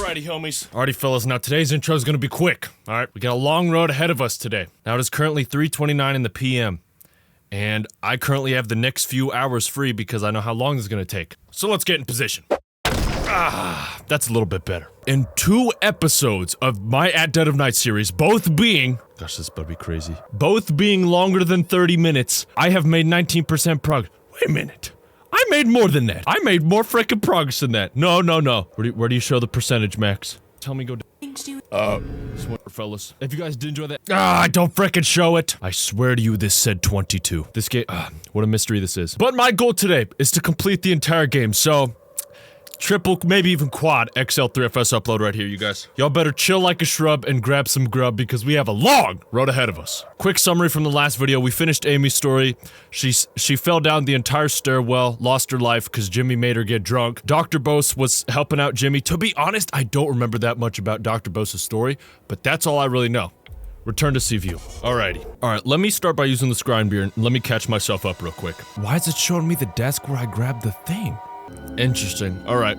Alrighty, homies. Alrighty, fellas, now today's intro is gonna be quick. Alright, we got a long road ahead of us today. Now it is currently 3:29 in the PM. And I currently have the next few hours free because I know how long this is gonna take. So let's get in position. That's a little bit better. In 2 episodes of my At Dead of Night series, both being, gosh, this better be crazy, both being longer than 30 minutes, I have made 19% progress. Wait a minute. I made more than that. I made more frickin' progress than that. No. Where do you show the percentage, Max? Tell me go swear, fellas. If you guys did enjoy that, don't frickin' show it. I swear to you, this said 22. This game, what a mystery this is. But my goal today is to complete the entire game, so triple, maybe even quad XL3FS upload right here, you guys. Y'all better chill like a shrub and grab some grub because we have a long road ahead of us. Quick summary from the last video. We finished Amy's story. She fell down the entire stairwell, lost her life because Jimmy made her get drunk. Dr. Bose was helping out Jimmy. To be honest, I don't remember that much about Dr. Bose's story, but that's all I really know. Return to C-View. Alrighty. Alright, let me start by using the scrying beer and let me catch myself up real quick. Why is it showing me the desk where I grabbed the thing? Interesting. Alright,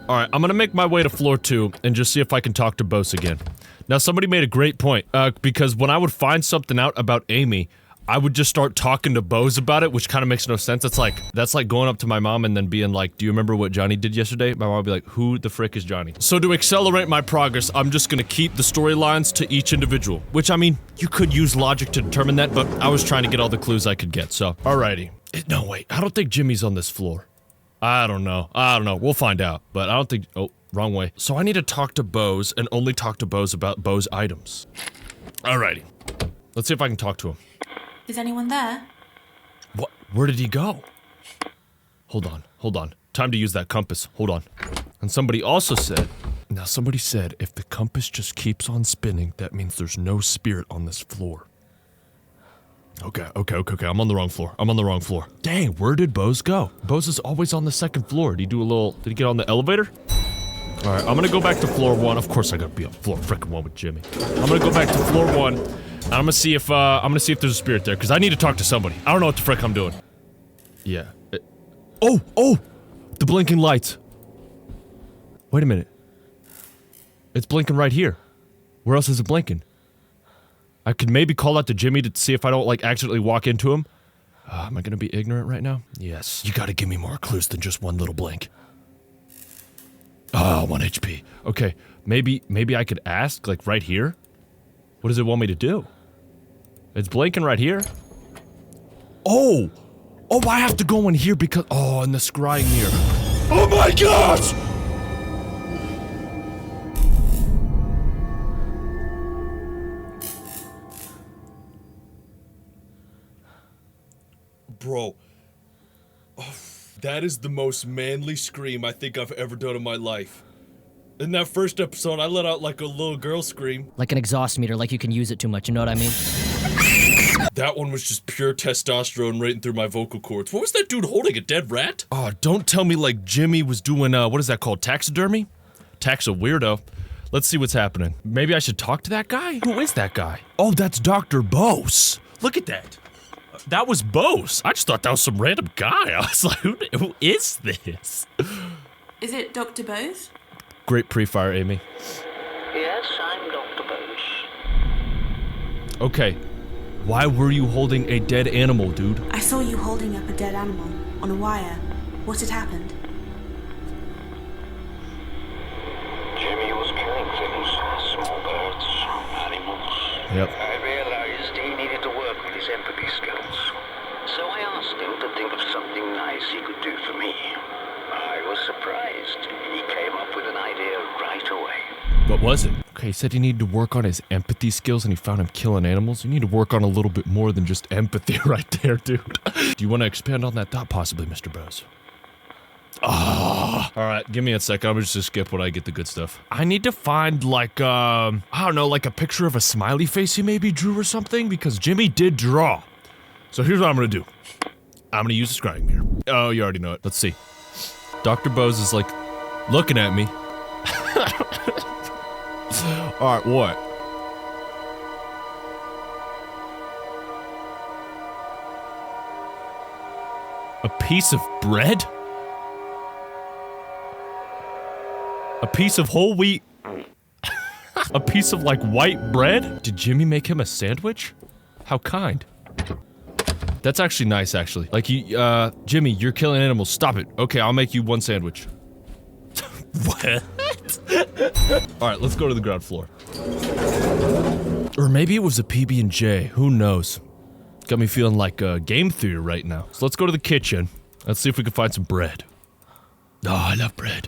I'm gonna make my way to floor 2 and just see if I can talk to Bose again. Now, somebody made a great point, because when I would find something out about Amy, I would just start talking to Bose about it, which kind of makes no sense. That's like going up to my mom and then being like, do you remember what Johnny did yesterday? My mom would be like, who the frick is Johnny? So to accelerate my progress, I'm just gonna keep the storylines to each individual, which, I mean, you could use logic to determine that, but I was trying to get all the clues I could get, so. Alrighty. No, wait, I don't think Jimmy's on this floor. I don't know. We'll find out. But I don't think- oh, wrong way. So I need to talk to Bose and only talk to Bose about Bose items. Alrighty. Let's see if I can talk to him. Is anyone there? What? Where did he go? Hold on. Time to use that compass. Hold on. And somebody also said- now somebody said if the compass just keeps on spinning, that means there's no spirit on this floor. Okay, I'm on the wrong floor. Dang, where did Bose go? Bose is always on the second floor. Did he get on the elevator? Alright, I'm gonna go back to floor 1. Of course I gotta be on floor frickin' 1 with Jimmy. I'm gonna go back to floor 1, and I'm gonna see if there's a spirit there, because I need to talk to somebody. I don't know what the frick I'm doing. Yeah. Oh! The blinking lights. Wait a minute. It's blinking right here. Where else is it blinking? I could maybe call out to Jimmy to see if I don't, like, accidentally walk into him. Am I gonna be ignorant right now? Yes. You gotta give me more clues than just one little blink. 1 HP. Okay, maybe I could ask, like, right here? What does it want me to do? It's blinking right here. Oh, I have to go in here because- oh, in the scrying mirror. Oh my gosh! Bro, that is the most manly scream I think I've ever done in my life. In that first episode, I let out like a little girl scream. Like an exhaust meter, like you can use it too much, you know what I mean? That one was just pure testosterone right through my vocal cords. What was that dude holding, a dead rat? Oh, don't tell me like Jimmy was doing, what is that called, taxidermy? Tax a weirdo. Let's see what's happening. Maybe I should talk to that guy? Who is that guy? Oh, that's Dr. Bose. Look at that. That was Bose. I just thought that was some random guy. I was like, who is this? Is it Dr. Bose? Great pre-fire, Amy. Yes, I'm Dr. Bose. Okay. Why were you holding a dead animal, dude? I saw you holding up a dead animal on a wire. What had happened? Jimmy was killing things, small birds, animals. Yep. I realized he needed to work with his empathy skills. So I asked him to think of something nice he could do for me. I was surprised. He came up with an idea right away. What was it? Okay, he said he needed to work on his empathy skills and he found him killing animals. You need to work on a little bit more than just empathy right there, dude. Do you want to expand on that thought possibly, Mr. Bose? Alright, give me a sec. I'm just gonna skip when I get the good stuff. I need to find, like, I don't know, like a picture of a smiley face he maybe drew or something, because Jimmy did draw. So here's what I'm gonna do. I'm gonna use the scrying mirror. Oh, you already know it. Let's see. Dr. Bose is, like, looking at me. Alright, what? A piece of bread? A piece of whole wheat. A piece of, like, white bread? Did Jimmy make him a sandwich? How kind. That's actually nice, actually. Like, Jimmy, you're killing animals. Stop it. Okay, I'll make you one sandwich. What? Alright, let's go to the ground floor. Or maybe it was a PB&J. Who knows? Got me feeling like a game theater right now. So let's go to the kitchen. Let's see if we can find some bread. Oh, I love bread.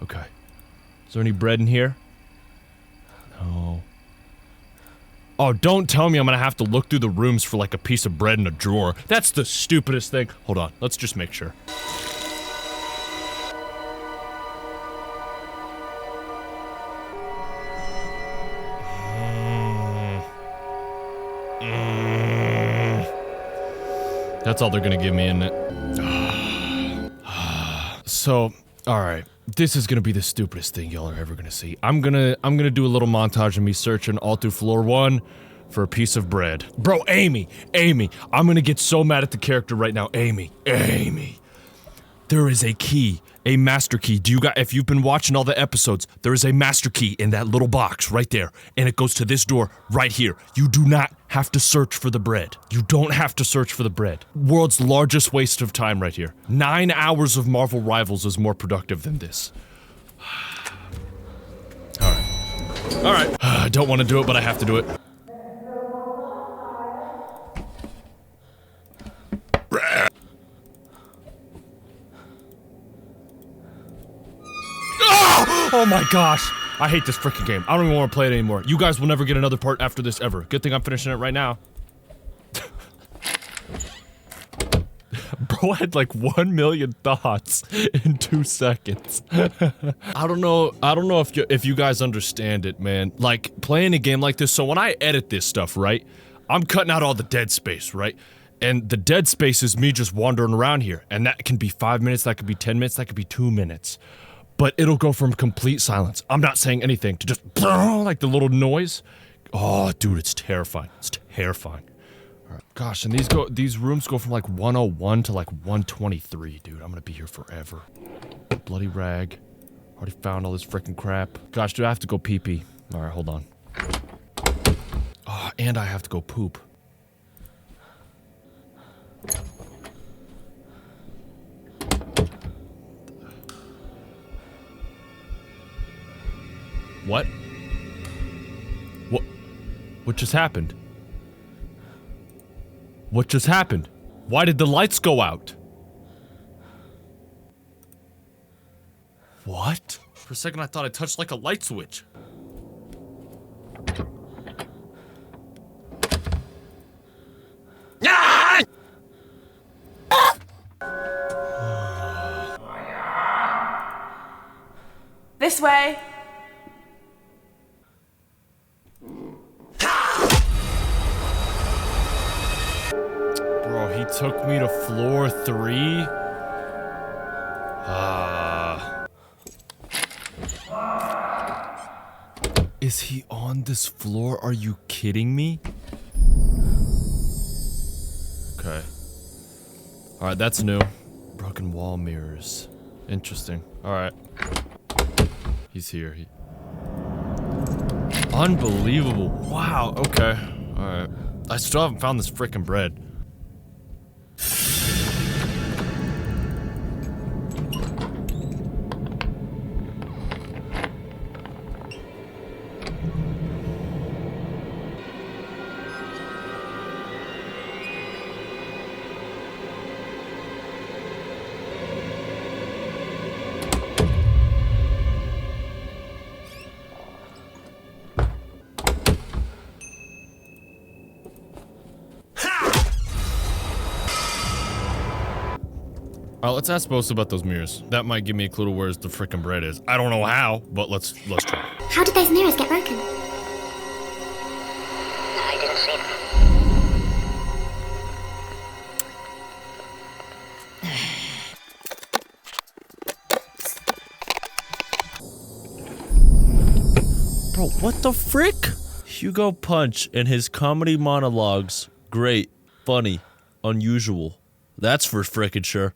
Okay. Is there any bread in here? No. Oh, don't tell me I'm gonna have to look through the rooms for like a piece of bread in a drawer. That's the stupidest thing. Hold on, let's just make sure. That's all they're gonna give me, isn't it? So, alright. This is gonna be the stupidest thing y'all are ever gonna see. I'm gonna do a little montage of me searching all through floor 1 for a piece of bread. Bro, Amy, I'm gonna get so mad at the character right now. Amy. There is a key, a master key. If you've been watching all the episodes, there is a master key in that little box right there, and it goes to this door right here. You do not have to search for the bread. You don't have to search for the bread. World's largest waste of time right here. 9 hours of Marvel Rivals is more productive than this. Alright. I don't want to do it, but I have to do it. Oh my gosh! I hate this freaking game. I don't even want to play it anymore. You guys will never get another part after this ever. Good thing I'm finishing it right now. Bro had like 1 million thoughts in 2 seconds. I don't know if you guys understand it, man. Like, playing a game like this, so when I edit this stuff, right? I'm cutting out all the dead space, right? And the dead space is me just wandering around here. And that can be 5 minutes, that could be 10 minutes, that could be 2 minutes. But it'll go from complete silence. I'm not saying anything to just like the little noise. Oh, dude, it's terrifying. It's terrifying. All right. Gosh, and these rooms go from like 101 to like 123, dude. I'm gonna be here forever. Bloody rag. Already found all this freaking crap. Gosh, do I have to go pee-pee? All right, hold on. Oh, and I have to go poop. What? What just happened? What just happened? Why did the lights go out? What? For a second I thought I touched like a light switch. This way. Bro, he took me to floor 3? Is he on this floor? Are you kidding me? Okay. Alright, that's new. Broken wall mirrors. Interesting. Alright. He's here. Unbelievable. Wow, okay. Alright. I still haven't found this frickin' bread. Alright, let's ask Bosa about those mirrors. That might give me a clue to where the frickin' bread is. I don't know how, but let's try. How did those mirrors get broken? I didn't see them. Bro, what the frick? Hugo Punch and his comedy monologues. Great, funny, unusual. That's for frickin' sure.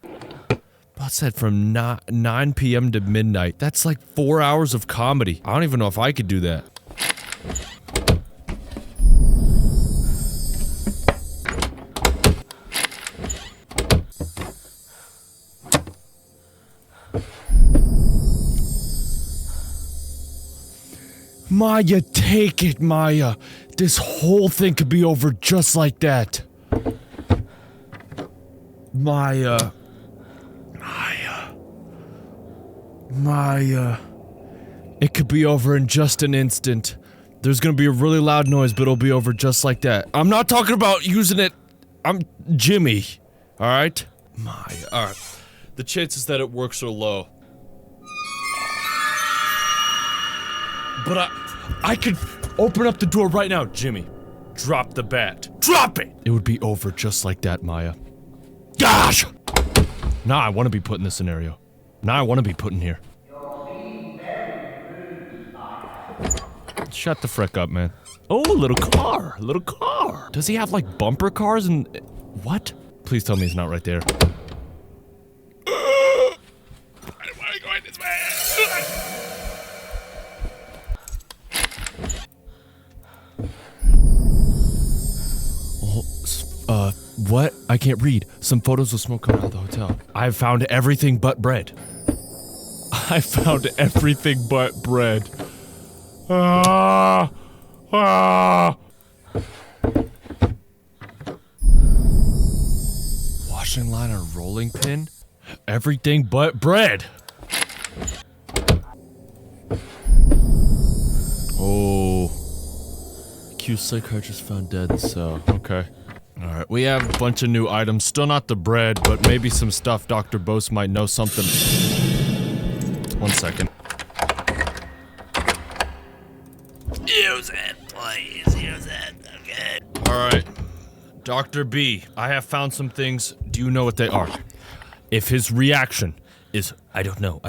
What's that, from 9 p.m. to midnight? That's like 4 hours of comedy. I don't even know if I could do that. Maya, take it, Maya. This whole thing could be over just like that. Maya. It could be over in just an instant. There's gonna be a really loud noise, but it'll be over just like that. I'm not talking about using it. I'm Jimmy. Alright? Maya. Alright. The chances that it works are low. But I could open up the door right now. Jimmy, drop the bat. Drop it! It would be over just like that, Maya. Gosh! Now I want to be put in this scenario. Now I want to be put in here. Shut the frick up, man. Oh, little car. Little car. Does he have, like, bumper cars and... What? Please tell me he's not right there. I don't want to go in this way. What? I can't read. Some photos of smoke coming out of the hotel. I've found everything but bread. I found everything but bread. Washing line or rolling pin? Everything but bread. Oh. Q psychiatrist found dead in cell. Okay. Alright, we have a bunch of new items. Still not the bread, but maybe some stuff Dr. Bose might know something. 1 second. Use it, please. Use it. Okay. Alright. Dr. B, I have found some things. Do you know what they are? If his reaction is, I don't know,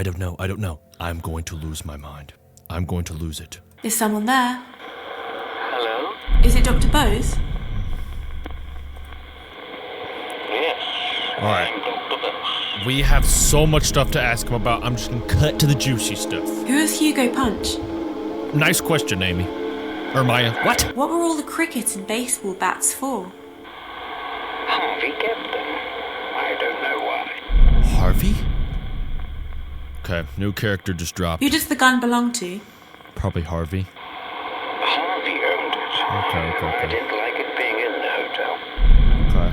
I'm going to lose my mind. I'm going to lose it. Is someone there? Hello? Is it Dr. Bose? Yes. Alright. I'm Dr. Bose. We have so much stuff to ask him about. I'm just gonna cut to the juicy stuff. Who is Hugo Punch? Nice question, Amy. Or Maya. What? What were all the cricket and baseball bats for? Harvey kept them. I don't know why. Harvey? Okay, new character just dropped. Who does the gun belong to? Probably Harvey. Harvey owned it. I Okay. didn't like it being in the hotel. Okay.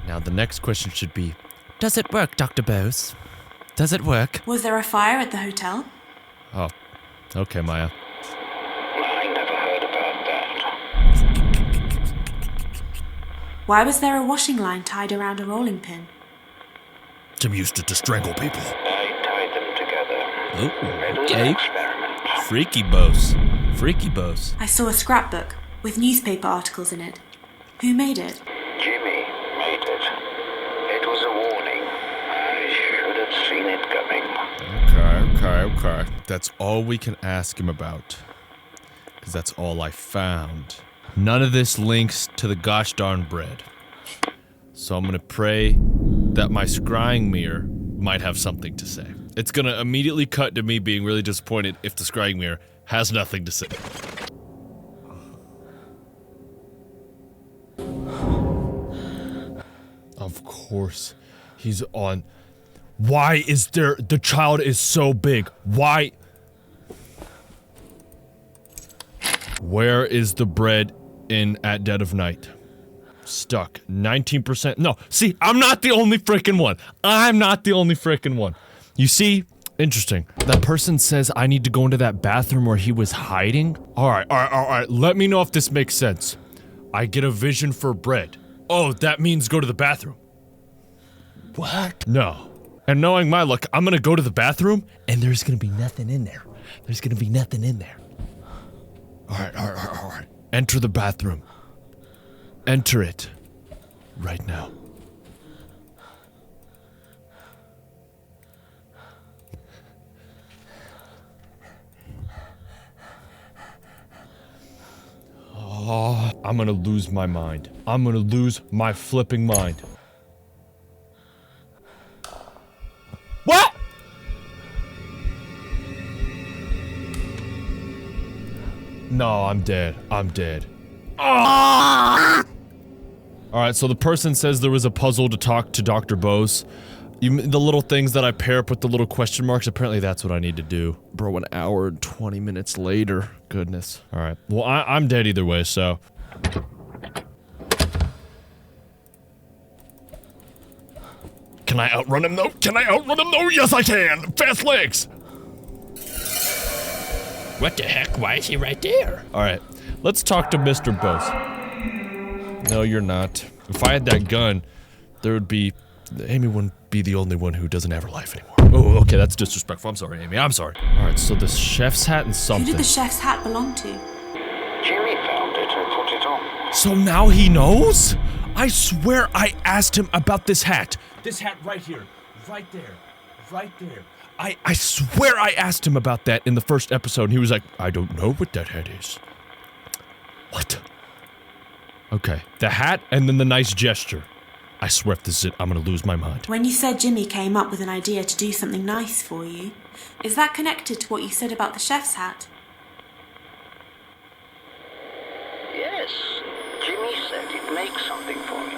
Now the next question should be, does it work, Dr. Bose? Does it work? Was there a fire at the hotel? Oh, okay, Maya. I never heard about that. Why was there a washing line tied around a rolling pin? Jim used it to strangle people. I tied them together. Oh, It was an experiment. Freaky Bose. Freaky Bose. I saw a scrapbook with newspaper articles in it. Who made it? Jimmy made it. It was a warning. I should have seen it coming. Okay. That's all we can ask him about. Because that's all I found. None of this links to the gosh darn bread. So I'm gonna pray that my scrying mirror might have something to say. It's gonna immediately cut to me being really disappointed if the scrying mirror has nothing to say. Of course, he's on. Why is there? The child is so big. Why? Where is the bread in at dead of night? Stuck. 19%. No, see, I'm not the only freaking one. I'm not the only freaking one. You see? Interesting. That person says I need to go into that bathroom where he was hiding. All right. Let me know if this makes sense. I get a vision for bread. Oh, that means go to the bathroom. What? No. And knowing my luck, I'm gonna go to the bathroom, and there's gonna be nothing in there. There's gonna be nothing in there. All right. Enter the bathroom. Enter it. Right now. Oh, I'm gonna lose my mind. I'm gonna lose my flipping mind. No, I'm dead. I'm dead. Alright, so the person says there was a puzzle to talk to Dr. Bose. The little things that I pair up with the little question marks, apparently that's what I need to do. Bro, an hour and 20 minutes later. Goodness. Alright, well, I'm dead either way, so... Can I outrun him, though? Can I outrun him, though? Yes, I can! Fast legs! What the heck? Why is he right there? Alright, let's talk to Mr. Bose. No, you're not. If I had that gun, there would be... Amy wouldn't be the only one who doesn't have her life anymore. Oh, okay, that's disrespectful. I'm sorry, Amy. I'm sorry. Alright, so the chef's hat and something. Who did the chef's hat belong to? Jimmy found it and put it on. So now he knows? I swear I asked him about this hat. This hat right here. Right there. Right there. I swear I asked him about that in the first episode, and he was like, I don't know what that hat is. What? Okay, the hat and then the nice gesture. I swear if this is it, I'm gonna lose my mind. When you said Jimmy came up with an idea to do something nice for you, is that connected to what you said about the chef's hat? Yes, Jimmy said he'd make something for me,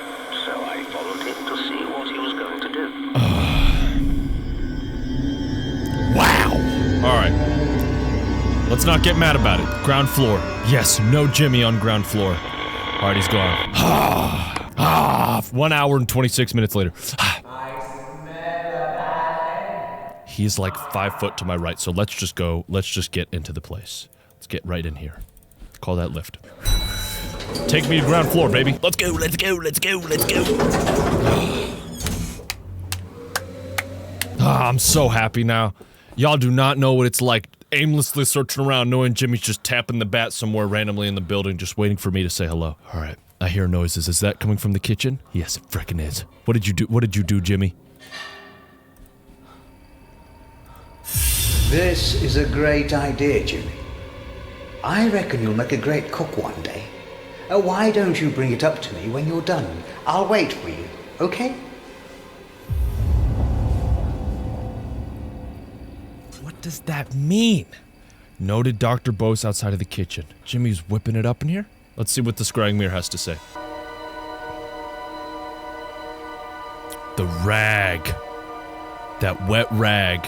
so I followed him to see what he was going to do. Wow! Alright. Let's not get mad about it. Ground floor. Yes, no Jimmy on ground floor. Alright, he's gone. 1 hour and 26 minutes later. He's like 5 foot to my right, so let's just go. Let's just get into the place. Let's get right in here. Call that lift. Take me to ground floor, baby. Let's go, let's go, let's go, let's go. I'm so happy now. Y'all do not know what it's like aimlessly searching around knowing Jimmy's just tapping the bat somewhere randomly in the building just waiting for me to say hello. Alright, I hear noises. Is that coming from the kitchen? Yes, it frickin' is. What did you do? What did you do, Jimmy? This is a great idea, Jimmy. I reckon you'll make a great cook one day. Why don't you bring it up to me when you're done? I'll wait for you, okay? What does that mean? Noted Dr. Bose outside of the kitchen. Jimmy's whipping it up in here? Let's see what the scrying mirror has to say. The rag. That wet rag.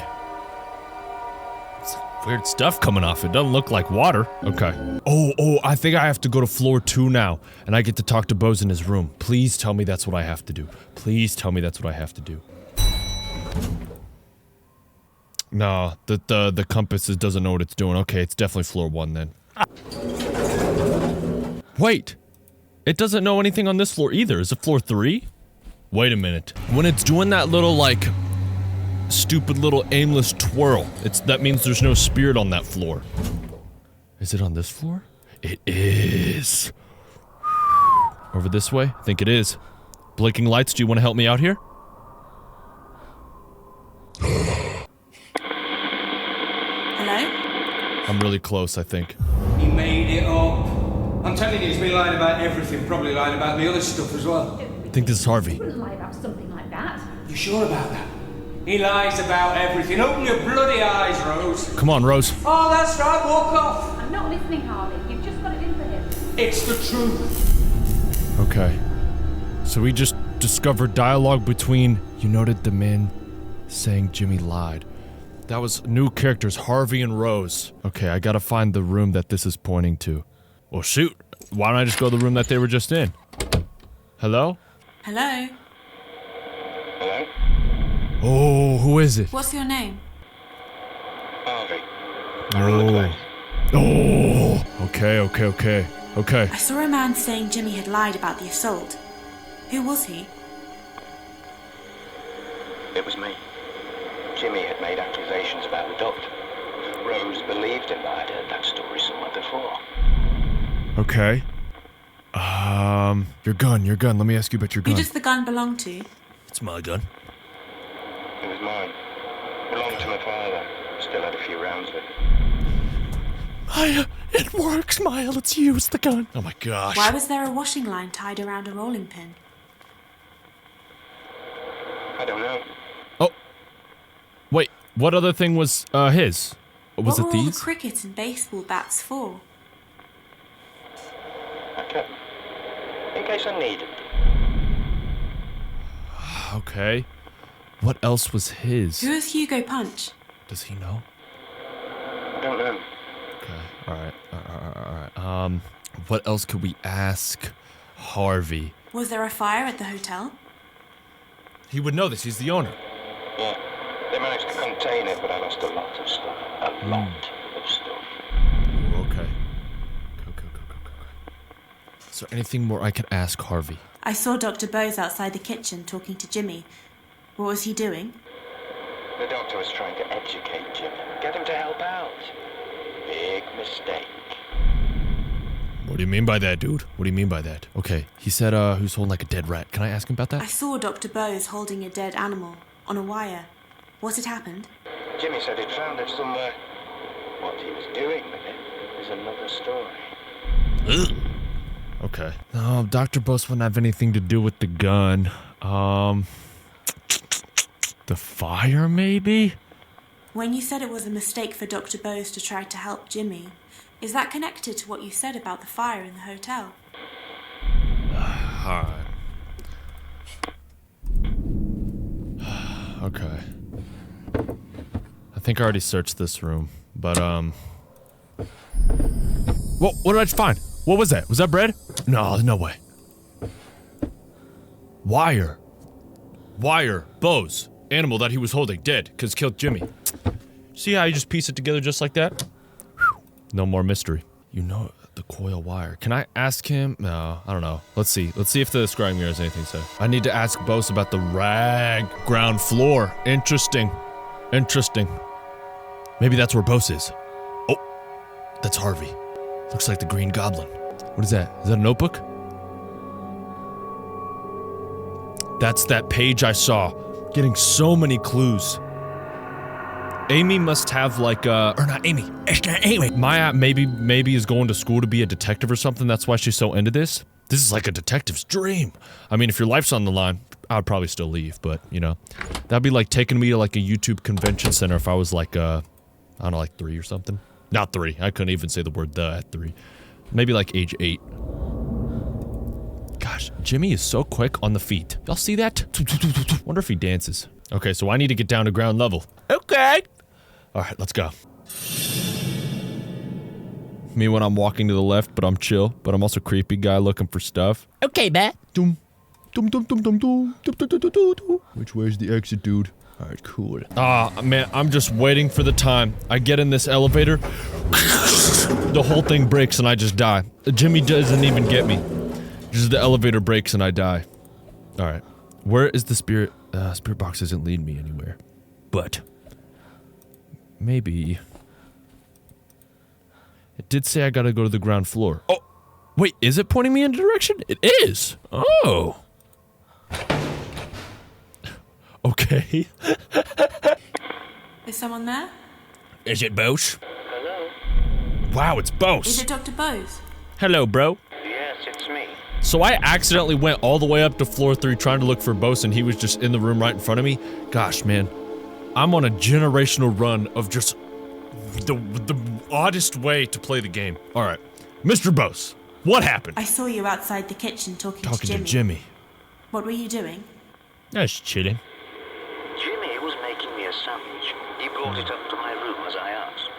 It's weird stuff coming off. It doesn't look like water. Okay. Oh, I think I have to go to floor 2 now. And I get to talk to Bose in his room. Please tell me that's what I have to do. Please tell me that's what I have to do. No, the compass doesn't know what it's doing. Okay, it's definitely floor 1 then. Wait! It doesn't know anything on this floor either. Is it floor 3? Wait a minute. When it's doing that little, like, stupid little aimless twirl, that means there's no spirit on that floor. Is it on this floor? It is. Over this way? I think it is. Blinking lights, do you want to help me out here? Hello? I'm really close, I think. He made it up. I'm telling you, he's been lying about everything, probably lying about the other stuff as well. I think this is Harvey. He wouldn't lie about something like that. You sure about that? He lies about everything. Open your bloody eyes, Rose. Come on, Rose. Oh, that's right, walk off. I'm not listening, Harley. You've just got it in for him. It's the truth. Okay. So we just discovered dialogue between, you noted the man saying Jimmy lied. That was new characters, Harvey and Rose. Okay, I gotta find the room that this is pointing to. Well, shoot. Why don't I just go to the room that they were just in? Hello? Hello? Hello? Oh, who is it? What's your name? Harvey. Oh. Okay. I saw a man saying Jimmy had lied about the assault. Who was he? It was me. Jimmy had made accusations about the doctor. Rose believed him, but I'd heard that story somewhere before. Okay. Your gun. Let me ask you about your gun. Who does the gun belong to? It's my gun. It was mine. Belonged to my father. Still had a few rounds with it. Maya, it works, Maya. Let's use the gun. Oh my gosh. Why was there a washing line tied around a rolling pin? I don't know. Oh. Wait, what other thing was, his? Was What it were all the these? cricket and baseball bats for? in case I needed them. Okay. What else was his? Who is Hugo Punch? Does he know? I don't know. Okay. All right. What else could we ask Harvey? Was there a fire at the hotel? He would know this. He's the owner. Yeah, they managed to contain it, but I lost a lot of stuff. A lot of stuff. Okay. Go. Is there anything more I can ask Harvey? I saw Dr. Bose outside the kitchen talking to Jimmy. What was he doing? The doctor was trying to educate Jimmy. Get him to help out. Big mistake. What do you mean by that, dude? What do you mean by that? Okay, he said he was holding like a dead rat. Can I ask him about I that? saw Dr. Bose holding a dead animal on a wire. What had happened? Jimmy said he'd found it somewhere. What he was doing with it is another story. Okay. No, Dr. Bose wouldn't have anything to do with the gun. The fire, maybe? When you said it was a mistake for Dr. Bose to try to help Jimmy, is that connected to what you said about the fire in the hotel? Alright. Okay. I think I already searched this room, but, What did I find? What was that? Was that bread? No, no way. Wire. Bose. Animal that he was holding, dead, because killed Jimmy. See how you just piece it together just like that? Whew. No more mystery. You know the coil wire. Can I ask him? No, I don't know. Let's see. Let's see if the scrying mirror has anything to say. I need to ask Bose about the rag ground floor. Interesting. Maybe that's where Bose is. Oh, that's Harvey. Looks like the Green Goblin. What is that? Is that a notebook? That's that page I saw. Getting so many clues. Amy must have like or not Amy. It's not Amy. Maya maybe is going to school to be a detective or something. That's why she's so into this. This is like a detective's dream. I mean, if your life's on the line, I'd probably still leave, but you know, that'd be like taking me to like a YouTube convention center if I was like I don't know, like 3 or something. Not 3. I couldn't even say the word "the" at 3. Maybe like age 8. Gosh, Jimmy is so quick on the feet. Y'all see that? Wonder if he dances. Okay, so I need to get down to ground level. Okay. All right, let's go. Me when I'm walking to the left, but I'm chill. But I'm also a creepy guy looking for stuff. Okay, Matt. Dum, dum, dum, dum, dum, dum, dum, dum, dum, dum, dum. Which way's the exit, dude? All right, cool. Man, I'm just waiting for the time. I get in this elevator. The whole thing breaks and I just die. Jimmy doesn't even get me. Just the elevator breaks and I die. All right. Where is the spirit? Spirit box doesn't lead me anywhere. But maybe it did say I gotta go to the ground floor. Oh, wait, is it pointing me in a direction? It is. Oh. Okay. Is someone there? Is it Bose? Hello? Wow, it's Bose. Is it Dr. Bose? Hello, bro. Yes, it's me. So I accidentally went all the way up to floor 3 trying to look for Bose and he was just in the room right in front of me. Gosh, man. I'm on a generational run of just the oddest way to play the game. All right. Mr. Bose, what happened? I saw you outside the kitchen talking to Jimmy. What were you doing? I was chilling. Jimmy was making me a sandwich. He brought it up to my room as I asked.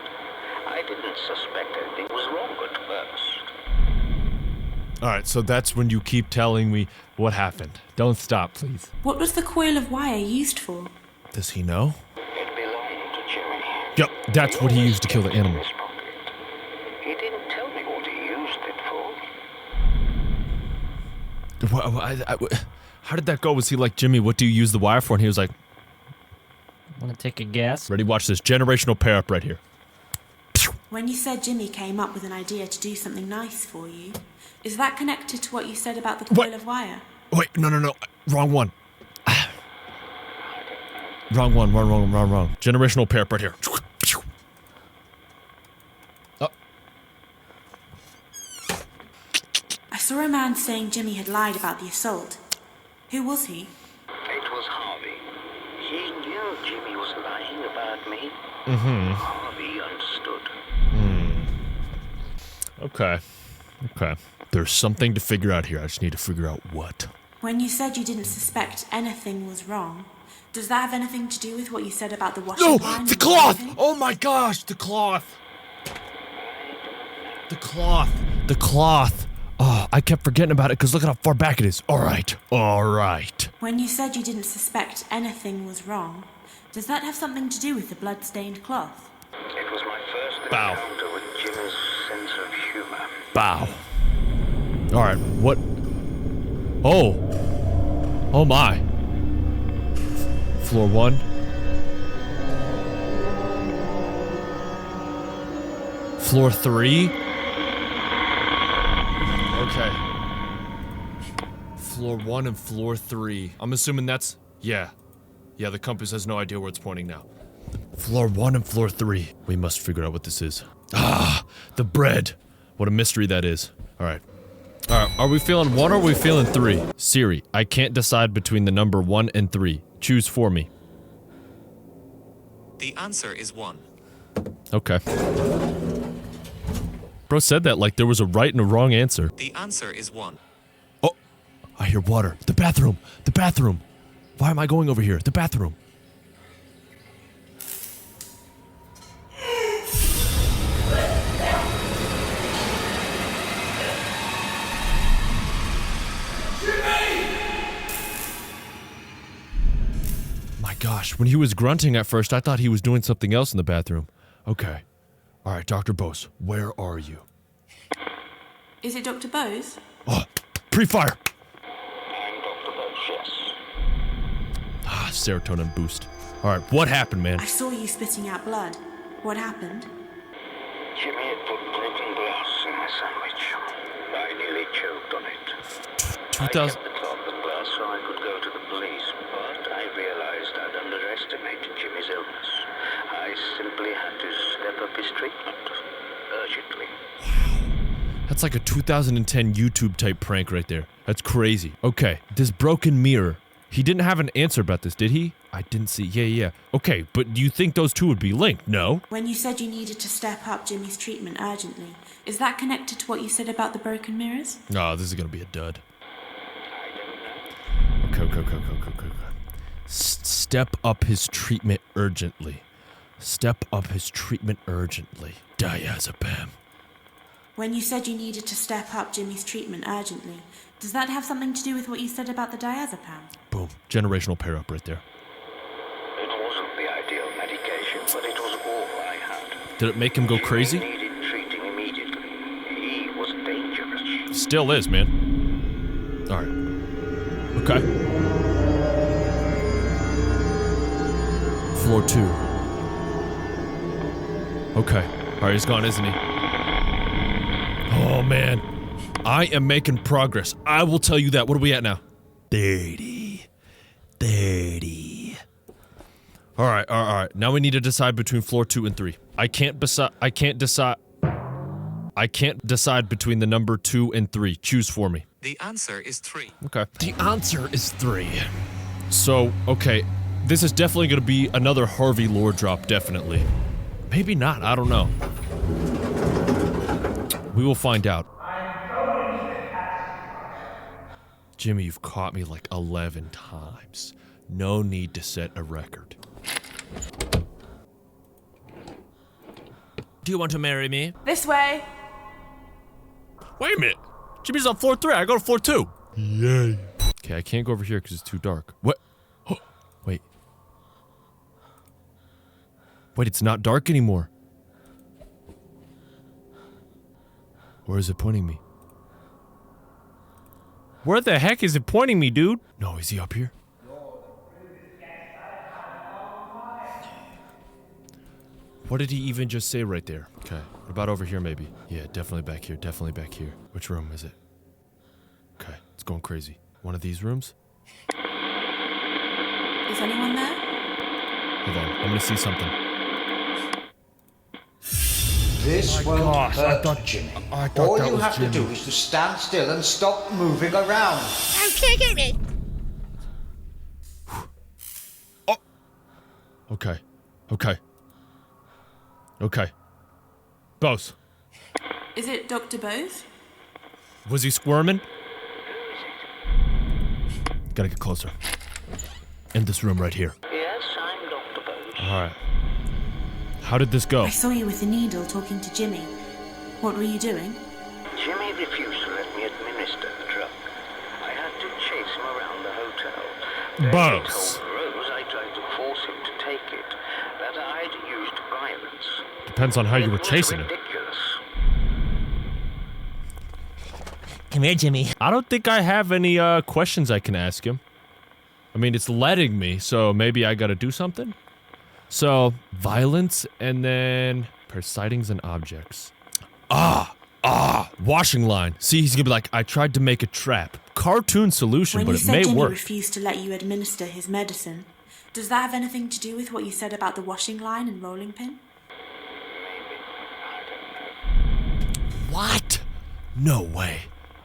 I didn't suspect anything was wrong at first. All right, so that's when you keep telling me what happened. Don't stop, please. What was the coil of wire used for? Does he know? It belonged to Jimmy. Yep, that's what he used to kill the animal. His pocket. He didn't tell me what he used it for. How did that go? Was he like, Jimmy, what do you use the wire for? And he was like, Wanna take a guess? ready, watch this generational pair up right here. When you said Jimmy came up with an idea to do something nice for you, is that connected to what you said about the coil of wire? Wait, no. Wrong one. Wrong one. Wrong. Generational pair up right here. Oh. I saw a man saying Jimmy had lied about the assault. Who was he? It was Harvey. He knew Jimmy was lying about me. Mm-hmm. Harvey understood. Okay. Okay. There's something to figure out here. I just need to figure out what. When you said you didn't suspect anything was wrong, does that have anything to do with what you said about the washing No! line? The and cloth! everything? Oh my gosh! The cloth! The cloth! The cloth! Oh, I kept forgetting about it because look at how far back it is. Alright. Alright. When you said you didn't suspect anything was wrong, does that have something to do with the blood-stained cloth? It was my first Bow. encounter with Jimmy's sense of humor. Bow. Alright, what? Oh. Oh my. Floor 1. Floor 3. Okay. Floor 1 and floor 3. I'm assuming that's... Yeah. Yeah, the compass has no idea where it's pointing now. Floor 1 and floor 3. We must figure out what this is. Ah! The bread! What a mystery that is. Alright. Alright, are we feeling 1 or are we feeling 3? Siri, I can't decide between the number 1 and 3. Choose for me. The answer is 1. Okay. Bro said that like there was a right and a wrong answer. The answer is 1. Oh! I hear water. The bathroom! The bathroom! Why am I going over here? The bathroom. My gosh, when he was grunting at first, I thought he was doing something else in the bathroom. Okay. Alright, Dr. Bose, where are you? Is it Dr. Bose? Oh, pre-fire! I'm Dr. Bose, yes. Ah, serotonin boost. Alright, what happened, man? I saw you spitting out blood. What happened? Jimmy had put broken glass in my sandwich. I nearly choked on it. I 2000... kept the cloth and glass so I could go to the police, but I realized I'd underestimated Jimmy's illness. I simply had to step up his treatment. Urgently. That's like a 2010 YouTube type prank right there. That's crazy. Okay, this broken mirror. He didn't have an answer about this, did he? I didn't see. Yeah. Okay, but do you think those two would be linked? No. When you said you needed to step up Jimmy's treatment urgently, is that connected to what you said about the broken mirrors? No, this is gonna be a dud. I don't know. Okay. Step up his treatment urgently. Step up his treatment urgently. Diazepam. When you said you needed to step up Jimmy's treatment urgently, does that have something to do with what you said about the diazepam? Boom. Generational pair up right there. It wasn't the ideal medication, but it was all I had. Did it make him go crazy? He needed treating immediately. He was dangerous. Still is, man. Alright. Okay. Floor 2. Okay. Alright, he's gone, isn't he? Oh, man. I am making progress. I will tell you that. What are we at now? 30. Alright. Now we need to decide between floor 2 and 3. I can't decide between the number 2 and 3. Choose for me. The answer is 3. Okay. The answer is 3. So, okay. This is definitely going to be another Harvey lore drop, definitely. Maybe not. I don't know. We will find out. Jimmy, you've caught me like 11 times. No need to set a record. Do you want to marry me? This way! Wait a minute. Jimmy's on floor 3. I go to floor 2. Yay. Okay, I can't go over here because it's too dark. What? Oh, wait. Wait, it's not dark anymore. Where is it pointing me? Where the heck is it pointing me, dude? No, is he up here? What did he even just say right there? Okay, what about over here maybe? Yeah, definitely back here, Which room is it? Okay, it's going crazy. One of these rooms? Is anyone there? Hold on, I'm gonna see something. This won't gosh, I hurt, thought- Jimmy. I thought All that you was have to Jimmy. do is to stand still and stop moving around. Okay. Bose. Is it Dr. Bose? Was he squirming? Gotta get closer. In this room right here. Yes, I'm Dr. Bose. Alright. How did this go? I saw you with the needle talking to Jimmy. What were you doing? Jimmy refused to let me administer the drug. I had to chase him around the hotel. Then he Bose. told Rose I tried to force him to take it, that I'd used violence. Depends on how you were It was chasing him. ridiculous. Come here, Jimmy. I don't think I have any questions I can ask him. I mean, it's letting me, so maybe I gotta do something? So, violence and then per sightings and objects. Washing line. See, he's gonna be like, I tried to make a trap. Cartoon solution, When but you it said may Jimmy work. refused to let you administer his medicine, does that have anything to do with what you said about the washing line and rolling pin? What? No way.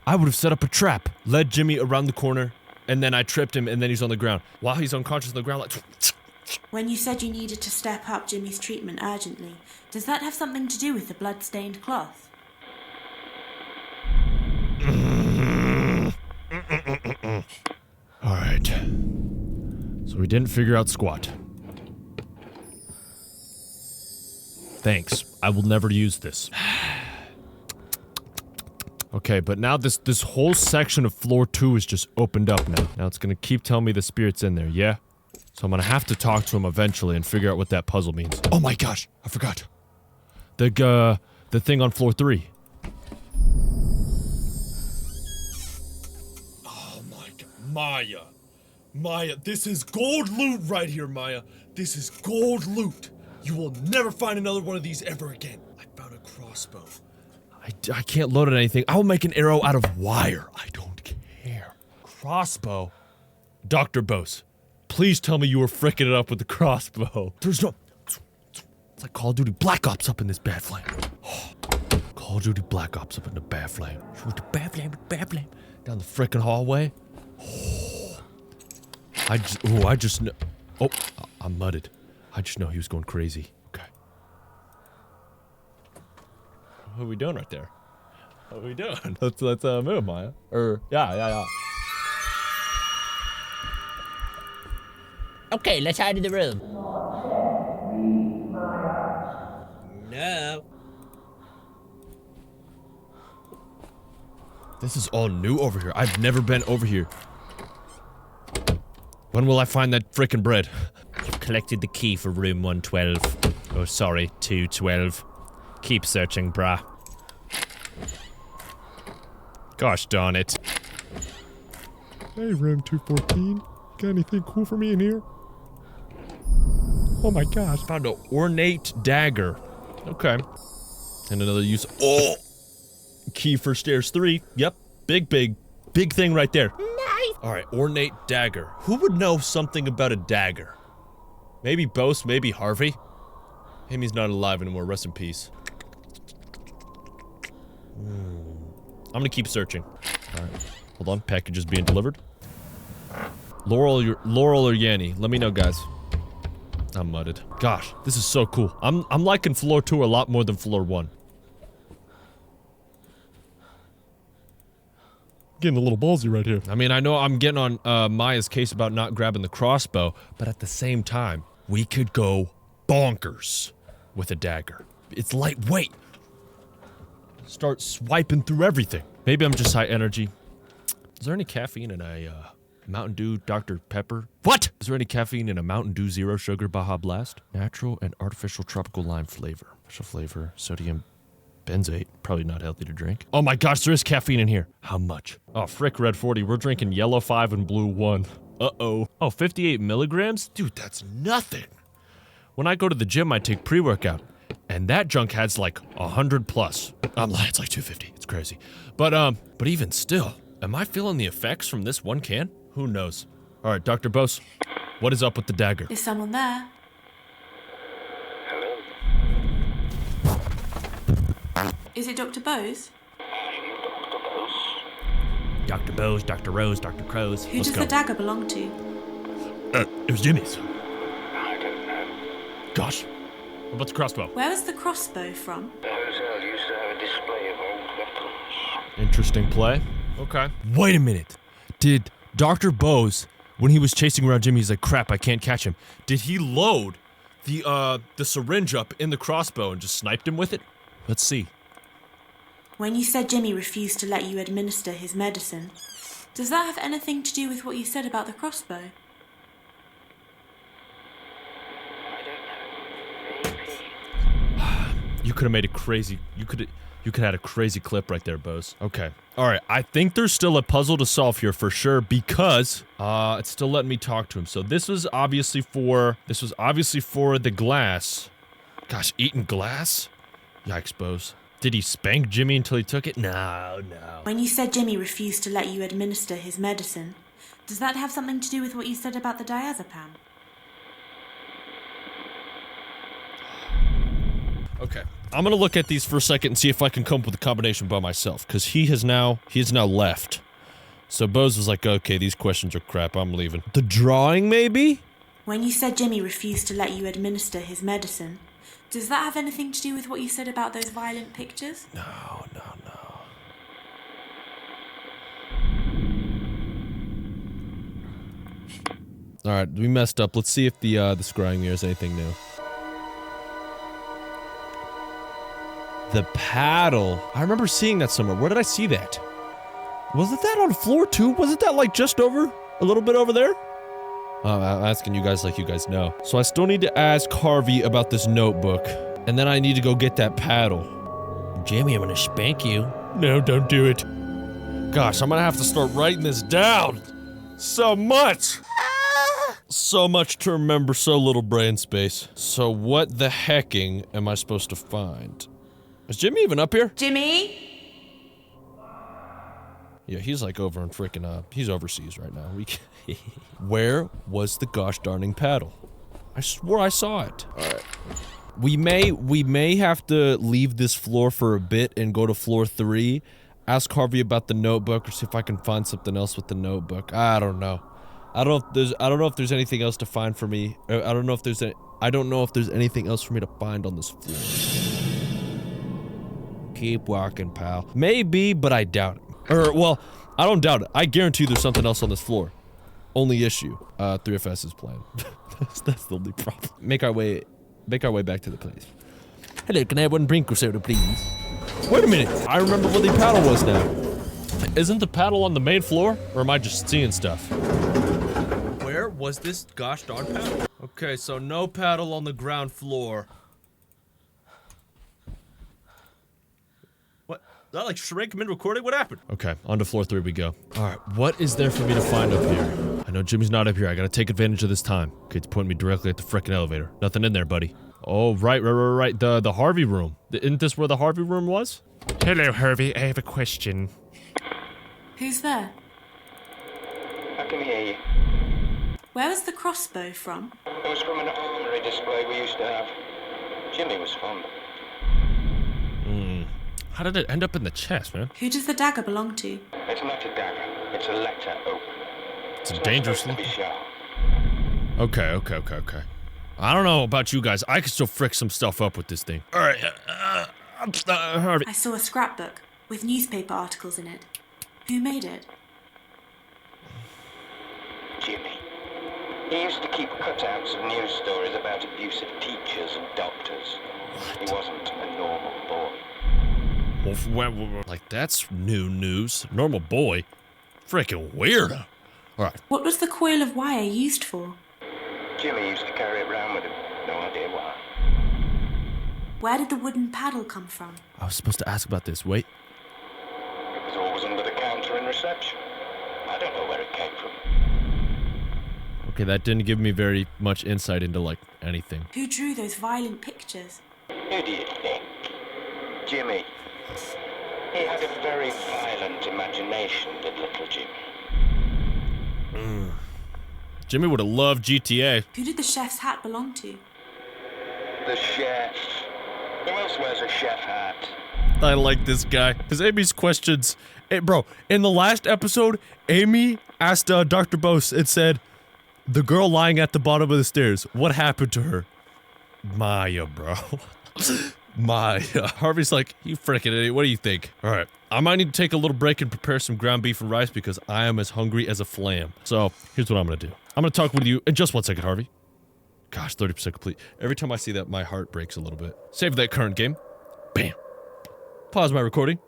I would have set up a trap, led Jimmy around the corner, and then I tripped him, and then he's on the ground. While he's unconscious on the ground, like... When you said you needed to step up Jimmy's treatment urgently, does that have something to do with the blood-stained cloth? Alright. So we didn't figure out squat. Thanks. I will never use this. Okay, but now this whole section of floor 2 is just opened up now. Now it's gonna keep telling me the spirit's in there, yeah? So I'm gonna have to talk to him eventually and figure out what that puzzle means. Oh my gosh, I forgot. The thing on floor 3. Oh my god, Maya, this is gold loot right here, Maya. This is gold loot. You will never find another one of these ever again. I found a crossbow. I can't load it anything. I will make an arrow out of wire. I don't care. Crossbow? Dr. Bose, please tell me you were fricking it up with the crossbow. There's no... It's like Call of Duty Black Ops up in this bad flame. Call of Duty Black Ops up in the bad flame. With the bad flame. Down the frickin' hallway. I just know... Oh, I'm mudded. I just know he was going crazy. Okay. What are we doing right there? What are we doing? Let's move, Maya. Yeah. Okay, let's hide in the room. No. This is all new over here. I've never been over here. When will I find that frickin' bread? You've collected the key for room 112. Oh, sorry, 212. Keep searching, brah. Gosh darn it. Hey, room 214. Got anything cool for me in here? Oh my gosh. Found an ornate dagger. Okay. And another use. Oh! Key for stairs 3. Yep. Big thing right there. Nice! Alright, ornate dagger. Who would know something about a dagger? Maybe Bose, maybe Harvey. Him, he's not alive anymore. Rest in peace. I'm gonna keep searching. Alright. Hold on. Package is being delivered. Laurel or Yanny? Let me know, guys. I'm mudded. Gosh, this is so cool. I'm liking floor 2 a lot more than floor 1. Getting a little ballsy right here. I mean, I know I'm getting on Maya's case about not grabbing the crossbow, but at the same time, we could go bonkers with a dagger. It's lightweight. Start swiping through everything. Maybe I'm just high energy. Is there any caffeine in a Mountain Dew Dr. Pepper? What? Is there any caffeine in a Mountain Dew Zero Sugar Baja Blast? Natural and artificial tropical lime flavor. Special flavor, sodium benzate. Probably not healthy to drink. Oh my gosh, there is caffeine in here. How much? Oh, frick, Red 40. We're drinking yellow 5 and blue 1. Uh-oh. Oh, 58 milligrams? Dude, that's nothing. When I go to the gym, I take pre-workout. And that junk has like 100 plus. I'm lying, it's like 250. It's crazy. But even still, am I feeling the effects from this one can? Who knows? All right, Dr. Bose, what is up with the dagger? Is someone there? Is it Dr. Bose? Dr. Bose, Dr. Rose, Dr. Crows. Who does the dagger belong to? It was Jimmy's. I don't know. Gosh. What about the crossbow? Where was the crossbow from? The hotel used to have a display of old weapons. Interesting play. Okay. Wait a minute. Did Dr. Bose, when he was chasing around Jimmy, he's like, crap, I can't catch him. Did he load the syringe up in the crossbow and just sniped him with it? Let's see. When you said Jimmy refused to let you administer his medicine, does that have anything to do with what you said about the crossbow? You could have made a crazy. You could have had a crazy clip right there, Bose. Okay. All right. I think there's still a puzzle to solve here for sure because it's still letting me talk to him. So this was obviously for the glass. Gosh, eating glass? Yikes, Bose. Did he spank Jimmy until he took it? No. When you said Jimmy refused to let you administer his medicine, does that have something to do with what you said about the diazepam? Okay. I'm gonna look at these for a second and see if I can come up with a combination by myself, because he has now left. So Bose was like, okay, these questions are crap, I'm leaving. The drawing, maybe? When you said Jimmy refused to let you administer his medicine, does that have anything to do with what you said about those violent pictures? No. Alright, we messed up. Let's see if the scrying mirror is anything new. The paddle. I remember seeing that somewhere. Where did I see that? Wasn't that on the floor too? Wasn't that like just over? A little bit over there? I'm asking you guys like you guys know. So I still need to ask Harvey about this notebook. And then I need to go get that paddle. Jimmy, I'm gonna spank you. No, don't do it. Gosh, I'm gonna have to start writing this down. So much. So much to remember, so little brain space. So what the hecking am I supposed to find? Is Jimmy even up here? Jimmy? Yeah, he's like over in frickin' he's overseas right now. Where was the gosh darning paddle? I swore I saw it. Alright. We may have to leave this floor for a bit and go to floor 3. Ask Harvey about the notebook or see if I can find something else with the notebook. I don't know. I don't know if there's anything else to find for me. I don't know if there's anything else for me to find on this floor. Keep walking, pal. Maybe, but I doubt it. Well, I don't doubt it. I guarantee there's something else on this floor. Only issue, 3FS is playing. That's the only problem. Make our way back to the place. Hello, can I have one drink or soda, please? Wait a minute. I remember where the paddle was now. Isn't the paddle on the main floor? Or am I just seeing stuff? Where was this gosh darn paddle? Okay, so no paddle on the ground floor. What? Did I like shrink mid recording? What happened? Okay, on to floor 3 we go. Alright, what is there for me to find up here? I know Jimmy's not up here. I gotta take advantage of this time. Okay, it's pointing me directly at the frickin' elevator. Nothing in there, buddy. Oh, right. The Harvey room. Isn't this where the Harvey room was? Hello, Harvey. I have a question. Who's there? I can hear you. Where was the crossbow from? It was from an armory display we used to have. Jimmy was fond. How did it end up in the chest, man? Who does the dagger belong to? It's not a dagger. It's a letter open. It's a dangerous looking. Okay. I don't know about you guys. I could still frick some stuff up with this thing. Alright, Harvey. I saw a scrapbook with newspaper articles in it. Who made it? Jimmy. He used to keep cutouts of news stories about abusive teachers and doctors. He wasn't a normal boy. Like, that's new news. Normal boy. Frickin' weirdo. Alright. What was the coil of wire used for? Jimmy used to carry it around with him. No idea why. Where did the wooden paddle come from? I was supposed to ask about this. Wait. It was always under the counter in reception. I don't know where it came from. Okay, that didn't give me very much insight into, like, anything. Who drew those violent pictures? Who do you think? Jimmy. He had a very violent imagination, did little Jimmy. Jimmy would have loved GTA. Who did the chef's hat belong to? The chef. Who else wears a chef hat? I like this guy. Because Amy's questions... Hey, bro, in the last episode, Amy asked Dr. Bose and said, the girl lying at the bottom of the stairs, what happened to her? Maya, bro. Harvey's like, you freaking idiot, what do you think? All right, I might need to take a little break and prepare some ground beef and rice because I am as hungry as a flam. So, here's what I'm gonna do. I'm gonna talk with you in just 1 second, Harvey. Gosh, 30% complete. Every time I see that, my heart breaks a little bit. Save that current game. Bam. Pause my recording.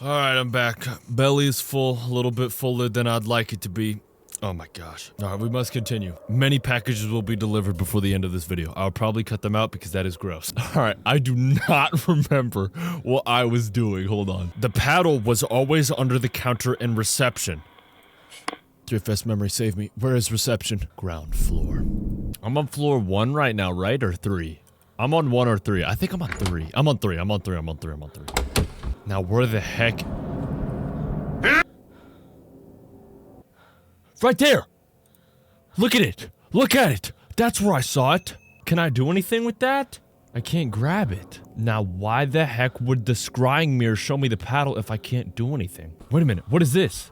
Alright, I'm back. Belly is full, a little bit fuller than I'd like it to be. Oh my gosh. Alright, we must continue. Many packages will be delivered before the end of this video. I'll probably cut them out because that is gross. Alright, I do not remember what I was doing. Hold on. The paddle was always under the counter in reception. 3FS memory, save me. Where is reception? Ground floor. I'm on floor 1 right now, right? Or 3? I'm on 1 or 3. I think I'm on 3. I'm on 3. I'm on 3. I'm on 3. I'm on 3. Now, where the heck? Right there! Look at it! Look at it! That's where I saw it! Can I do anything with that? I can't grab it. Now, why the heck would the scrying mirror show me the paddle if I can't do anything? Wait a minute, what is this?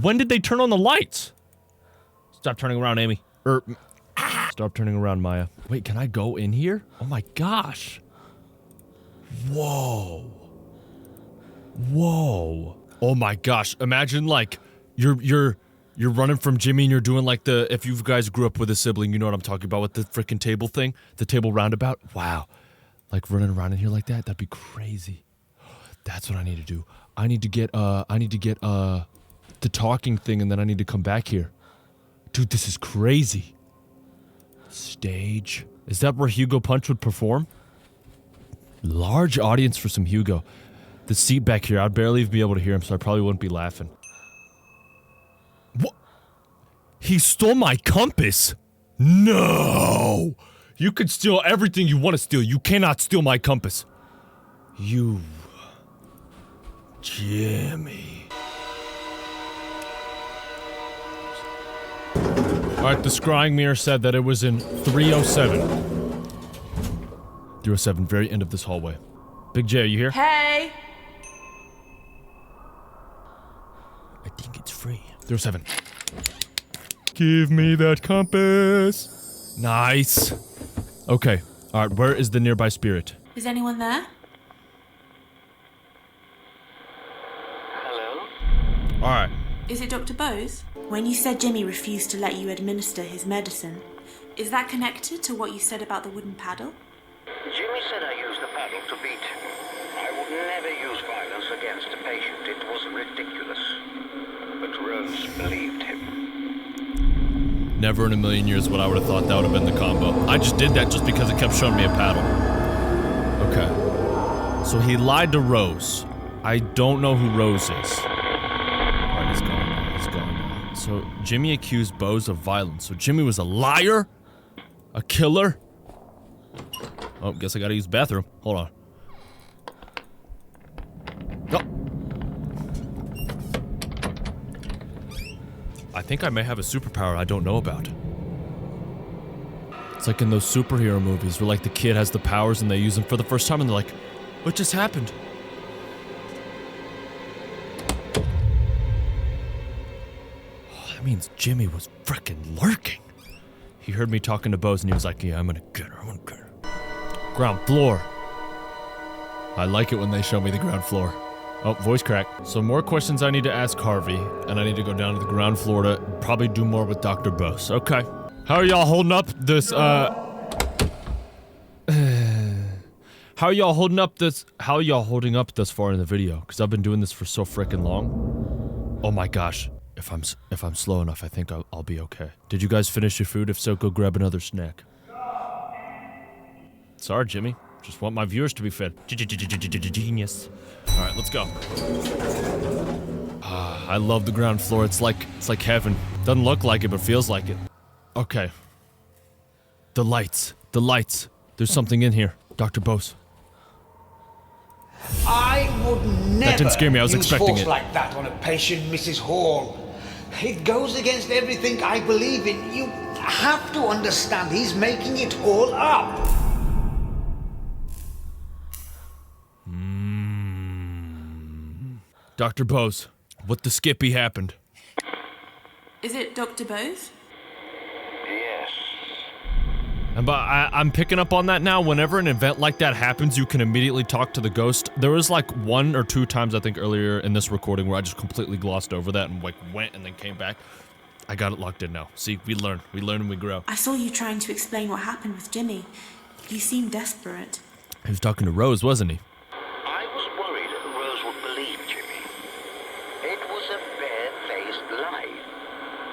When did they turn on the lights? Stop turning around, Amy. Stop turning around, Maya. Wait, can I go in here? Oh my gosh. Whoa. Whoa. Oh my gosh. Imagine like you're running from Jimmy and you're doing like the, if you guys grew up with a sibling, you know what I'm talking about with the freaking table thing, the table roundabout. Wow. Like running around in here like that. That'd be crazy. That's what I need to do. I need to get the talking thing and then I need to come back here. Dude, this is crazy. Stage. Is that where Hugo Punch would perform? Large audience for some Hugo. The seat back here, I'd barely be able to hear him, so I probably wouldn't be laughing. What? He stole my compass? No! You could steal everything you want to steal. You cannot steal my compass. You... Jimmy. Alright, the scrying mirror said that it was in 307. 307, very end of this hallway. Big J, are you here? Hey! I think it's free. 307. Give me that compass. Nice. Okay. Alright, where is the nearby spirit? Is anyone there? Hello? Alright. Is it Dr. Bose? When you said Jimmy refused to let you administer his medicine, is that connected to what you said about the wooden paddle? Jimmy said I used the paddle to beat him. I would never use violence against a patient. It was ridiculous. But Rose believed him. Never in a million years would I would have thought that would have been the combo. I just did that just because it kept showing me a paddle. Okay. So he lied to Rose. I don't know who Rose is. Alright, he's gone. He's gone. So Jimmy accused Bose of violence. So Jimmy was a liar? A killer? Oh, guess I gotta use the bathroom. Hold on. Oh. I think I may have a superpower I don't know about. It's like in those superhero movies where like the kid has the powers and they use them for the first time and they're like, what just happened? Oh, that means Jimmy was frickin' lurking. He heard me talking to Bose and he was like, yeah, I'm gonna get her, I'm gonna get her. Ground floor. I like it when they show me the ground floor. Oh, voice crack. So more questions I need to ask Harvey, and I need to go down to the ground floor to probably do more with Dr. Bose. Okay. How are y'all holding up this, How are y'all holding up this far in the video? Because I've been doing this for so frickin' long. Oh my gosh. If I'm slow enough, I think I'll be okay. Did you guys finish your food? If so, go grab another snack. Sorry, Jimmy. Just want my viewers to be fed. Genius. Alright, let's go. I love the ground floor. It's like heaven. Doesn't look like it, but feels like it. Okay. The lights. The lights. There's something in here. Dr. Bose. I would never That didn't scare me. I was use expecting force it. like that on a patient, Mrs. Hall. It goes against everything I believe in. You have to understand he's making it all up. Dr. Bose, what the Skippy happened? Is it Dr. Bose? Yes. And but I'm picking up on that now. Whenever an event like that happens, you can immediately talk to the ghost. There was like 1 or 2 times I think earlier in this recording where I just completely glossed over that and like went and then came back. I got it locked in now. See, we learn and we grow. I saw you trying to explain what happened with Jimmy. You seemed desperate. He was talking to Rose, wasn't he? I was worried Rose would believe Jimmy. It was a bare-faced lie.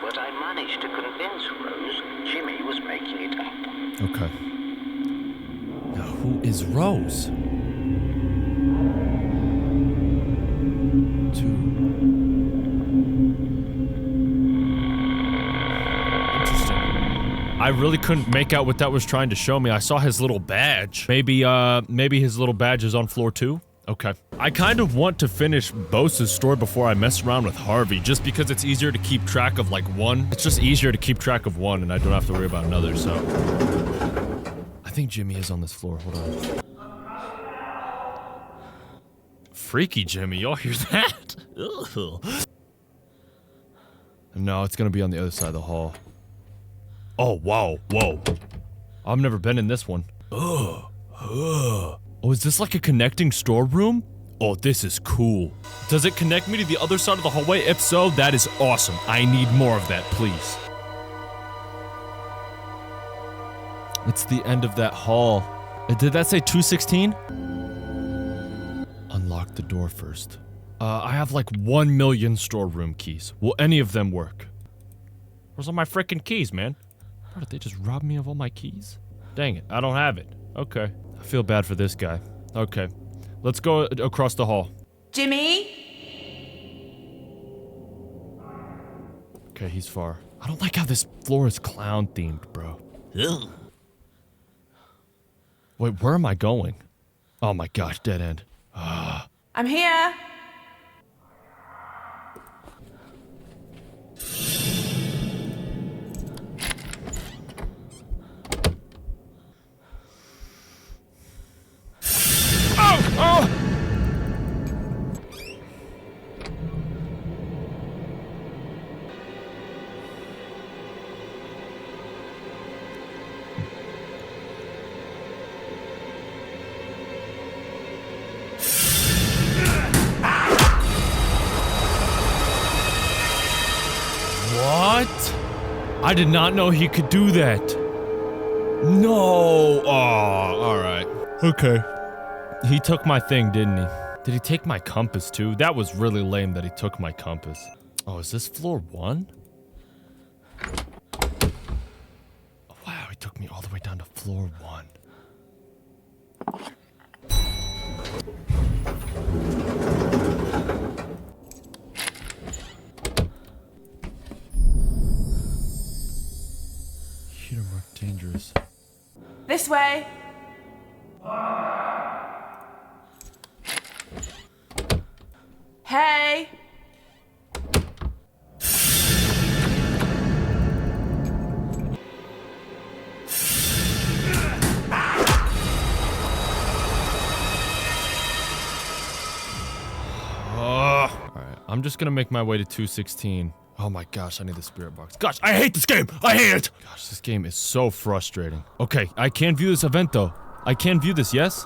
But I managed to convince Rose Jimmy was making it up. Okay. Now, who is Rose? 2. Interesting. I really couldn't make out what that was trying to show me. I saw his little badge. Maybe his little badge is on floor 2? Okay. I kind of want to finish Bose's story before I mess around with Harvey, just because it's easier to keep track of, like, one. It's just easier to keep track of one, and I don't have to worry about another, so. I think Jimmy is on this floor. Hold on. Freaky Jimmy, y'all hear that? Ugh. No, it's gonna be on the other side of the hall. Oh, wow, whoa. I've never been in this one. Ugh. Oh, is this like a connecting storeroom? Oh, this is cool. Does it connect me to the other side of the hallway? If so, that is awesome. I need more of that, please. It's the end of that hall. Did that say 216? Unlock the door first. I have like 1 million storeroom keys. Will any of them work? Where's all my freaking keys, man? What, did they just rob me of all my keys? Dang it, I don't have it. Okay. I feel bad for this guy. Okay. Let's go across the hall. Jimmy? Okay, he's far. I don't like how this floor is clown themed, bro. Ugh. Wait, where am I going? Oh my gosh, dead end. I'm here. Oh! What? I did not know he could do that. No. Oh, alright. Okay. He took my thing, didn't he? Did he take my compass too? That was really lame that he took my compass. Oh, is this floor 1? Oh, wow, he took me all the way down to floor 1. Heater mark dangerous. This way. Hey! Alright, I'm just gonna make my way to 216. Oh my gosh, I need the spirit box. Gosh, I hate this game! I hate it! Gosh, this game is so frustrating. Okay, I can view this event though. I can view this, yes?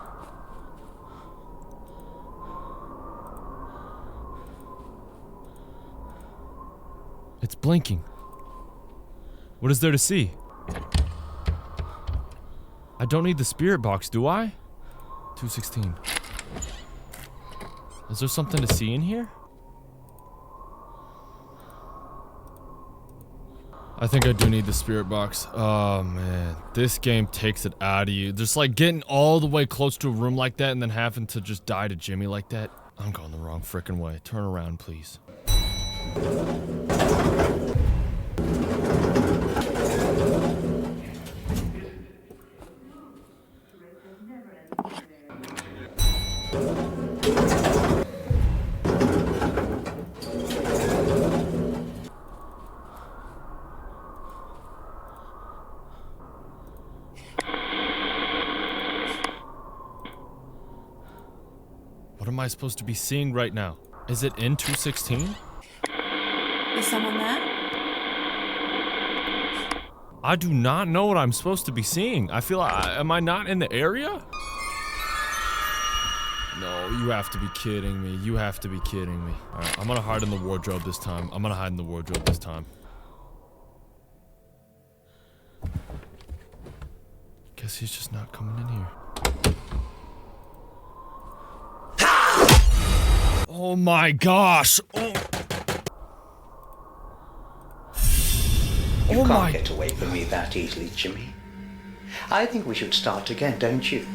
It's blinking. What is there to see? I don't need the spirit box, do I? 216. Is there something to see in here? I think I do need the spirit box. Oh man, this game takes it out of you. Just like getting all the way close to a room like that and then having to just die to Jimmy like that. I'm going the wrong frickin' way. Turn around, please. What am I supposed to be seeing right now? Is it in 216? Is someone there? I do not know what I'm supposed to be seeing. I feel am I not in the area? No, you have to be kidding me. You have to be kidding me. Alright, I'm gonna hide in the wardrobe this time. I'm gonna hide in the wardrobe this time. Guess he's just not coming in here. Oh my gosh! Oh, You can't get away from me that easily, Jimmy. I think we should start again, don't you?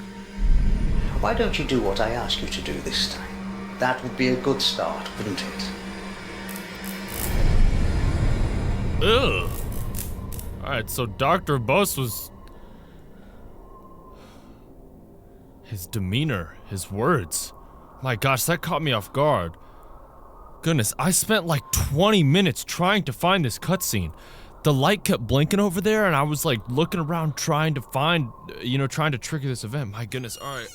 Why don't you do what I ask you to do this time? That would be a good start, wouldn't it? Ugh. Alright, so Dr. Bose was... His demeanor, his words. My gosh, that caught me off guard. Goodness, I spent like 20 minutes trying to find this cutscene. The light kept blinking over there, and I was like looking around trying to find, trying to trigger this event. My goodness, alright,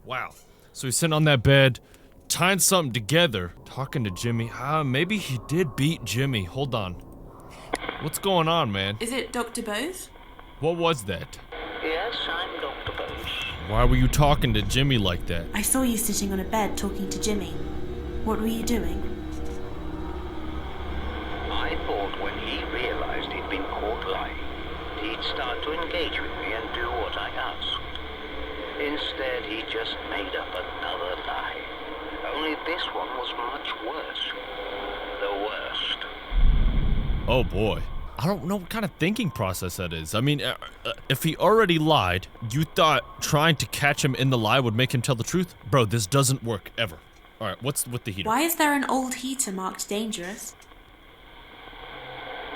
wow. So he's sitting on that bed, tying something together, talking to Jimmy. Maybe he did beat Jimmy. Hold on. What's going on, man? Is it Dr. Bose? What was that? Yes, I'm Dr. Bose. Why were you talking to Jimmy like that? I saw you sitting on a bed talking to Jimmy. What were you doing? I thought when he realized he'd been caught lying, he'd start to engage with me and do what I asked. Instead, he just made up another lie. Only this one was much worse. The worst. Oh boy. I don't know what kind of thinking process that is. I mean, if he already lied, you thought trying to catch him in the lie would make him tell the truth? Bro, this doesn't work ever. Alright, what's with the heater? Why is there an old heater marked dangerous?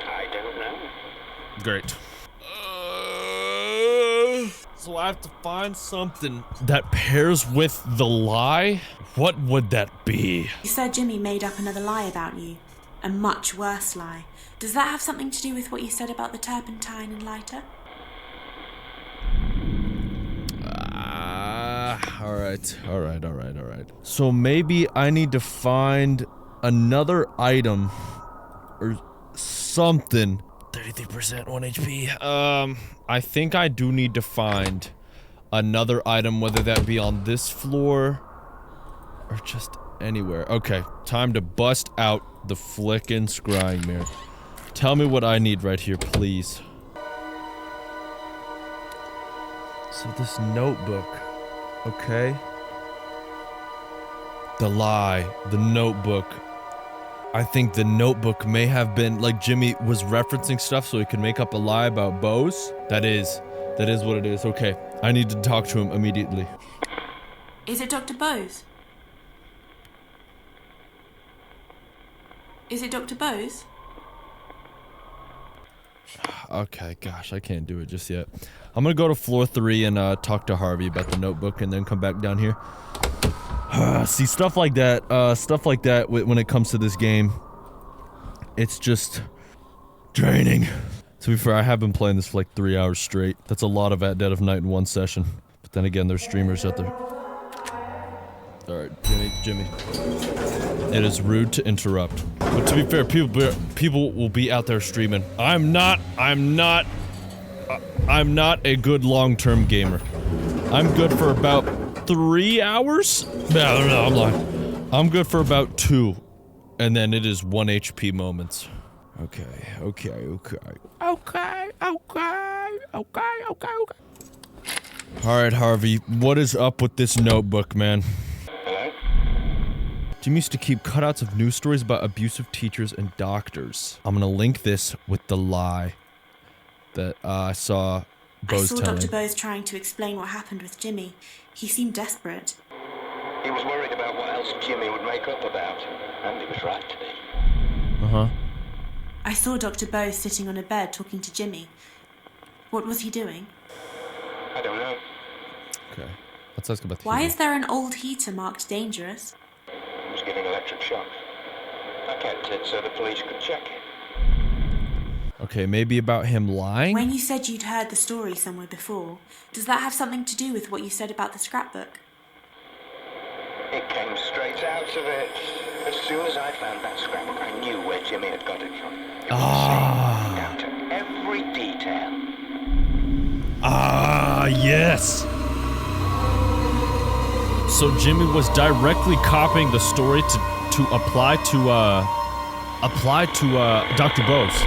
I don't know. Great. So I have to find something that pairs with the lie? What would that be? You said Jimmy made up another lie about you. A much worse lie. Does that have something to do with what you said about the turpentine and lighter? Alright. So maybe I need to find another item or something. 33% 1 HP. I think I do need to find another item, whether that be on this floor or just anywhere. Okay, time to bust out the flickin' scrying mirror. Tell me what I need right here, please. So this notebook, okay? The lie, the notebook. I think the notebook may have been, like, Jimmy was referencing stuff so he could make up a lie about Bose. That is what it is. Okay, I need to talk to him immediately. Is it Dr. Bose? Is it Dr. Bose? Okay, gosh, I can't do it just yet. I'm gonna go to floor 3 and talk to Harvey about the notebook and then come back down here. See, stuff like that when it comes to this game, it's just draining. To be fair, I have been playing this for like 3 hours straight. That's a lot of At Dead of Night in one session. But then again, there's streamers out there. Alright, Jimmy. It is rude to interrupt. But to be fair, people will be out there streaming. I'm not a good long-term gamer. I'm good for about 3 hours? No, I'm lying. I'm good for about 2. And then it is 1 HP moments. Okay. Alright, Harvey, what is up with this notebook, man? Hello? Jim used to keep cutouts of news stories about abusive teachers and doctors. I'm gonna link this with the lie that I saw Bose telling. Dr. Bose trying to explain what happened with Jimmy. He seemed desperate. He was worried about what else Jimmy would make up about him, and he was right to be. Uh-huh. I saw Dr. Bose sitting on a bed talking to Jimmy. What was he doing? I don't know. Okay. Let's ask about the Why heater. is there an old heater marked dangerous? He was giving electric shocks. I kept it so the police could check it. Okay, maybe about him lying? When you said you'd heard the story somewhere before, does that have something to do with what you said about the scrapbook? It came straight out of it. As soon as I found that scrapbook, I knew where Jimmy had got it from. It was the same down to every detail. Ah, yes. So Jimmy was directly copying the story to apply to Dr. Bose.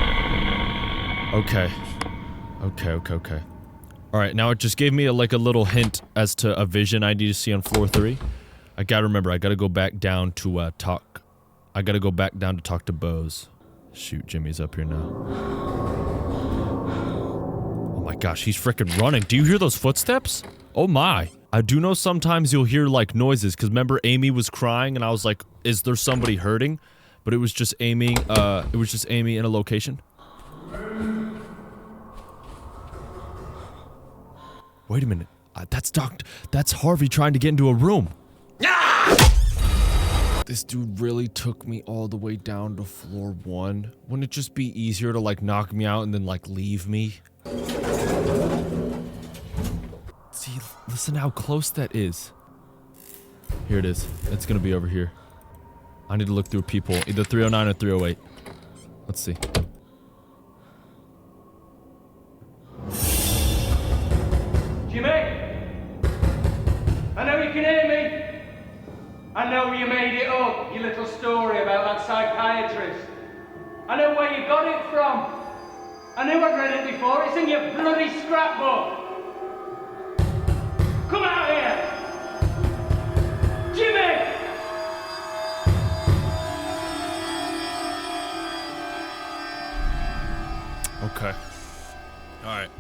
Okay. Okay. All right, now it just gave me a little hint as to a vision I need to see on floor 3. I gotta remember, I gotta go back down to talk to Bose. Shoot, Jimmy's up here now. Oh my gosh, he's frickin' running. Do you hear those footsteps? Oh my. I do know sometimes you'll hear noises, because remember Amy was crying and I was like, is there somebody hurting? But it was just Amy, in a location. Wait a minute. That's Harvey trying to get into a room. This dude really took me all the way down to floor 1. Wouldn't it just be easier to knock me out and then leave me? See, listen how close that is. Here it is. It's gonna be over here. I need to look through people. Either 309 or 308. Let's see. Jimmy! I know you can hear me. I know you made it up, your little story about that psychiatrist. I know where you got it from. I knew I'd read it before. It's in your bloody scrapbook. Come out here! Jimmy! Okay. Alright.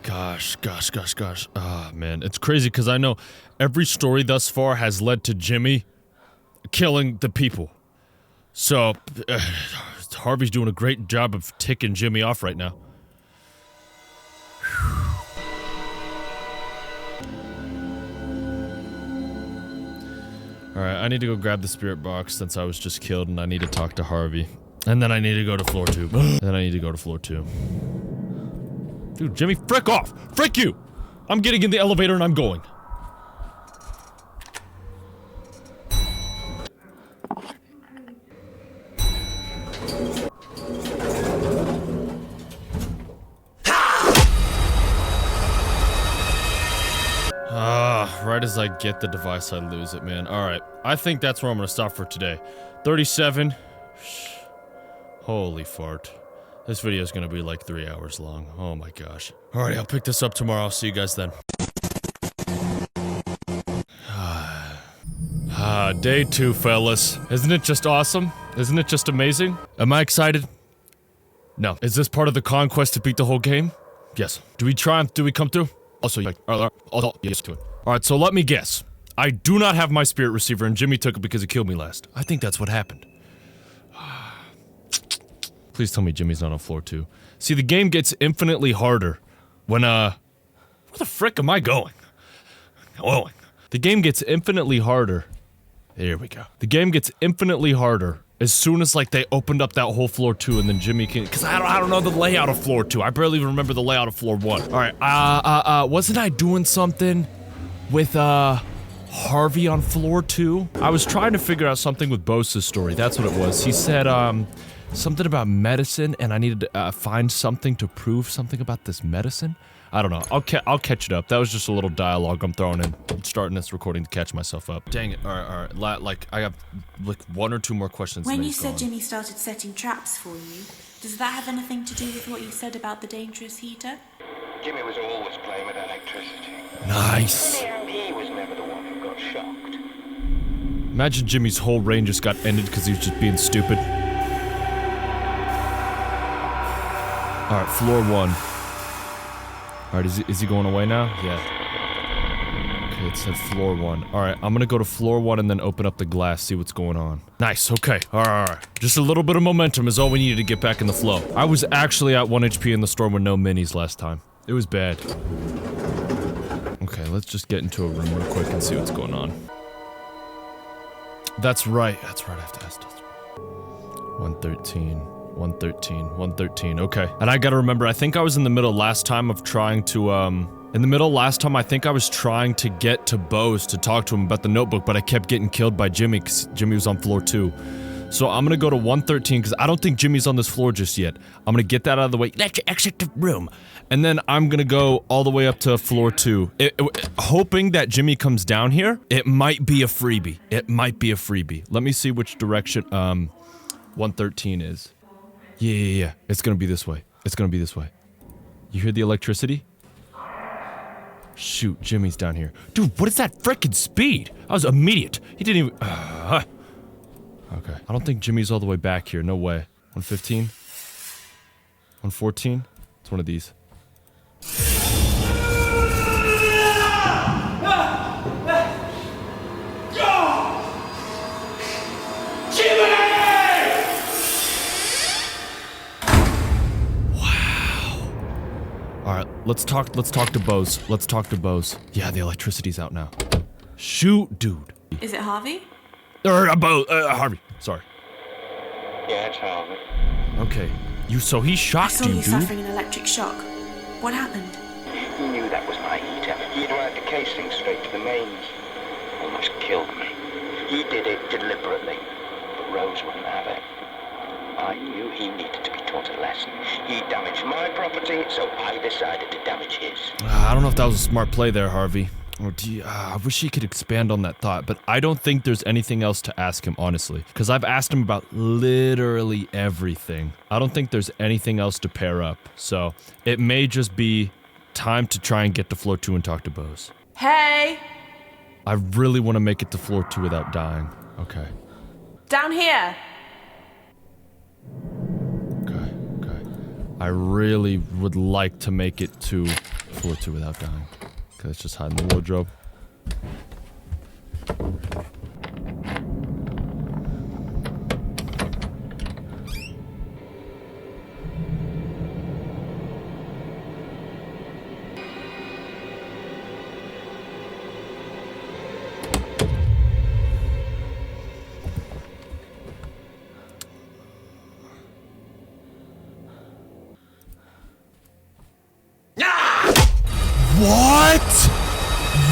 Gosh. Ah, man. It's crazy because I know every story thus far has led to Jimmy killing the people. So, Harvey's doing a great job of ticking Jimmy off right now. Alright, I need to go grab the spirit box since I was just killed and I need to talk to Harvey. And then I need to go to floor 2. Dude, Jimmy, frick off! Frick you! I'm getting in the elevator and I'm going. Right as I get the device, I lose it, man. Alright, I think that's where I'm gonna stop for today. 37. Holy fart. This video is gonna be 3 hours long. Oh my gosh. Alright, I'll pick this up tomorrow. I'll see you guys then. Day 2, fellas. Isn't it just awesome? Isn't it just amazing? Am I excited? No. Is this part of the conquest to beat the whole game? Yes. Do we triumph? Do we come through? Also, yes to it. Alright, so let me guess. I do not have my spirit receiver and Jimmy took it because he killed me last. I think that's what happened. Please tell me Jimmy's not on floor 2. See, the game gets infinitely harder when, where the frick am I going? The game gets infinitely harder. There we go. The game gets infinitely harder as soon as, they opened up that whole floor 2 and then Jimmy can- Cause I don't know the layout of floor 2. I barely even remember the layout of floor 1. Alright, wasn't I doing something with, Harvey on floor 2? I was trying to figure out something with Bose's story. That's what it was. He said, something about medicine, and I needed to find something to prove something about this medicine. I don't know. I'll catch it up. That was just a little dialogue I'm throwing in. I'm starting this recording to catch myself up. Dang it. All right. I have 1 or 2 more questions. When you said Jimmy started setting traps for you, does that have anything to do with what you said about the dangerous heater? Jimmy was always playing with electricity. Nice. He was never the one who got shocked. Imagine Jimmy's whole reign just got ended because he was just being stupid. Alright, floor 1. Alright, is he going away now? Yeah. Okay, it said floor 1. Alright, I'm gonna go to floor 1 and then open up the glass, see what's going on. Nice, okay. Alright. Just a little bit of momentum is all we needed to get back in the flow. I was actually at 1 HP in the storm with no minis last time. It was bad. Okay, let's just get into a room real quick and see what's going on. That's right, I have to ask. 113. 113, okay. And I gotta remember, I think I was in the middle last time of trying to, I think I was trying to get to Bose to talk to him about the notebook, but I kept getting killed by Jimmy, because Jimmy was on floor 2. So I'm gonna go to 113 because I don't think Jimmy's on this floor just yet. I'm gonna get that out of the way. Let's exit the room. And then I'm gonna go all the way up to floor 2. Hoping that Jimmy comes down here. It might be a freebie. It might be a freebie. Let me see which direction 113 is. Yeah. It's gonna be this way. It's gonna be this way. You hear the electricity? Shoot, Jimmy's down here. Dude, what is that frickin' speed? That was immediate. He didn't even... Okay. I don't think Jimmy's all the way back here. No way. 115? 114? It's one of these. Alright, let's talk to Bose. Let's talk to Bose. Yeah, the electricity's out now. Shoot, dude. Is it Harvey? Harvey. Sorry. Yeah, it's Harvey. Okay. So he I shocked saw you, you dude? suffering an electric shock. What happened? He knew that was my heater. He'd wired the casing straight to the mains. Almost killed me. He did it deliberately, but Rose wouldn't have it. I knew he needed to be taught a lesson. He damaged my property, so I decided to damage his. I don't know if that was a smart play there, Harvey. Or I wish he could expand on that thought, but I don't think there's anything else to ask him, honestly. Because I've asked him about literally everything. I don't think there's anything else to pair up. So, it may just be time to try and get to floor 2 and talk to Bose. Hey! I really want to make it to floor 2 without dying. Okay. Down here! Okay. I really would like to make it to floor 2 without dying. Okay, let's just hide in the wardrobe.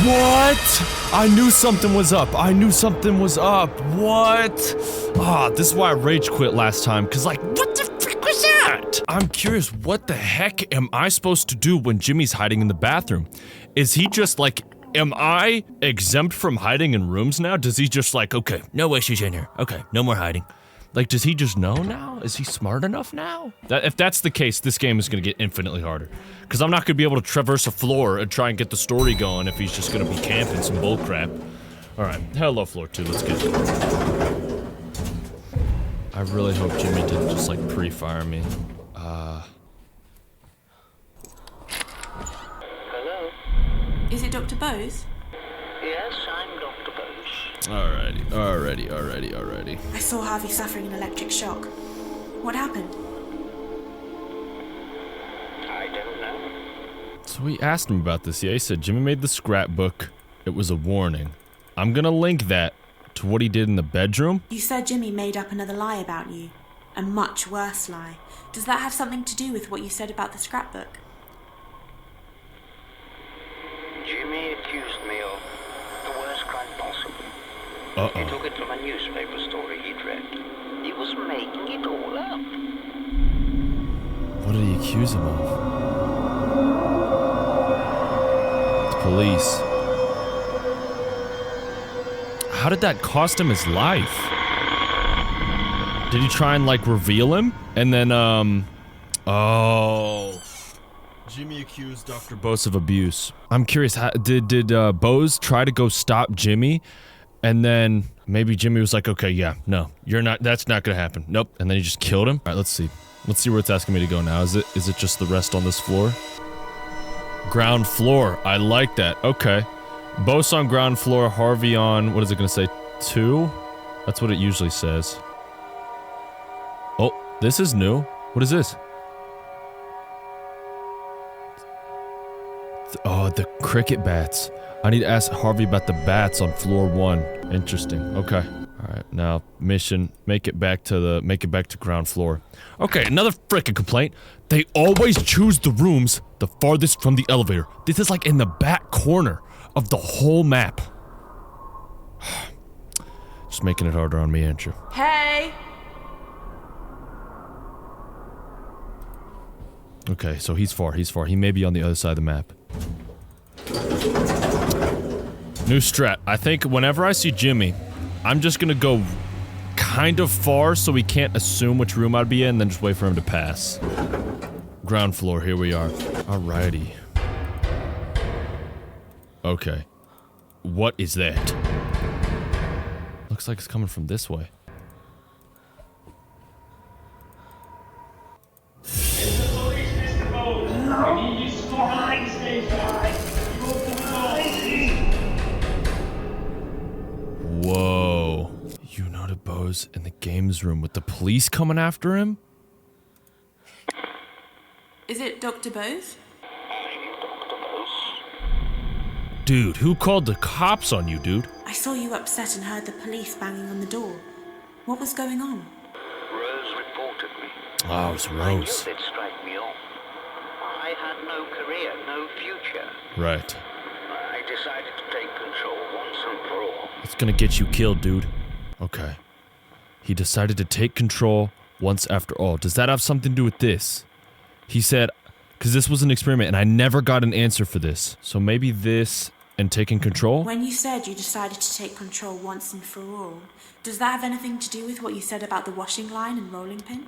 What? I knew something was up. What? This is why I rage quit last time. Cause like, what the frick was that? I'm curious, what the heck am I supposed to do when Jimmy's hiding in the bathroom? Is he just like, am I exempt from hiding in rooms now? Does he just like, okay, no way she's in here. Okay, no more hiding. Like, does he just know now? Is he smart enough now? If that's the case, this game is gonna get infinitely harder. Because I'm not gonna be able to traverse a floor and try and get the story going if he's just gonna be camping some bullcrap. Alright, hello floor 2, let's get it. I really hope Jimmy didn't just, like, pre-fire me. Hello? Is it Dr. Bose? Yes, I'm Dr. Bose. Alrighty. I saw Harvey suffering an electric shock. What happened? I don't know. So we asked him about this, yeah, he said Jimmy made the scrapbook. It was a warning. I'm gonna link that to what he did in the bedroom. You said Jimmy made up another lie about you. A much worse lie. Does that have something to do with what you said about the scrapbook? Jimmy accused me of the worst crime possible. He took it from a newspaper story he'd read. He was making it all up. What did he accuse him of? The police. How did that cost him his life? Did he try and, like, reveal him? And then, Jimmy accused Dr. Bose of abuse. I'm curious, did Bose try to go stop Jimmy? And then maybe Jimmy was like, okay, yeah, no, that's not gonna happen. Nope. And then he just killed him. All right, let's see. Let's see where it's asking me to go now. Is it just the rest on this floor? Ground floor. I like that. Okay. Bose on ground floor, Harvey on, what is it gonna say? 2? That's what it usually says. Oh, this is new. What is this? Oh, the cricket bats. I need to ask Harvey about the bats on floor 1. Interesting. Okay. Alright, now mission, make it back to ground floor. Okay, another frickin' complaint. They always choose the rooms the farthest from the elevator. This is like in the back corner of the whole map. Just making it harder on me, aren't you? Hey! Okay, so he's far. He may be on the other side of the map. New strat. I think whenever I see Jimmy, I'm just gonna go kind of far so we can't assume which room I'd be in, then just wait for him to pass. Ground floor, here we are. Alrighty. Okay. What is that? Looks like it's coming from this way. Whoa. You know the Bose in the games room with the police coming after him? Is it Dr. Bose? Dude, who called the cops on you, dude? I saw you upset and heard the police banging on the door. What was going on? Rose reported me. Oh, it's I knew Rose. they'd strike me off. I had no career, no future. Right. I decided to take control once and for all. It's gonna get you killed, dude. Okay. He decided to take control once after all. Does that have something to do with this? He said, because this was an experiment and I never got an answer for this. So maybe this and taking control? When you said you decided to take control once and for all, does that have anything to do with what you said about the washing line and rolling pin?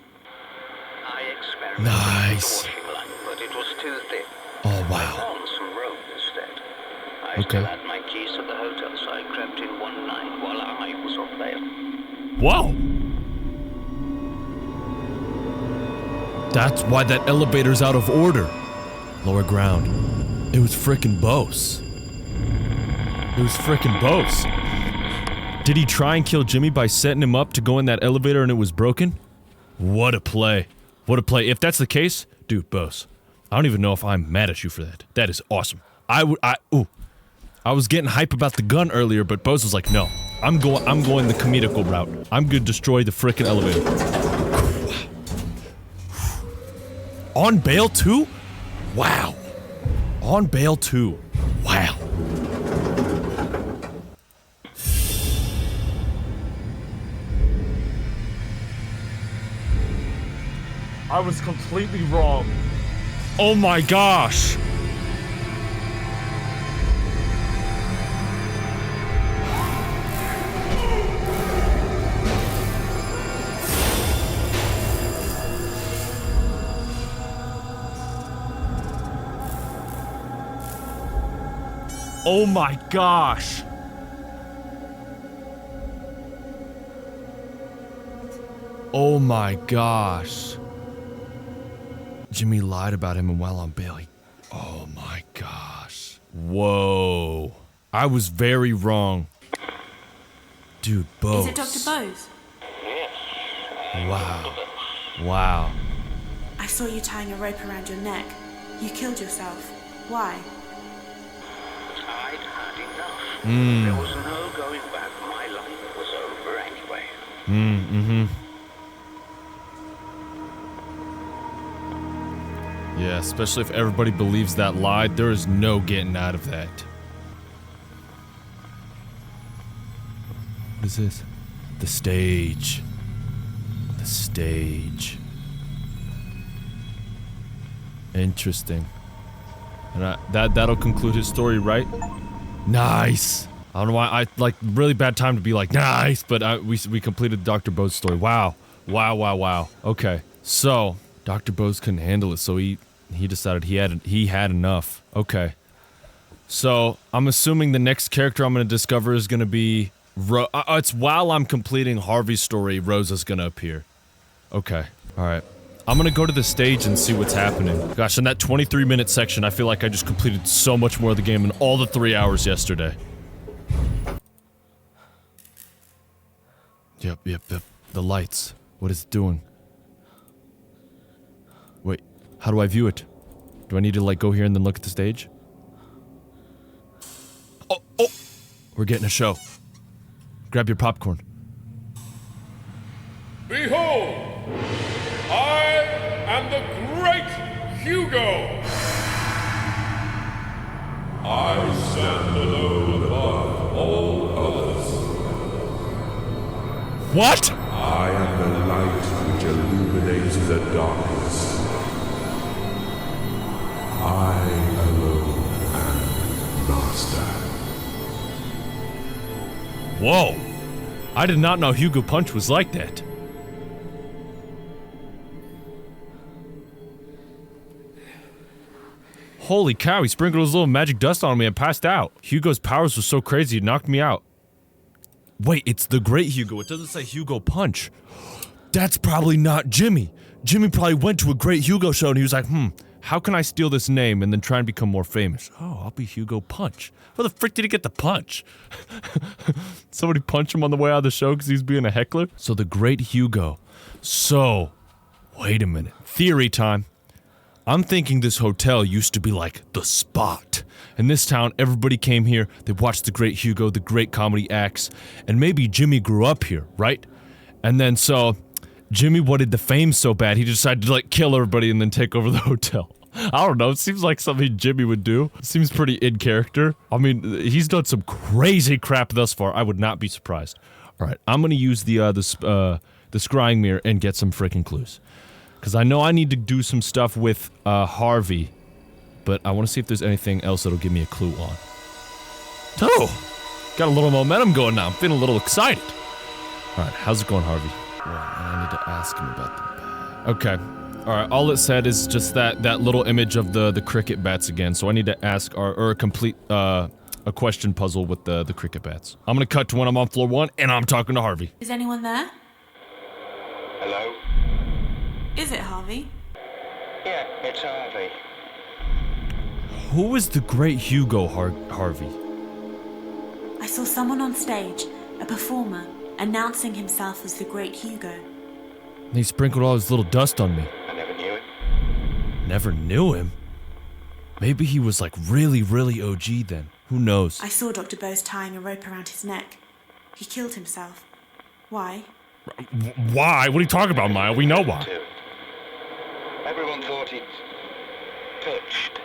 I experimented Nice. with the washing line, but it was too thin. Oh, I wow. found some rope instead. I Okay. still had my keys to the hotel, so I crept in one night while I was off bail. Whoa! That's why that elevator's out of order. Lower ground. It was frickin' Bose. It was frickin' Bose. Did he try and kill Jimmy by setting him up to go in that elevator and it was broken? What a play. What a play. If that's the case, dude, Bose, I don't even know if I'm mad at you for that. That is awesome. I was getting hype about the gun earlier, but Bose was like, no, I'm going the comedical route. I'm gonna destroy the frickin' elevator. On bail too? Wow. On bail too. Wow. I was completely wrong. Oh my gosh. Oh my gosh. Oh my gosh. Jimmy lied about him and while on bail, oh my gosh. Whoa. I was very wrong. Dude, Bose. Is it Dr. Bose? Yes. Wow. Wow. I saw you tying a rope around your neck. You killed yourself. Why? I'd had enough. There was no going back. My life was over anyway. Yeah, especially if everybody believes that lie, there is no getting out of that. What is this? The stage. The stage. Interesting. And that'll conclude his story, right? Nice. I don't know why I like really bad time to be like nice, but we completed Dr. Bo's story. Wow. Wow. Okay. So, Dr. Bose couldn't handle it, so he decided he had enough. Okay. So, I'm assuming the next character I'm going to discover is going to be it's while I'm completing Harvey's story, Rosa's going to appear. Okay. All right. I'm going to go to the stage and see what's happening. Gosh, in that 23-minute section, I feel like I just completed so much more of the game in all the 3 hours yesterday. Yep. The lights. What is it doing? Wait, how do I view it? Do I need to, like, go here and then look at the stage? Oh! We're getting a show. Grab your popcorn. Behold! I am the great Hugo! I stand alone above all others. What? I am the light which illuminates the darkness. Whoa. I did not know Hugo Punch was like that. Holy cow, he sprinkled his little magic dust on me and passed out. Hugo's powers were so crazy, it knocked me out. Wait, it's the Great Hugo. It doesn't say Hugo Punch. That's probably not Jimmy. Jimmy probably went to a Great Hugo show and he was like, how can I steal this name and then try and become more famous? Oh, I'll be Hugo Punch. Where the frick did he get the punch? Somebody punch him on the way out of the show because he's being a heckler? So the Great Hugo. So, wait a minute. Theory time. I'm thinking this hotel used to be like the spot. In this town, everybody came here, they watched the Great Hugo, the great comedy acts, and maybe Jimmy grew up here, right? And then so, Jimmy wanted the fame so bad, he decided to like kill everybody and then take over the hotel. I don't know, it seems like something Jimmy would do. It seems pretty in character. I mean, he's done some crazy crap thus far, I would not be surprised. Alright, I'm gonna use the scrying mirror and get some freaking clues. Because I know I need to do some stuff with Harvey, but I want to see if there's anything else that'll give me a clue on. Oh! Got a little momentum going now. I'm feeling a little excited. Alright, how's it going, Harvey? Well, I need to ask him about the... Okay. Alright, all it said is just that little image of the cricket bats again, so I need to ask or complete a question puzzle with the cricket bats. I'm gonna cut to when I'm on floor 1, and I'm talking to Harvey. Is anyone there? Hello? Is it Harvey? Yeah, it's Harvey. Who is the Great Hugo, Harvey? I saw someone on stage, a performer, announcing himself as the Great Hugo. And he sprinkled all his little dust on me. I never knew it. Never knew him? Maybe he was like really, really OG then. Who knows? I saw Dr. Bose tying a rope around his neck. He killed himself. Why? Why? What are you talking about, Maya? We know why. Everyone thought he'd touched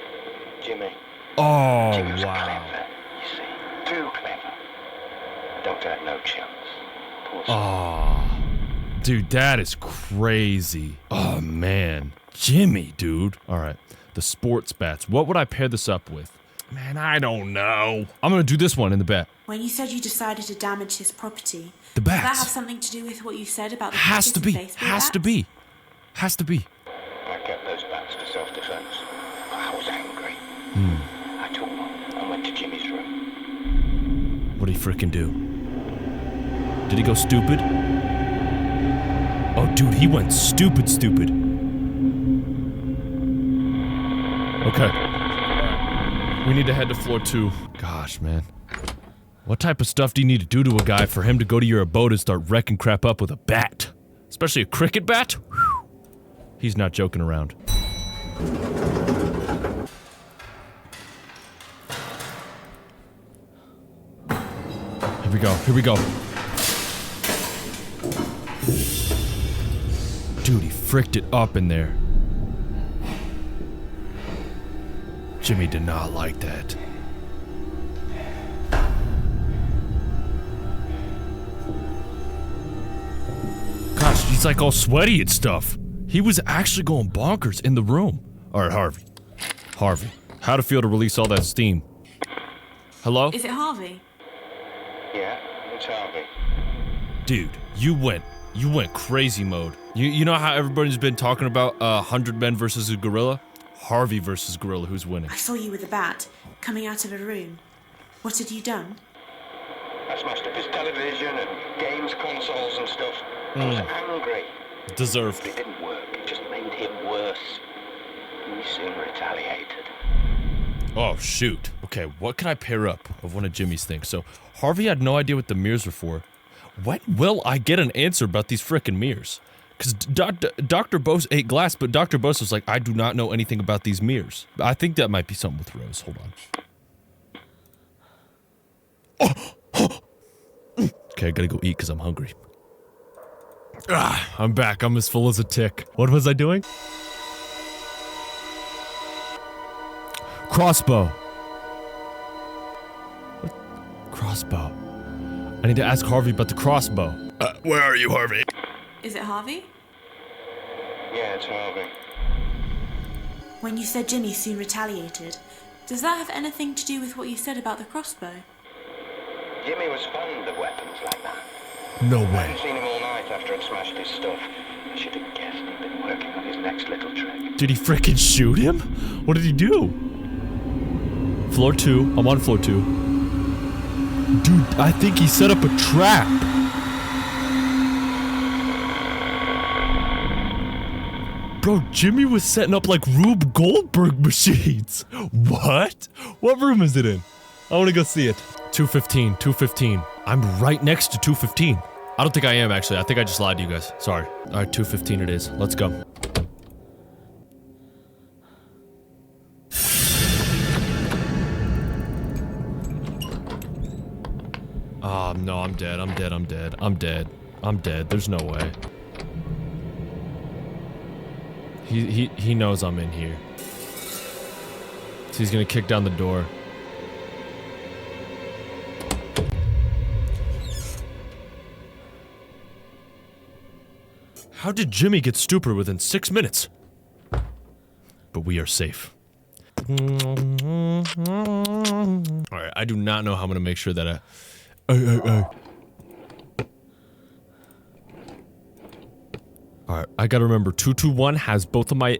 Jimmy. Oh, Jimmy was wow. clever, you see. Too clever. The doctor had no chance. Poor soul. Oh, dude, that is crazy. Oh, man. Jimmy, dude. All right, the sports bats. What would I pair this up with? Man, I don't know. I'm gonna do this one in the bat. When you said you decided to damage his property, The does that bats. have something to do with what you said about the Has to be. baseball Has bats? to be. Has to be. I kept those bats for self-defense. I was angry. I took one and went to Jimmy's room. What'd he frickin' do? Did he go stupid? Oh, dude, he went stupid. Okay. We need to head to floor 2. Gosh, man. What type of stuff do you need to do to a guy for him to go to your abode and start wrecking crap up with a bat? Especially a cricket bat? Whew. He's not joking around. Here we go. Dude, he fricked it up in there. Jimmy did not like that. Gosh, he's like all sweaty and stuff. He was actually going bonkers in the room. Alright, Harvey. How'd it feel to release all that steam? Hello? Is it Harvey? Yeah, it's Harvey. Dude, you went crazy mode. You know how everybody's been talking about 100 men versus a gorilla? Harvey versus gorilla, who's winning? I saw you with a bat, coming out of a room. What had you done? I smashed up his television and games consoles and stuff. I was angry. Deserved. But it didn't work. It just made him worse. He soon retaliated. Oh, shoot. Okay, what can I pair up of one of Jimmy's things? So, Harvey had no idea what the mirrors were for. When will I get an answer about these frickin' mirrors? Because Dr. Bose ate glass, but Dr. Bose was like, I do not know anything about these mirrors. I think that might be something with Rose. Hold on. Okay, I gotta go eat because I'm hungry. I'm back. I'm as full as a tick. What was I doing? Crossbow. What? Crossbow. I need to ask Harvey about the crossbow. Where are you, Harvey? Is it Harvey? Yeah, it's Harvey. When you said Jimmy soon retaliated, does that have anything to do with what you said about the crossbow? Jimmy was fond of weapons like that. No I way. hadn't seen him all night after I'd smashed his stuff. I should have guessed he'd been working on his next little trick. Did he frickin' shoot him? What did he do? Floor 2. I'm on floor 2. Dude, I think he set up a trap. Bro, Jimmy was setting up like Rube Goldberg machines. What? What room is it in? I want to go see it. 215, 215. I'm right next to 215. I don't think I am, actually. I think I just lied to you guys. Sorry. Alright, 215 it is. Let's go. No, I'm dead. I'm dead. I'm dead. I'm dead. I'm dead. There's no way. He knows I'm in here. So he's gonna kick down the door. How did Jimmy get stupid within 6 minutes? But we are safe. Alright, I do not know how I'm gonna make sure that I... Alright, I gotta remember, 221 has both of my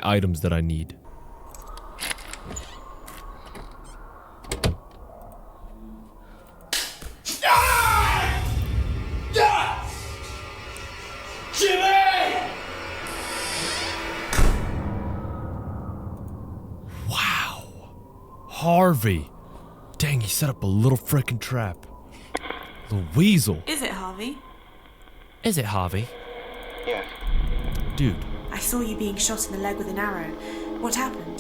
items that I need. Harvey! Dang, he set up a little frickin' trap. The weasel. Is it, Harvey? Is it, Harvey? Yes. Dude. I saw you being shot in the leg with an arrow. What happened?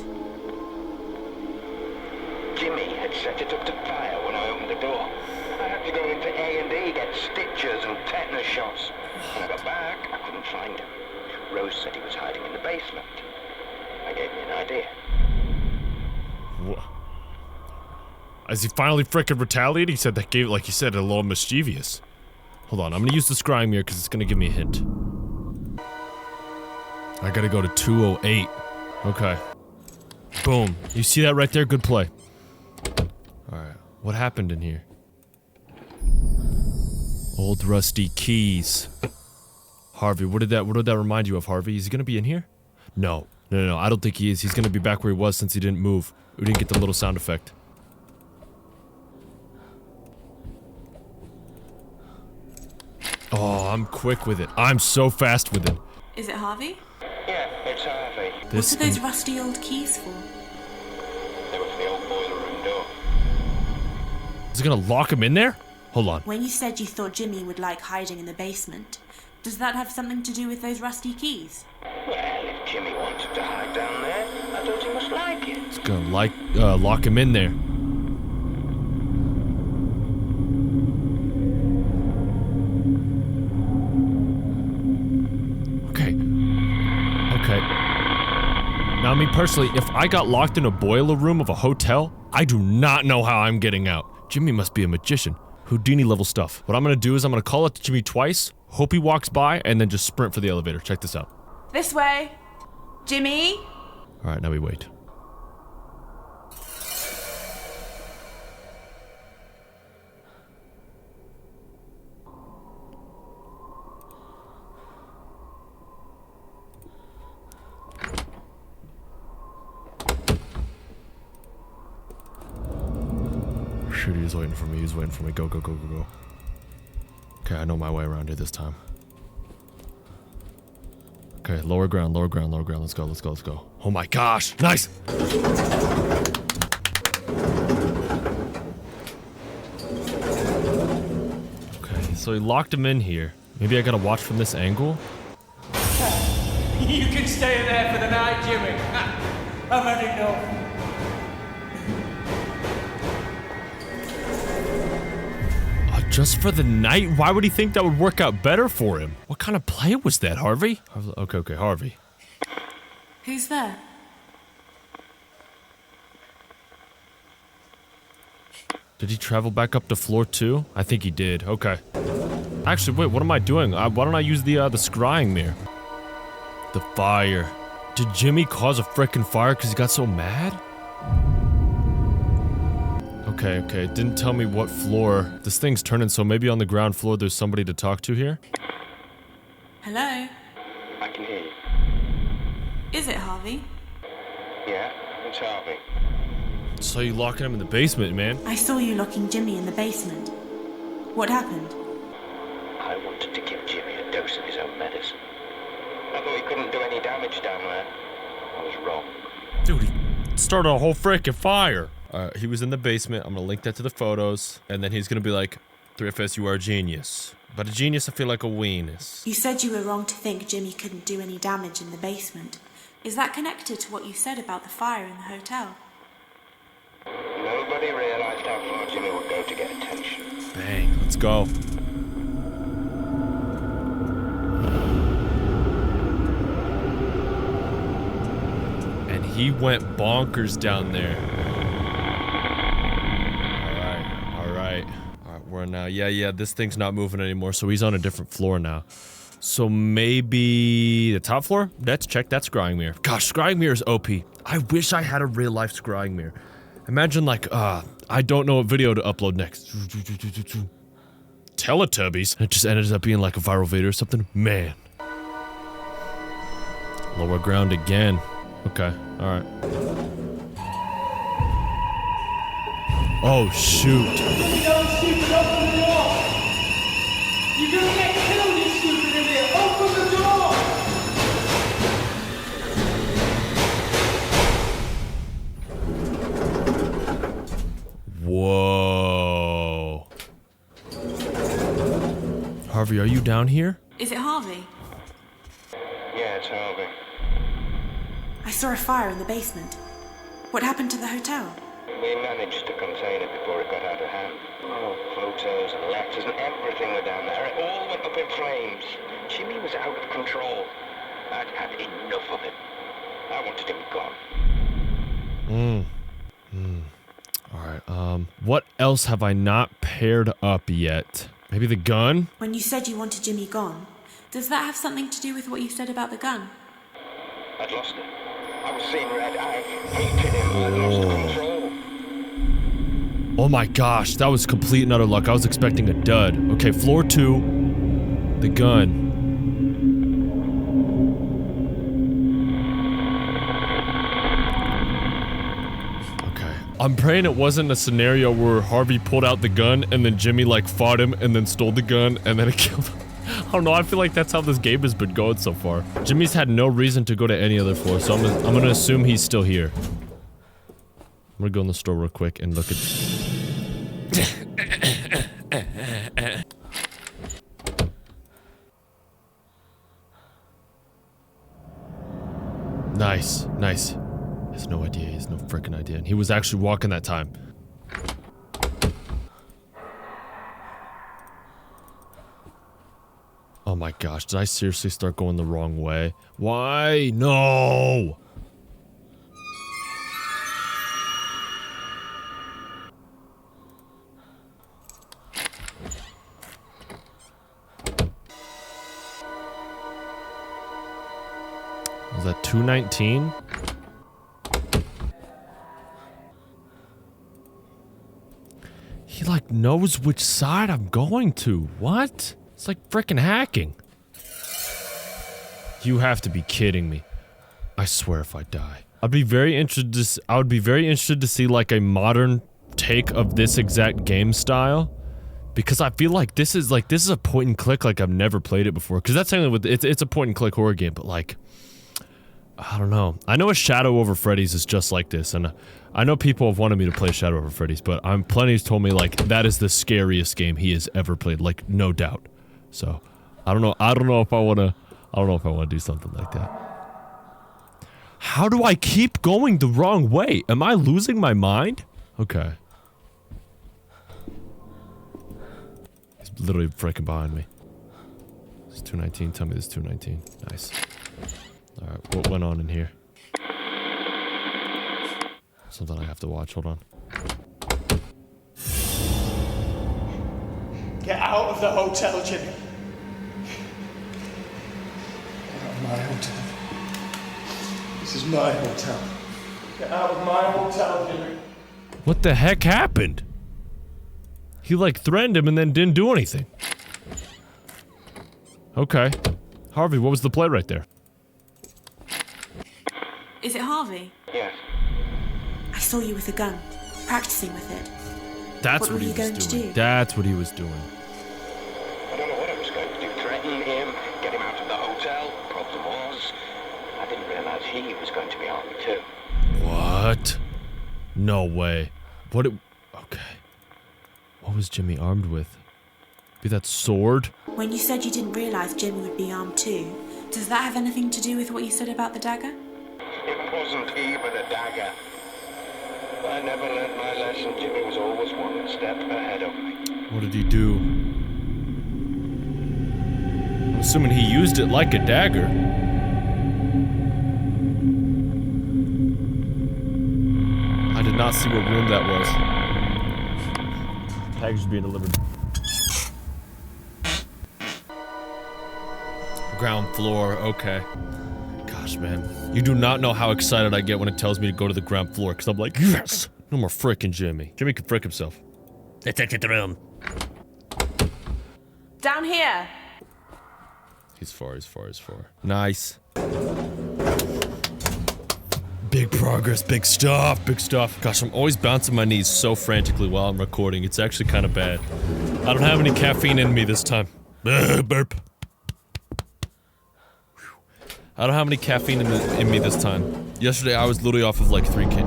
Jimmy had set it up to fire when I opened the door. I had to go into A&E, get stitches and tetanus shots. When I got back, I couldn't find him. Rose said he was hiding in the basement. That gave me an idea. What? As he finally frickin' retaliated, he said that gave, like he said, a little mischievous. Hold on, I'm gonna use the scrying mirror because it's gonna give me a hint. I gotta go to 208. Okay. Boom. You see that right there? Good play. Alright. What happened in here? Old rusty keys. Harvey, what did that remind you of, Harvey? Is he gonna be in here? No. No, I don't think he is. He's gonna be back where he was since he didn't move. We didn't get the little sound effect. Oh, I'm quick with it. I'm so fast with it. Is it Harvey? Yeah, it's Harvey. What are those rusty old keys for? They were for the old boiler room door. Is it gonna lock him in there? Hold on. When you said you thought Jimmy would like hiding in the basement, does that have something to do with those rusty keys? Well, if Jimmy wanted to hide down there, I thought he must like it. It's gonna lock him in there. Okay. Now, me personally, if I got locked in a boiler room of a hotel, I do not know how I'm getting out. Jimmy must be a magician. Houdini level stuff. What I'm gonna do is I'm gonna call out to Jimmy twice, hope he walks by, and then just sprint for the elevator. Check this out. This way. Jimmy? Alright, now we wait. Shoot, he's waiting for me. He's waiting for me. Go, go, go, go, go. Okay, I know my way around here this time. Okay, lower ground, lower ground, lower ground. Let's go, let's go, let's go. Oh my gosh! Nice! Okay, so he locked him in here. Maybe I gotta watch from this angle? You can stay in there for the night, Jimmy. I've had enough. Just for the night? Why would he think that would work out better for him? What kind of play was that, Harvey? Okay, Harvey. Who's there? Did he travel back up to floor 2? I think he did. Okay. Actually, wait, what am I doing? Why don't I use the scrying mirror? The fire. Did Jimmy cause a frickin' fire because he got so mad? Okay, okay. Didn't tell me what floor. This thing's turning, so maybe on the ground floor there's somebody to talk to here? Hello? I can hear you. Is it Harvey? Yeah, it's Harvey. Saw you locking him in the basement, man. I saw you locking Jimmy in the basement. What happened? I wanted to give Jimmy a dose of his own medicine. I thought he couldn't do any damage down there. I was wrong. Dude, he started a whole freaking fire. He was in the basement. I'm gonna link that to the photos. And then he's gonna be like, 3FS, you are a genius. But a genius, I feel like a weenus. You said you were wrong to think Jimmy couldn't do any damage in the basement. Is that connected to what you said about the fire in the hotel? Nobody realized how far Jimmy would go to get attention. Bang, let's go. And he went bonkers down there. Alright, we're now. Yeah, this thing's not moving anymore, so he's on a different floor now. So maybe the top floor? Let's check that scrying mirror. Gosh, scrying mirror is OP. I wish I had a real life scrying mirror. Imagine like, I don't know what video to upload next. Teletubbies. It just ended up being like a viral video or something. Man. Lower ground again. Okay, alright. Oh, shoot. You don't stupid, open the door! You're gonna get killed, you stupid idiot! Open the door! Whoa. Harvey, are you down here? Is it Harvey? Yeah, it's Harvey. I saw a fire in the basement. What happened to the hotel? We managed to contain it before it got out of hand. Oh, photos and letters and everything were down there. It all went up in flames. Jimmy was out of control. I'd had enough of him. I wanted him gone. Alright, what else have I not paired up yet? Maybe the gun? When you said you wanted Jimmy gone, does that have something to do with what you said about the gun? I'd lost it. I was seeing red. I hated him. I'd lost control. Oh my gosh, that was complete and utter luck. I was expecting a dud. Okay, floor 2. The gun. Okay. I'm praying it wasn't a scenario where Harvey pulled out the gun and then Jimmy like fought him and then stole the gun and then it killed him. I don't know, I feel like that's how this game has been going so far. Jimmy's had no reason to go to any other floor, so I'm gonna assume he's still here. I'm gonna go in the store real quick and look at... Nice. He has no idea, he has no freaking idea. And he was actually walking that time. Oh my gosh, did I seriously start going the wrong way? Why? No! Was that 219? He like knows which side I'm going to. What? It's like frickin' hacking. You have to be kidding me. I swear if I die. I would be very interested to see like a modern take of this exact game style. Because I feel like this is a point and click like I've never played it before. Because that's something with it's a point and click horror game, but like I don't know. I know a Shadow over Freddy's is just like this, and I know people have wanted me to play Shadow over Freddy's, but plenty's told me like that is the scariest game he has ever played, like no doubt. So, I don't know if I want to do something like that. How do I keep going the wrong way? Am I losing my mind? Okay. He's literally freaking behind me. It's 219. Tell me this is 219. Nice. Alright, what went on in here? Something I have to watch. Hold on. Get out of the hotel, Jimmy. Get out of my hotel. This is my hotel. Get out of my hotel, Jimmy. What the heck happened? He like threatened him and then didn't do anything. Okay. Harvey, what was the play right there? Is it Harvey? Yes. I saw you with a gun, practicing with it. That's What were he you was going to doing. do? That's what he was doing. I don't know what I was going to do. Threaten him, get him out of the hotel. Problem was, I didn't realize he was going to be armed too. What? No way. Okay. What was Jimmy armed with? Be that sword? When you said you didn't realize Jimmy would be armed too, does that have anything to do with what you said about the dagger? It wasn't even a dagger. I never learned my lesson. Jimmy was always one step ahead of me. What did he do? I'm assuming he used it like a dagger. I did not see what room that was. Package being delivered. Ground floor, okay. Gosh, man. You do not know how excited I get when it tells me to go to the ground floor, because I'm like, yes! No more frickin' Jimmy. Jimmy can frick himself. Let's exit the room. Down here! He's far. Nice. Big progress, big stuff. Gosh, I'm always bouncing my knees so frantically while I'm recording. It's actually kind of bad. I don't have any caffeine in me this time. Burp. I don't have any caffeine in me this time. Yesterday, I was literally off of like 3 K.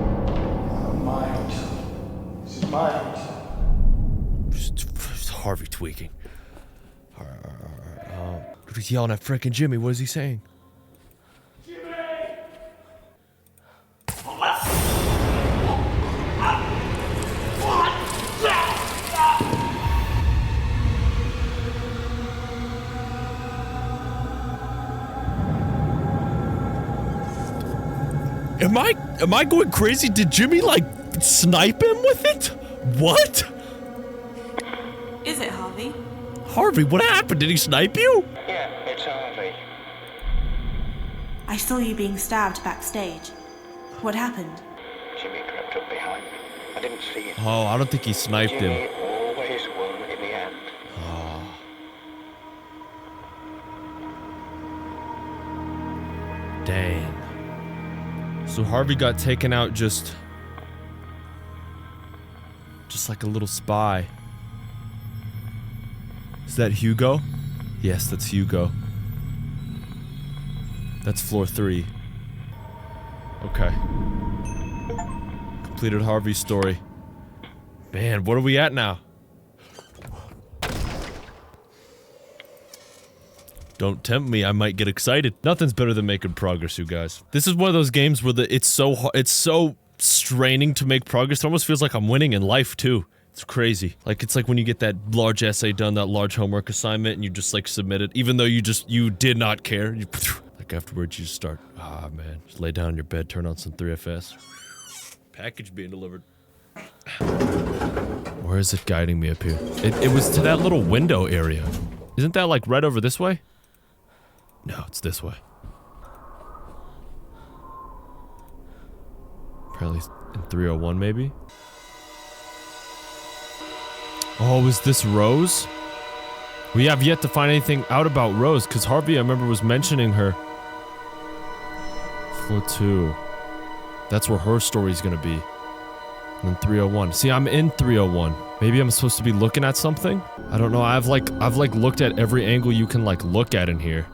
Harvey tweaking. Dude, he's yelling at frickin' Jimmy. What is he saying? Am I going crazy? Did Jimmy like snipe him with it? What? Is it Harvey? Harvey, what happened? Did he snipe you? Yeah, it's Harvey. I saw you being stabbed backstage. What happened? Jimmy crept up behind me. I didn't see it. Oh, I don't think he sniped Jimmy him. always won in the end. Oh. Dang. So Harvey got taken out just like a little spy. Is that Hugo? Yes, that's Hugo. That's floor 3. Okay. Completed Harvey's story. Man, what are we at now? Don't tempt me, I might get excited. Nothing's better than making progress, you guys. This is one of those games where it's so straining to make progress. It almost feels like I'm winning in life, too. It's crazy. Like, it's like when you get that large essay done, that large homework assignment, and you just, like, submit it, even though you did not care. Like, afterwards, you just start, man. Just lay down in your bed, turn on some 3FS. Package being delivered. Where is it guiding me up here? It was to that little window area. Isn't that, like, right over this way? No, it's this way. Apparently in 301, maybe? Oh, is this Rose? We have yet to find anything out about Rose, because Harvey, I remember, was mentioning her. Floor 2. That's where her story's gonna be. And then 301. See, I'm in 301. Maybe I'm supposed to be looking at something? I don't know. I've looked at every angle you can, like, look at in here.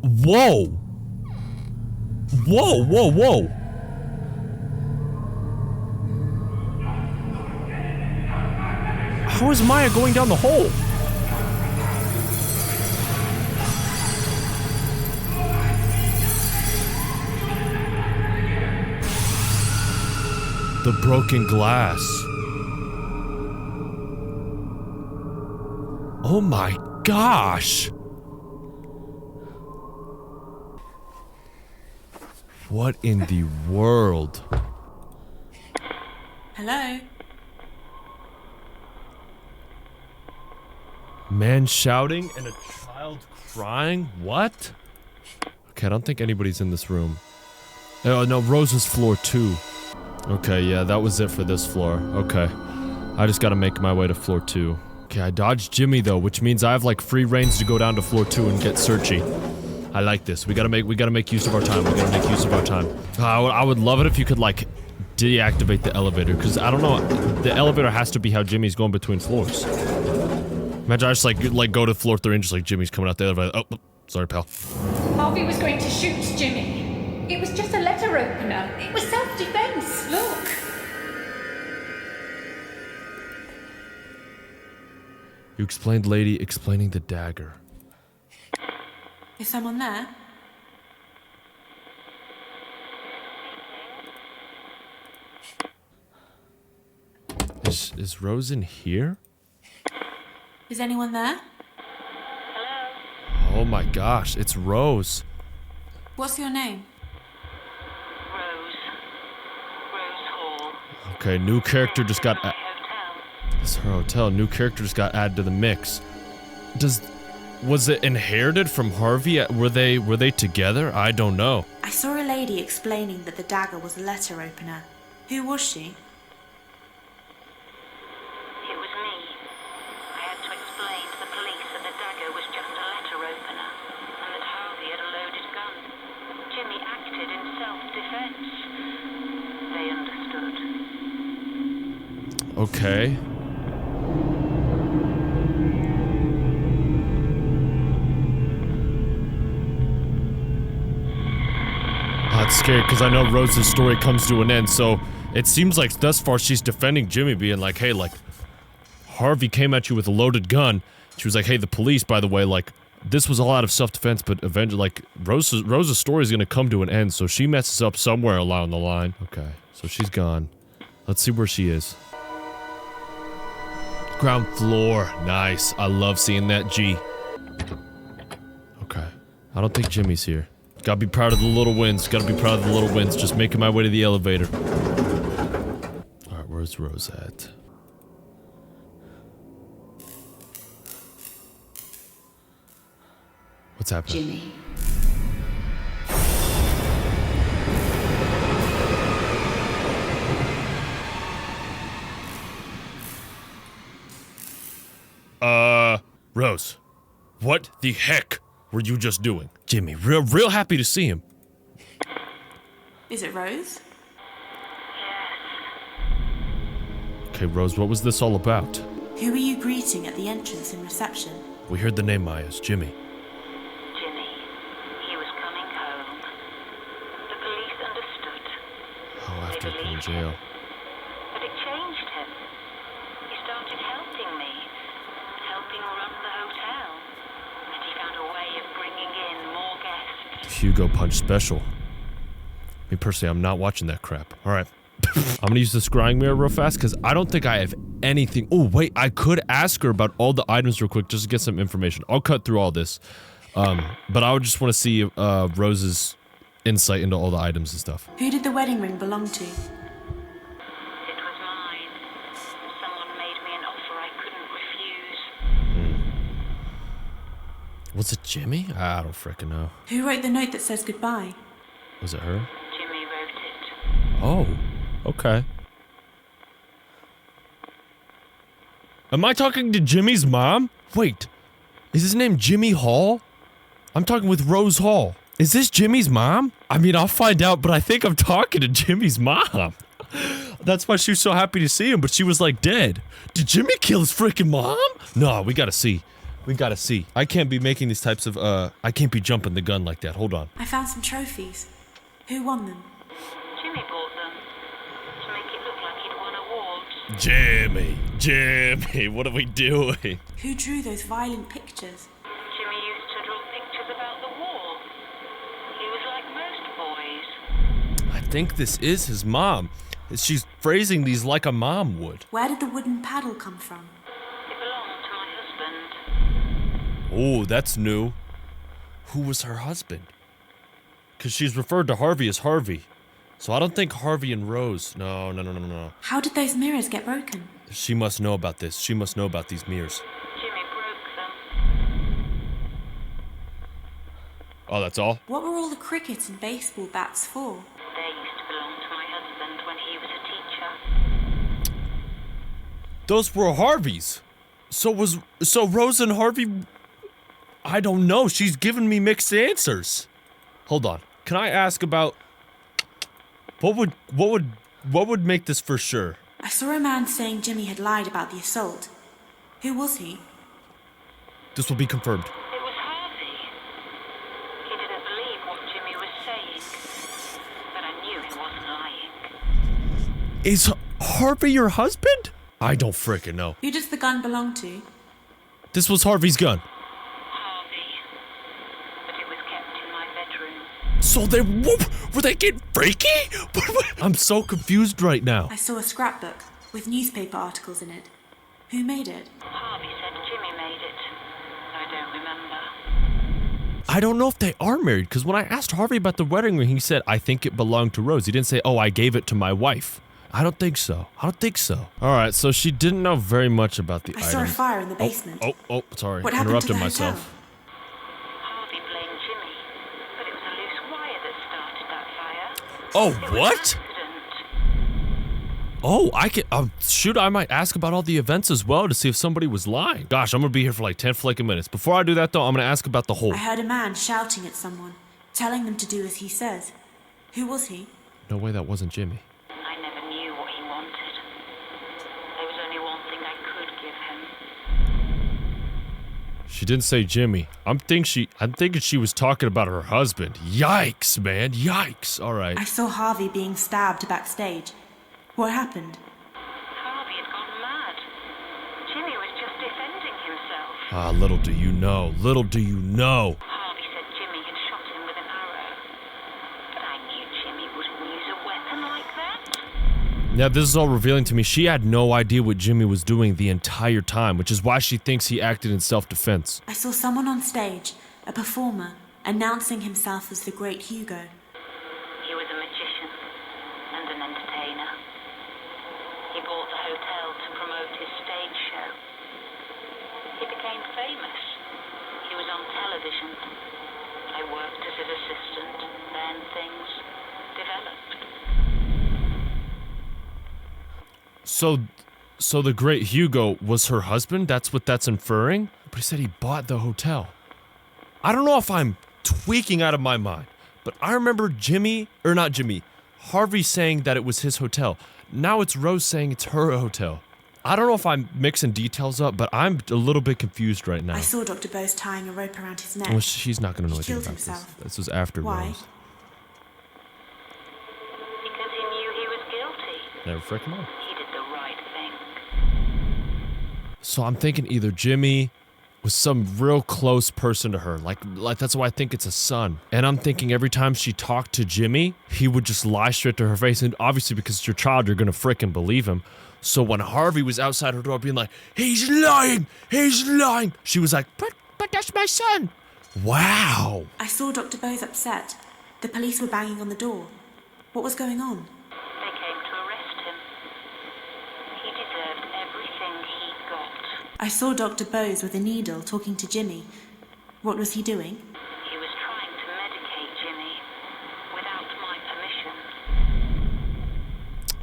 Whoa! Whoa, whoa, whoa! How is Maya going down the hole? The broken glass. Oh my gosh! What in the world? Hello? Man shouting and a child crying? What? Okay, I don't think anybody's in this room. Oh, no, Rose is floor 2. Okay, yeah, that was it for this floor. Okay. I just gotta make my way to floor 2. Okay, I dodged Jimmy though, which means I have like free reigns to go down to floor 2 and get searchy. I like this. We gotta make use of our time. We gotta make use of our time. I would love it if you could like deactivate the elevator, because I don't know, the elevator has to be how Jimmy's going between floors. Imagine I just like go to floor 3 and just like Jimmy's coming out the elevator. Oh, sorry, pal. Harvey was going to shoot Jimmy. It was just a letter opener. It was self-defense. Look. You explained, lady, explaining the dagger. Is someone there? Is Rose in here? Is anyone there? Oh my gosh, it's Rose. What's your name? Okay, new character just got. This is her hotel. New character just got added to the mix. Was it inherited from Harvey? Were they together? I don't know. I saw a lady explaining that the dagger was a letter opener. Who was she? It was me. I had to explain to the police that the dagger was just a letter opener, and that Harvey had a loaded gun. Jimmy acted in self-defense. They understood. Okay. It's scary because I know Rose's story comes to an end, so it seems like thus far she's defending Jimmy, being like, hey, like, Harvey came at you with a loaded gun. She was like, hey, the police, by the way, like, this was all out of self-defense, but eventually, like, Rose's story is gonna come to an end, so she messes up somewhere along the line. Okay, so she's gone. Let's see where she is. Ground floor. Nice. I love seeing that, G. Okay. I don't think Jimmy's here. Gotta be proud of the little wins. Gotta be proud of the little wins. Just making my way to the elevator. Alright, where's Rose at? What's happening? Jimmy. Rose. What the heck were you just doing? Jimmy, real happy to see him. Is it Rose? Okay, Rose, what was this all about? Who were you greeting at the entrance and reception? We heard the name Maya's, Jimmy. Jimmy. He was coming home. The police understood. Oh, after he'd been in jail. But it changed him. He started helping me. Helping run the hotel. And he found a way of bringing in more guests. Hugo Punch Special. Me personally, I'm not watching that crap. Alright. I'm gonna use the scrying mirror real fast, because I don't think I have anything. Oh, wait, I could ask her about all the items real quick, just to get some information. I'll cut through all this. But I would just want to see Rose's insight into all the items and stuff. Who did the wedding ring belong to? It was mine. Someone made me an offer I couldn't refuse. Was it Jimmy? I don't frickin' know. Who wrote the note that says goodbye? Was it her? Jimmy wrote it. Oh, okay. Am I talking to Jimmy's mom? Wait, is his name Jimmy Hall? I'm talking with Rose Hall. Is this Jimmy's mom? I mean, I'll find out, but I think I'm talking to Jimmy's mom. That's why she was so happy to see him, but she was like dead. Did Jimmy kill his freaking mom? No, we gotta see. We gotta see. I can't be making these types of, I can't be jumping the gun like that. Hold on. I found some trophies. Who won them? Jimmy bought them. To make it look like he'd won awards. Jimmy, what are we doing? Who drew those violent pictures? Jimmy used to draw pictures about the war. He was like most boys. I think this is his mom. She's phrasing these like a mom would. Where did the wooden paddle come from? It belonged to my husband. Oh, that's new. Who was her husband? Because she's referred to Harvey as Harvey. So I don't think Harvey and Rose. No. How did those mirrors get broken? She must know about this. She must know about these mirrors. Jimmy broke them. Oh, that's all? What were all the cricket and baseball bats for? They used to belong to my husband when he was a Those were Harvey's. So Rose and Harvey... I don't know. She's giving me mixed answers. Hold on. Can I ask about... What would make this for sure? I saw a man saying Jimmy had lied about the assault. Who was he? This will be confirmed. It was Harvey. He didn't believe what Jimmy was saying, but I knew he wasn't lying. Is Harvey your husband? I don't frickin' know. Who does the gun belong to? This was Harvey's gun. Harvey. But it was kept in my bedroom. So were they getting freaky? I'm so confused right now. I saw a scrapbook with newspaper articles in it. Who made it? Harvey said Jimmy made it. I don't remember. I don't know if they are married, because when I asked Harvey about the wedding ring, he said, I think it belonged to Rose. He didn't say, oh, I gave it to my wife. I don't think so. All right, so she didn't know very much about the I items. saw a fire in the basement. Oh, sorry. What happened Interrupted to the myself. Harvey blamed Jimmy, but it was a loose wire that started that fire. Oh, It was what? an accident. Oh, I can. Shoot, I might ask about all the events as well to see if somebody was lying. Gosh, I'm gonna be here for like 10 flaking minutes. Before I do that, though, I'm gonna ask about the whole. I heard a man shouting at someone, telling them to do as he says. Who was he? No way, that wasn't Jimmy. I never knew what he wanted. There was only one thing I could give him. She didn't say Jimmy. I'm thinking she was talking about her husband. Yikes, man. Yikes. All right. I saw Harvey being stabbed backstage. What happened? Harvey had gone mad. Jimmy was just defending himself. Ah, little do you know. Little do you know. Harvey said Jimmy had shot him with an arrow. But I knew Jimmy wouldn't use a weapon like that. Now, this is all revealing to me. She had no idea what Jimmy was doing the entire time, which is why she thinks he acted in self-defense. I saw someone on stage, a performer, announcing himself as the Great Hugo. He was a magician and an entertainer. He bought the hotel to promote his stage show. He became famous. He was on television. I worked as his assistant. Then things developed. So the Great Hugo was her husband? That's what that's inferring? But he said he bought the hotel. I don't know if I'm tweaking out of my mind, but I remember Harvey saying that it was his hotel. Now it's Rose saying it's her hotel. I don't know if I'm mixing details up, but I'm a little bit confused right now. I saw Dr. Bose tying a rope around his neck. Well, she's not going to know He anything killed about this. himself. This was after Why? Rose. Because he knew he was guilty. Never frickin' mind. He did the right thing. So I'm thinking either Jimmy was some real close person to her. Like that's why I think it's a son. And I'm thinking every time she talked to Jimmy, he would just lie straight to her face. And obviously because it's your child, you're gonna frickin' believe him. So when Harvey was outside her door being like, he's lying, she was like, but that's my son. Wow. I saw Dr. Bose upset. The police were banging on the door. What was going on? They came to arrest him. He deserved everything he got. I saw Dr. Bose with a needle talking to Jimmy. What was he doing? He was trying to medicate Jimmy without my permission.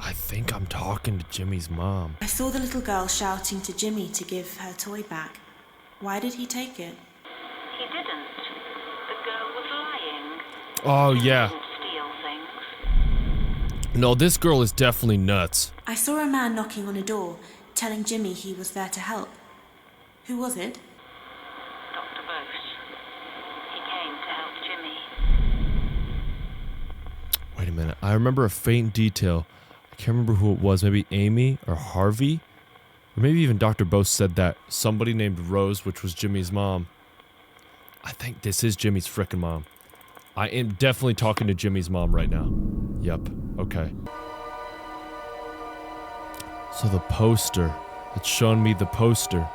I think I'm talking to Jimmy's mom. I saw the little girl shouting to Jimmy to give her toy back. Why did he take it? He didn't. The girl was lying. Oh, yeah. He didn't steal things. No, this girl is definitely nuts. I saw a man knocking on a door, telling Jimmy he was there to help. Who was it? Dr. Bose. He came to help Jimmy. Wait a minute. I remember a faint detail. I can't remember who it was. Maybe Amy or Harvey? Or maybe even Dr. Bose said that somebody named Rose, which was Jimmy's mom. I think this is Jimmy's frickin' mom. I am definitely talking to Jimmy's mom right now. Yep. Okay. So the poster. It's showing me the poster.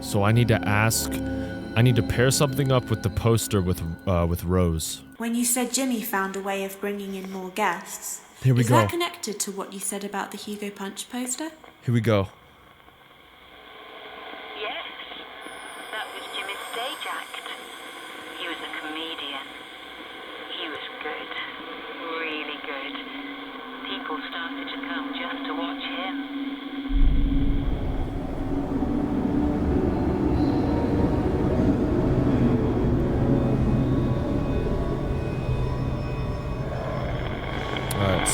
So I need to pair something up with the poster with Rose. When you said Jimmy found a way of bringing in more guests, Here we is go. that connected to what you said about the Hugo Punch poster? Here we go. Yes. That was Jimmy's stage act. He was a comedian. He was good. Really good. People started to come just to watch him.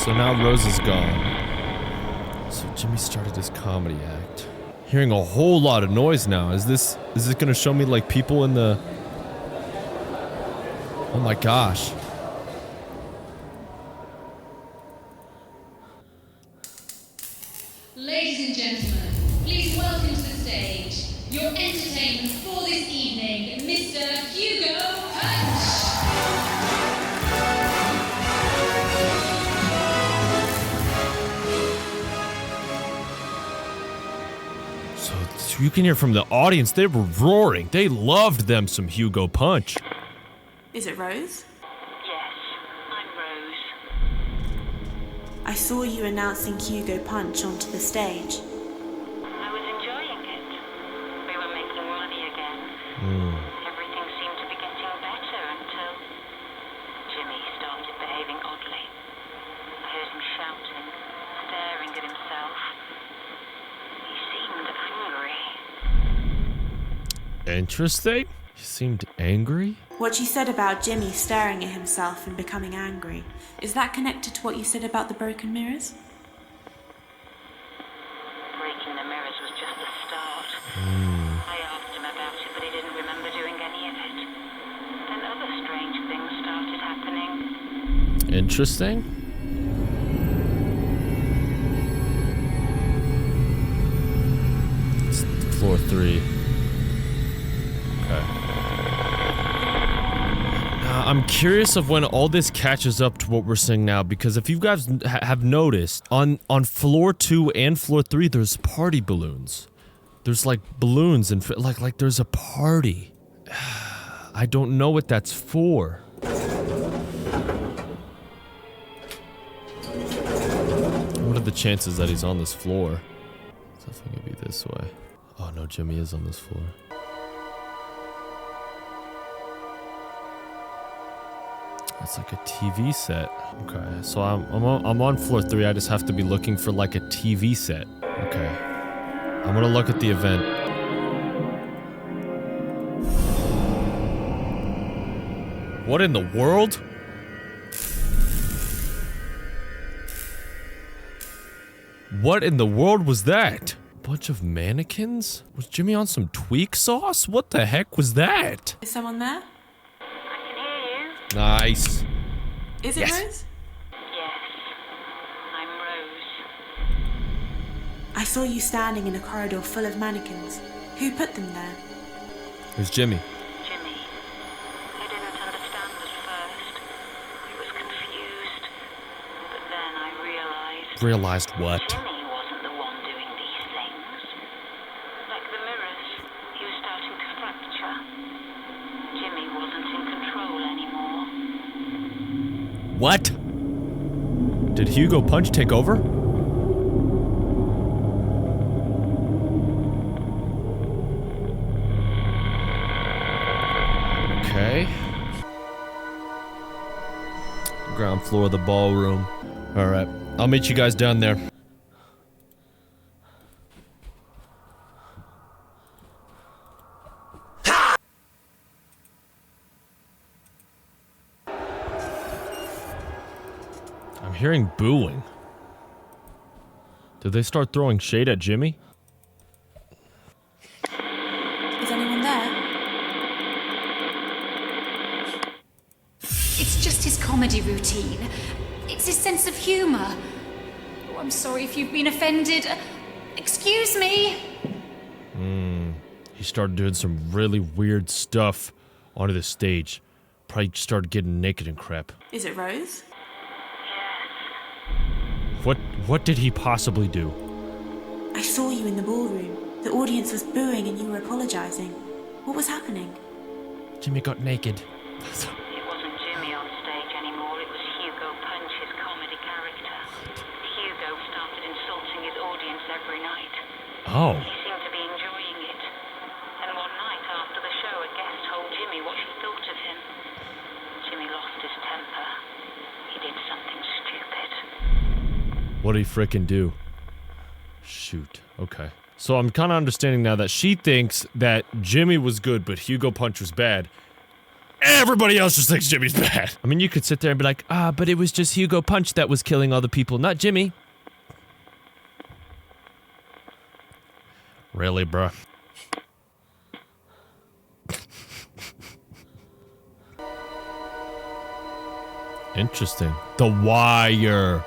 So now Rose is gone. So Jimmy started his comedy act. Hearing a whole lot of noise now. Is this gonna show me like people in the... Oh my gosh. Ladies and gentlemen, please welcome to the stage your entertainment for this evening, Mr. Hugo Punch. So you can hear from the audience, they were roaring. They loved them some Hugo Punch. Is it Rose? Yes, I'm Rose. I saw you announcing Hugo Punch onto the stage. I was enjoying it. We were making money again. Everything seemed to be getting better until Jimmy started behaving oddly. I heard him shouting, staring at himself. He seemed angry. Interesting. He seemed angry? What you said about Jimmy staring at himself and becoming angry, is that connected to what you said about the broken mirrors? Breaking the mirrors was just the start. I asked him about it, but he didn't remember doing any of it. Then other strange things started happening. Interesting. It's floor 3. Okay. I'm curious of when all this catches up to what we're seeing now, because if you guys have noticed, on floor 2 and floor 3, there's party balloons. There's like balloons and like there's a party. I don't know what that's for. What are the chances that he's on this floor? It's definitely gonna be this way. Oh no, Jimmy is on this floor. It's like a TV set. Okay, so I'm on floor 3. I just have to be looking for like a TV set. Okay, I'm gonna look at the event. What in the world? What in the world was that? Bunch of mannequins? Was Jimmy on some tweak sauce? What the heck was that? Is someone there? Nice. Is it Yes. Rose? Yes, I'm Rose. I saw you standing in a corridor full of mannequins. Who put them there? It's Jimmy. Jimmy. I didn't understand at first. I was confused. But then I realized... Realized what? Jimmy wasn't the one doing these things. Like the mirrors, he was starting to fracture. Jimmy wasn't in control anymore. What? Did Hugo Punch take over? Okay. Ground floor of the ballroom. Alright, I'll meet you guys down there. I'm hearing booing. Did they start throwing shade at Jimmy? Is anyone there? It's just his comedy routine. It's his sense of humor. Oh, I'm sorry if you've been offended. Excuse me. He started doing some really weird stuff onto the stage. Probably started getting naked and crap. Is it Rose? What did he possibly do? I saw you in the ballroom. The audience was booing and you were apologizing. What was happening? Jimmy got naked. It wasn't Jimmy on stage anymore, it was Hugo Punch, his comedy character. Hugo started insulting his audience every night. Oh. He seemed to be enjoying it. And one night after the show, a guest told Jimmy what she thought of him. Jimmy lost his temper. He did something stupid. What did he frickin' do? Shoot. Okay. So I'm kind of understanding now that she thinks that Jimmy was good, but Hugo Punch was bad. everybody else just thinks Jimmy's bad. I mean, you could sit there and be like, but it was just Hugo Punch that was killing all the people, not Jimmy. Really, bruh? Interesting. The Wire.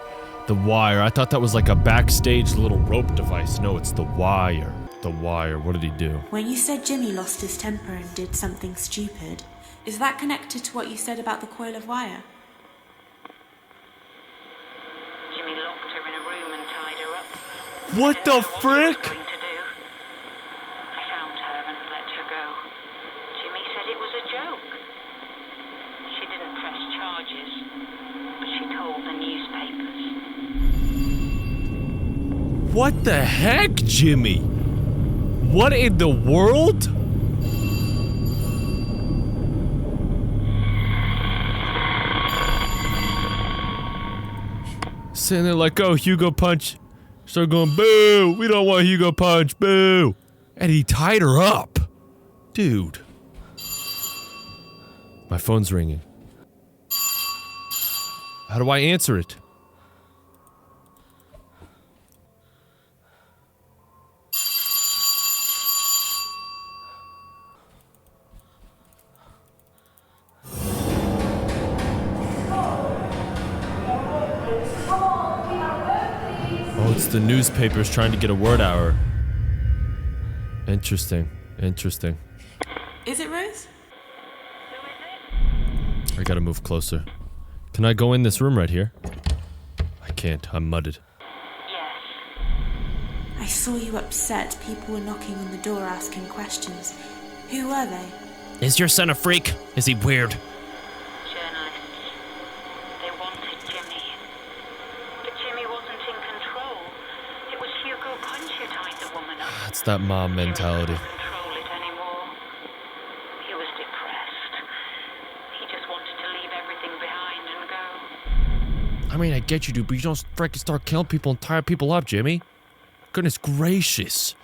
The Wire. I thought that was like a backstage little rope device. No, it's The Wire. The Wire. What did he do? When you said Jimmy lost his temper and did something stupid, is that connected to what you said about the coil of wire? Jimmy locked her in a room and tied her up. What the frick? I found her and let her go. Jimmy said it was a joke. She didn't press charges, but she told the newspapers. What the heck, Jimmy? What in the world? Sitting there like, oh, Hugo Punch. Start going, boo! We don't want Hugo Punch, boo! And he tied her up. Dude. My phone's ringing. How do I answer it? Oh, it's the newspapers trying to get a word hour. Interesting. Interesting. Is it Rose? I gotta move closer. Can I go in this room right here? I can't. I'm mudded. I saw you upset. People were knocking on the door asking questions. Who were they? Is your son a freak? Is he weird? Journalists. They wanted Jimmy. But Jimmy wasn't in control. It was Hugo Punch who tied the woman up. That's that mom mentality. Control it anymore. He was depressed. He just wanted to leave everything behind and go. I mean, I get you, dude, but you don't frickin' start killing people and tie people up, Jimmy. Goodness gracious.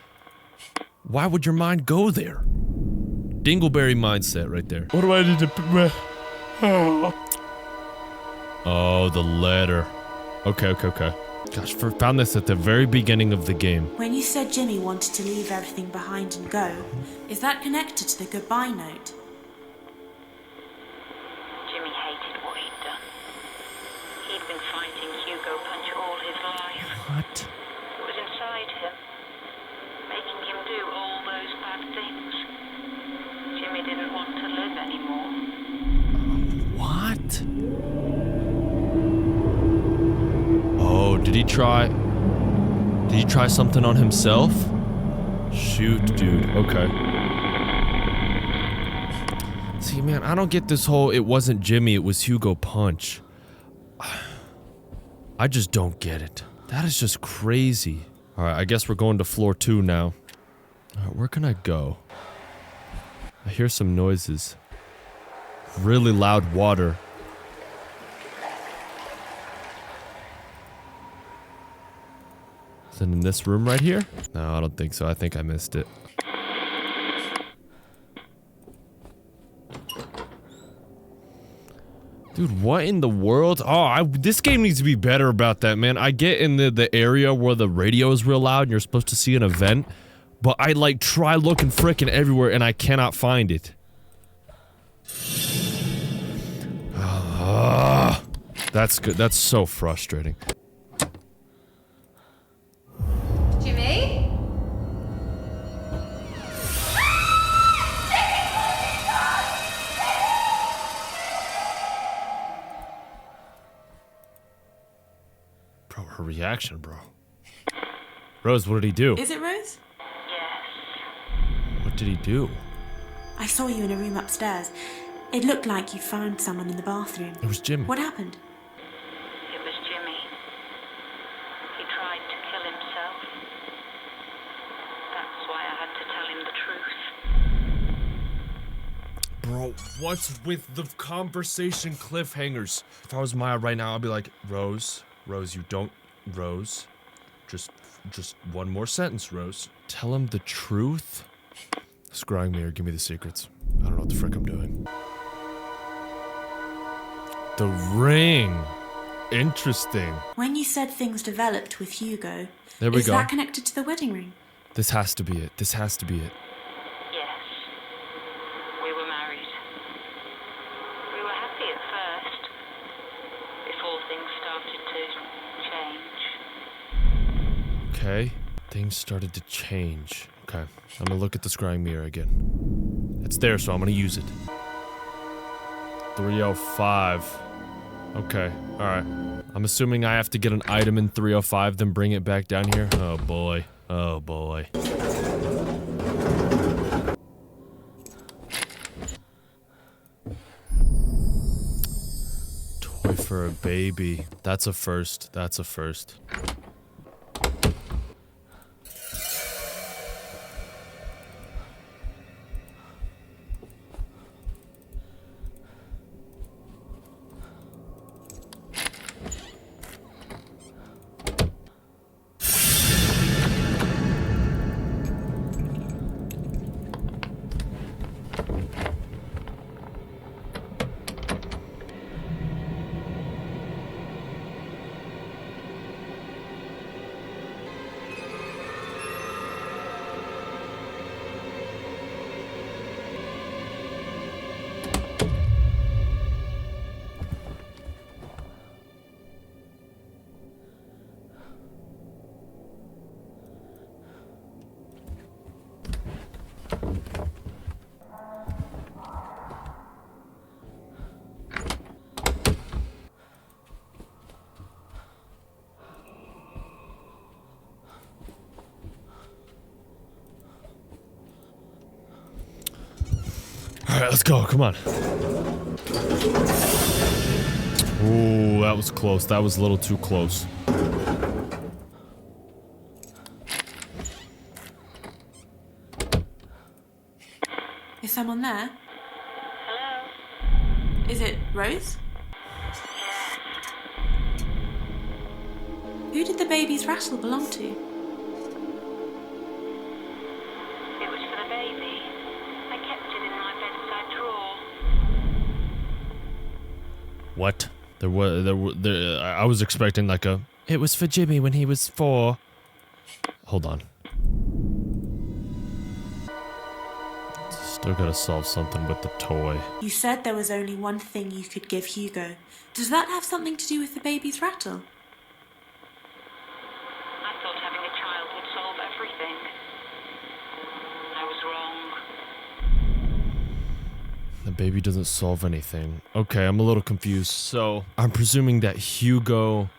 Why would your mind go there? Dingleberry mindset right there. What do I need to... Oh, the letter. Okay. Gosh, found this at the very beginning of the game. When you said Jimmy wanted to leave everything behind and go, is that connected to the goodbye note? Jimmy hated what he'd done. He'd been fighting Hugo Punch all his life. What? It was inside him, making him do all those bad things. Jimmy didn't want to live anymore. What? Oh, did he try something on himself? Shoot, dude. Okay. See, man, I don't get this whole it wasn't Jimmy, it was Hugo Punch. I just don't get it. That is just crazy. Alright, I guess we're going to floor 2 now. Alright, where can I go? I hear some noises. Really loud water. Is it in this room right here? No, I don't think so. I think I missed it. Dude, what in the world? Oh, this game needs to be better about that, man. I get in the area where the radio is real loud and you're supposed to see an event, but I like try looking frickin' everywhere and I cannot find it. That's good. That's so frustrating. Jimmy? Bro, her reaction, bro. Rose, what did he do? Is it Rose? What did he do? I saw you in a room upstairs. It looked like you found someone in the bathroom. It was Jimmy. What happened? It was Jimmy. He tried to kill himself. That's why I had to tell him the truth. Bro, what's with the conversation cliffhangers? If I was Maya right now, I'd be like, Rose, you don't... Rose, just one more sentence, Rose. Tell him the truth? Scrying me or give me the secrets. I don't know what the frick I'm doing. The ring. Interesting. When you said things developed with Hugo, There we is go. that connected to the wedding ring? This has to be it. This has to be it. Yes. We were married. We were happy at first, before things started to change. Okay. Things started to change. Okay. I'm gonna look at the scrying mirror again. It's there, so I'm gonna use it. 305. Okay. Alright. I'm assuming I have to get an item in 305, then bring it back down here. Oh boy. Oh boy. Toy for a baby. That's a first. That's a first. Alright, let's go. Come on. Ooh, that was close. That was a little too close. Is someone there? Hello? Is it Rose? Who did the baby's rattle belong to? It was for the baby. I kept it in my bedside drawer. What? I was expecting like a... It was for Jimmy when he was 4. Hold on. Still gotta solve something with the toy. You said there was only one thing you could give Hugo. Does that have something to do with the baby's rattle? I thought having a child would solve everything. I was wrong. The baby doesn't solve anything. Okay, I'm a little confused. So, I'm presuming that Hugo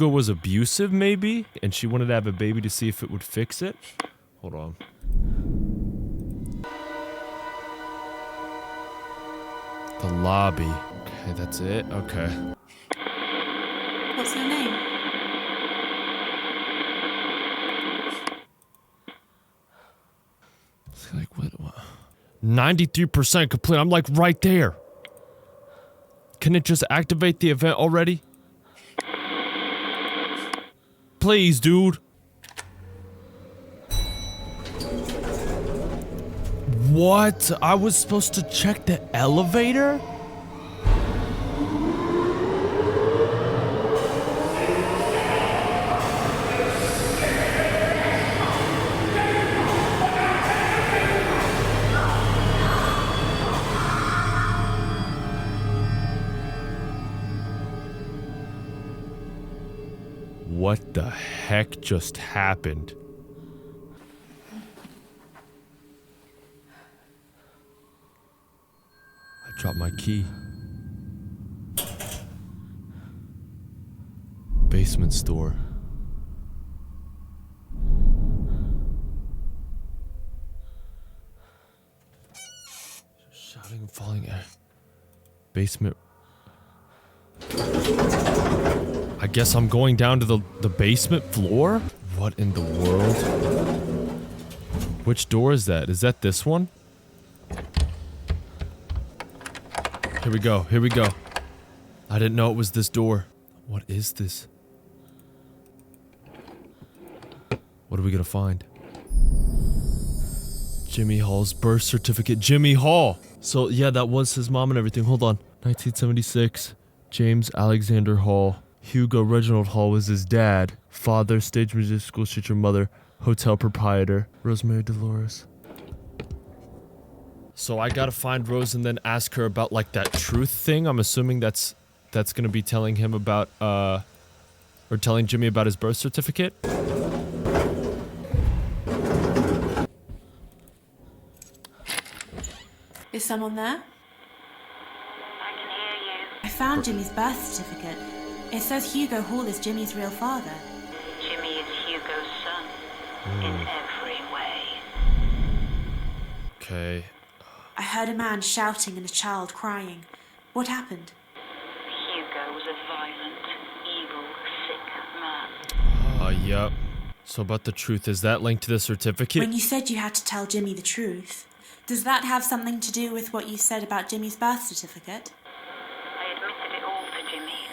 was abusive, maybe? And she wanted to have a baby to see if it would fix it? Hold on. The lobby. Okay, that's it? Okay. What's her name? It's like, what? 93% complete. I'm like right there. Can it just activate the event already? Please, dude. What? I was supposed to check the elevator? What the heck just happened? I dropped my key. Basement store. Shouting and falling air. Basement. I guess I'm going down to the basement floor? What in the world? Which door is that? Is that this one? Here we go. Here we go. I didn't know it was this door. What is this? What are we gonna find? Jimmy Hall's birth certificate. Jimmy Hall! So, yeah, that was his mom and everything. Hold on. 1976. James Alexander Hall. Hugo Reginald Hall was his dad. Father, stage musician, school teacher, mother, hotel proprietor. Rosemary Dolores. So I gotta find Rose and then ask her about like that truth thing. I'm assuming that's gonna be telling him about or telling Jimmy about his birth certificate. Is someone there? I can hear you. I found Jimmy's birth certificate. It says Hugo Hall is Jimmy's real father. Jimmy is Hugo's son. In every way. Okay. I heard a man shouting and a child crying. What happened? Hugo was a violent, evil, sick man. Yep. So about the truth, is that linked to the certificate? When you said you had to tell Jimmy the truth, does that have something to do with what you said about Jimmy's birth certificate? I admitted it all to Jimmy.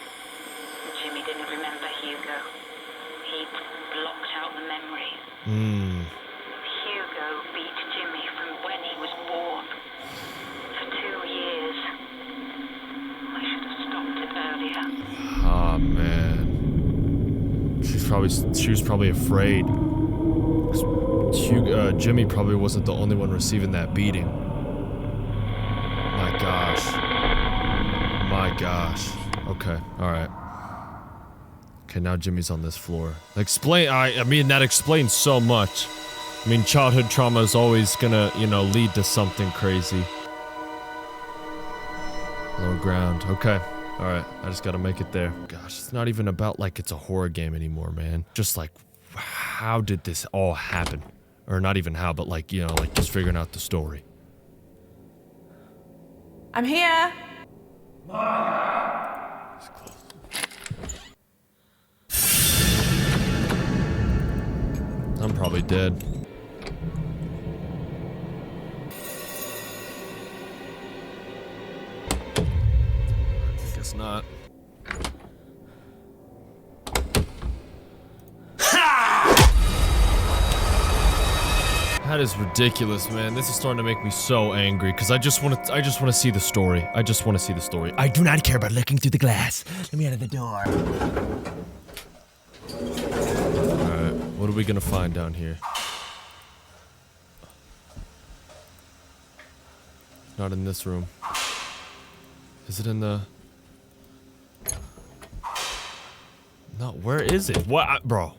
Jimmy didn't remember Hugo. He'd blocked out the memory. Hugo beat Jimmy from when he was born. For 2 years. I should have stopped it earlier. Oh man. She was probably afraid. 'Cause Jimmy probably wasn't the only one receiving that beating. My gosh. My gosh. Okay, alright. Okay, now Jimmy's on this floor. I mean, that explains so much. I mean, childhood trauma is always gonna, lead to something crazy. Low ground. Okay. Alright, I just gotta make it there. Gosh, it's not even about like it's a horror game anymore, man. Just like, how did this all happen? Or not even how, but like, like just figuring out the story. I'm here! I'm probably dead. Guess not. That is ridiculous, man. This is starting to make me so angry because I just want to see the story. I just want to see the story. I do not care about looking through the glass. Let me out of the door. Alright, what are we gonna find down here? Not in this room. Is it in the... No, where is it? What? Bro.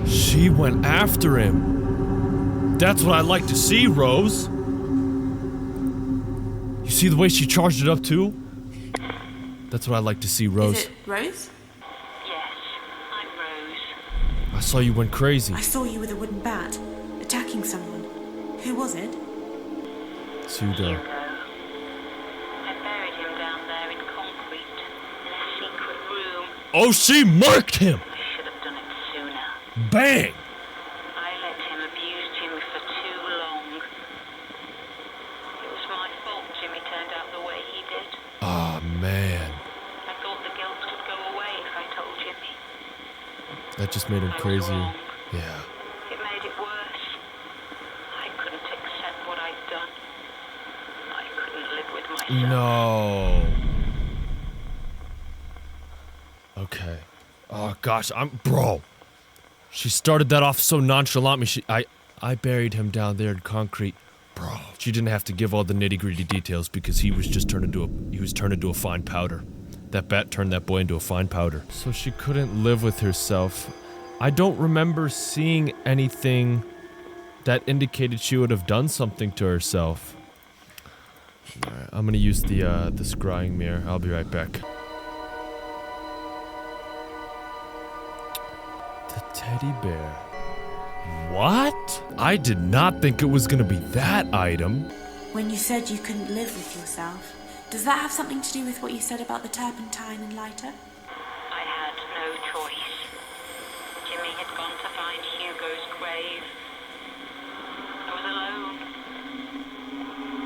She went after him. That's what I like to see, Rose. You see the way she charged it up too? That's what I like to see, Rose. Is it Rose? Yes, I'm Rose. I saw you went crazy. I saw you with a wooden bat, attacking someone. Who was it? It's Hugo. I buried him down there in concrete, in a secret room. Oh, she marked him! I should have done it sooner. Bang! I let him abuse Jimmy for too long. It was my fault Jimmy turned out the way he did. Oh, man. I thought the guilt would go away if I told Jimmy. That just made him crazier. Yeah. It made it worse. I couldn't accept what I'd done. I couldn't live with myself. No. Okay. Oh gosh, bro. She started that off so nonchalantly. I buried him down there in concrete. Bro, she didn't have to give all the nitty-gritty details because he was just turned into a fine powder. That bat turned that boy into a fine powder. So she couldn't live with herself. I don't remember seeing anything that indicated she would have done something to herself. Alright, I'm gonna use the scrying mirror. I'll be right back. The teddy bear. What? I did not think it was gonna be that item. When you said you couldn't live with yourself, does that have something to do with what you said about the turpentine and lighter? I had no choice. Jimmy had gone to find Hugo's grave. I was alone.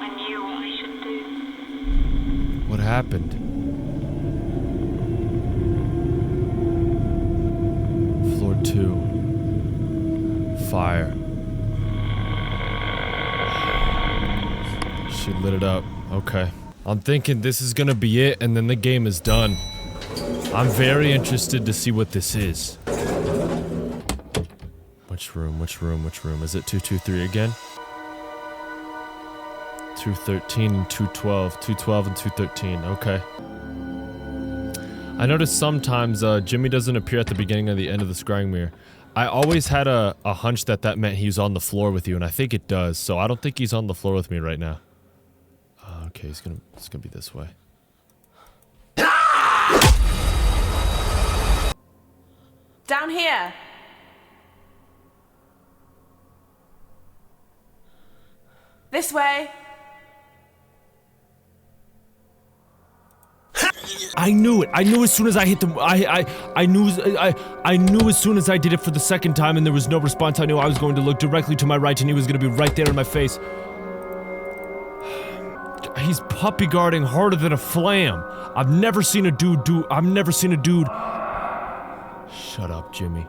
I knew what I should do. What happened? fire. She lit it up. Okay. I'm thinking this is gonna be it, and then the game is done. I'm very interested to see what this is. Which room? Which room? Which room? Is it 223 again? 213 and 212. 212 and 213. Okay. I noticed sometimes Jimmy doesn't appear at the beginning or the end of the scrying mirror. I always had a hunch that meant he was on the floor with you, and I think it does. So I don't think he's on the floor with me right now. Okay, it's gonna be this way. Down here. This way. I knew it. I knew as soon as I hit the. I knew as soon as I did it for the second time, and there was no response. I knew I was going to look directly to my right, and he was going to be right there in my face. He's puppy guarding harder than a flam. I've never seen a dude. Shut up, Jimmy.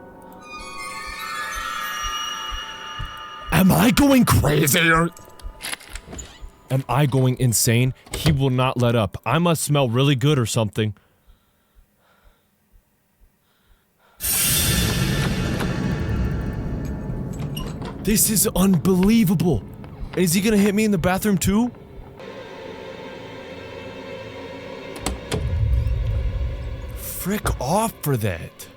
Am I going crazy? Am I going insane? He will not let up. I must smell really good or something. This is unbelievable. Is he gonna hit me in the bathroom too? Frick off for that.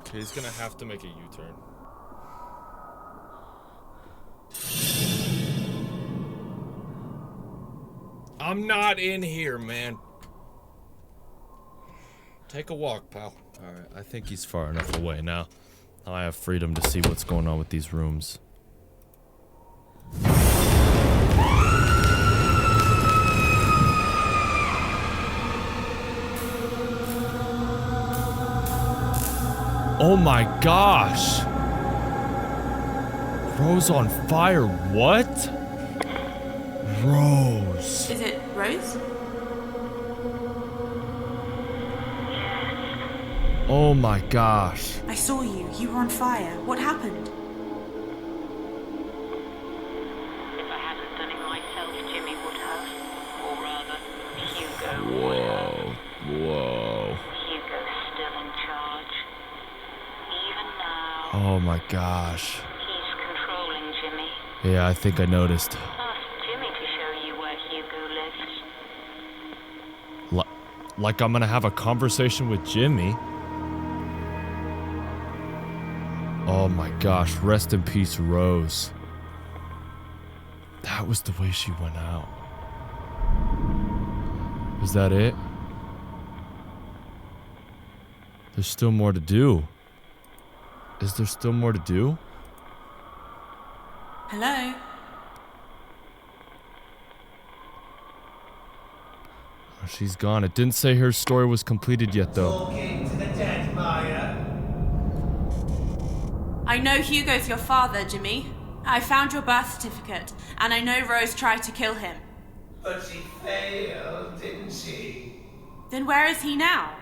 Okay, he's gonna have to make a U-turn. I'm not in here, man. Take a walk, pal. Alright, I think he's far enough away now. Now I have freedom to see what's going on with these rooms. Oh my gosh! Rose on fire, what? Rose. Is it Rose? Oh my gosh. I saw you. You were on fire. What happened? If I hadn't done it myself, Jimmy would have. Or rather, Hugo would Whoa. Whoa. Hugo's still in charge. Even now. Oh my gosh. He's controlling Jimmy. Yeah, I think I noticed. Ask Jimmy to show you where Hugo lives. Like I'm gonna have a conversation with Jimmy? Oh my gosh, rest in peace, Rose. That was the way she went out. Is that it? There's still more to do. Is there still more to do? Hello? Oh, she's gone. It didn't say her story was completed yet, though. Talking to the dead, Maya. I know Hugo's your father, Jimmy. I found your birth certificate, and I know Rose tried to kill him. But she failed, didn't she? Then where is he now?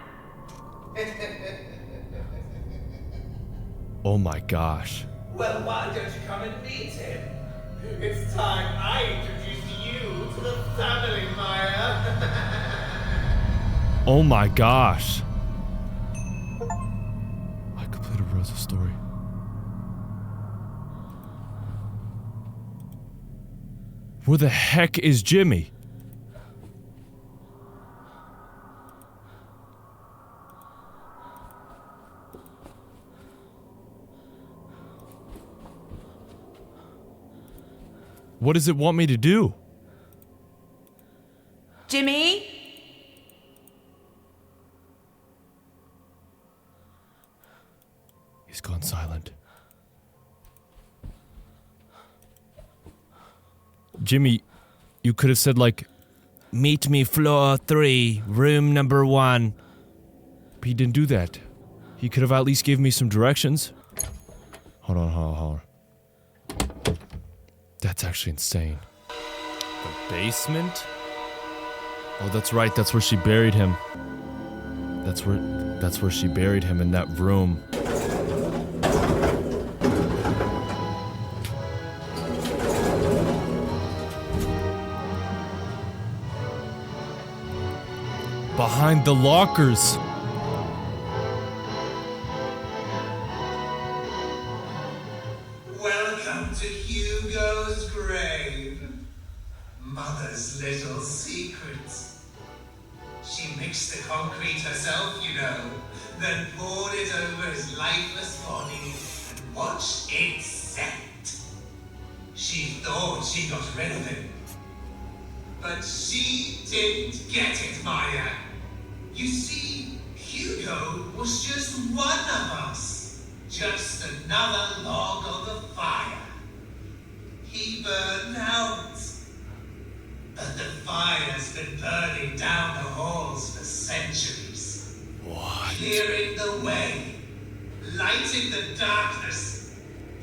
Oh my gosh. Well, why don't you come and meet him? It's time I introduced you to the family, Maya. Oh my gosh. I completed Rose's story. Where the heck is Jimmy? What does it want me to do? Jimmy? He's gone silent. Jimmy, you could have said like, meet me floor 3, room number 1. But he didn't do that. He could have at least given me some directions. Hold on. That's actually insane. The basement? Oh, that's right. That's where she buried him. That's where she buried him, in that room. Behind the lockers. Welcome to Hugo's grave. Mother's little secrets. She mixed the concrete herself, you know, then poured it over his lifeless body and watched it set. She thought she got rid of him. But she didn't get it, Maya. You see, Hugo was just one of us. Just another log on the fire. He burned out. But the fire's been burning down the halls for centuries. What? Clearing the way. Lighting the darkness.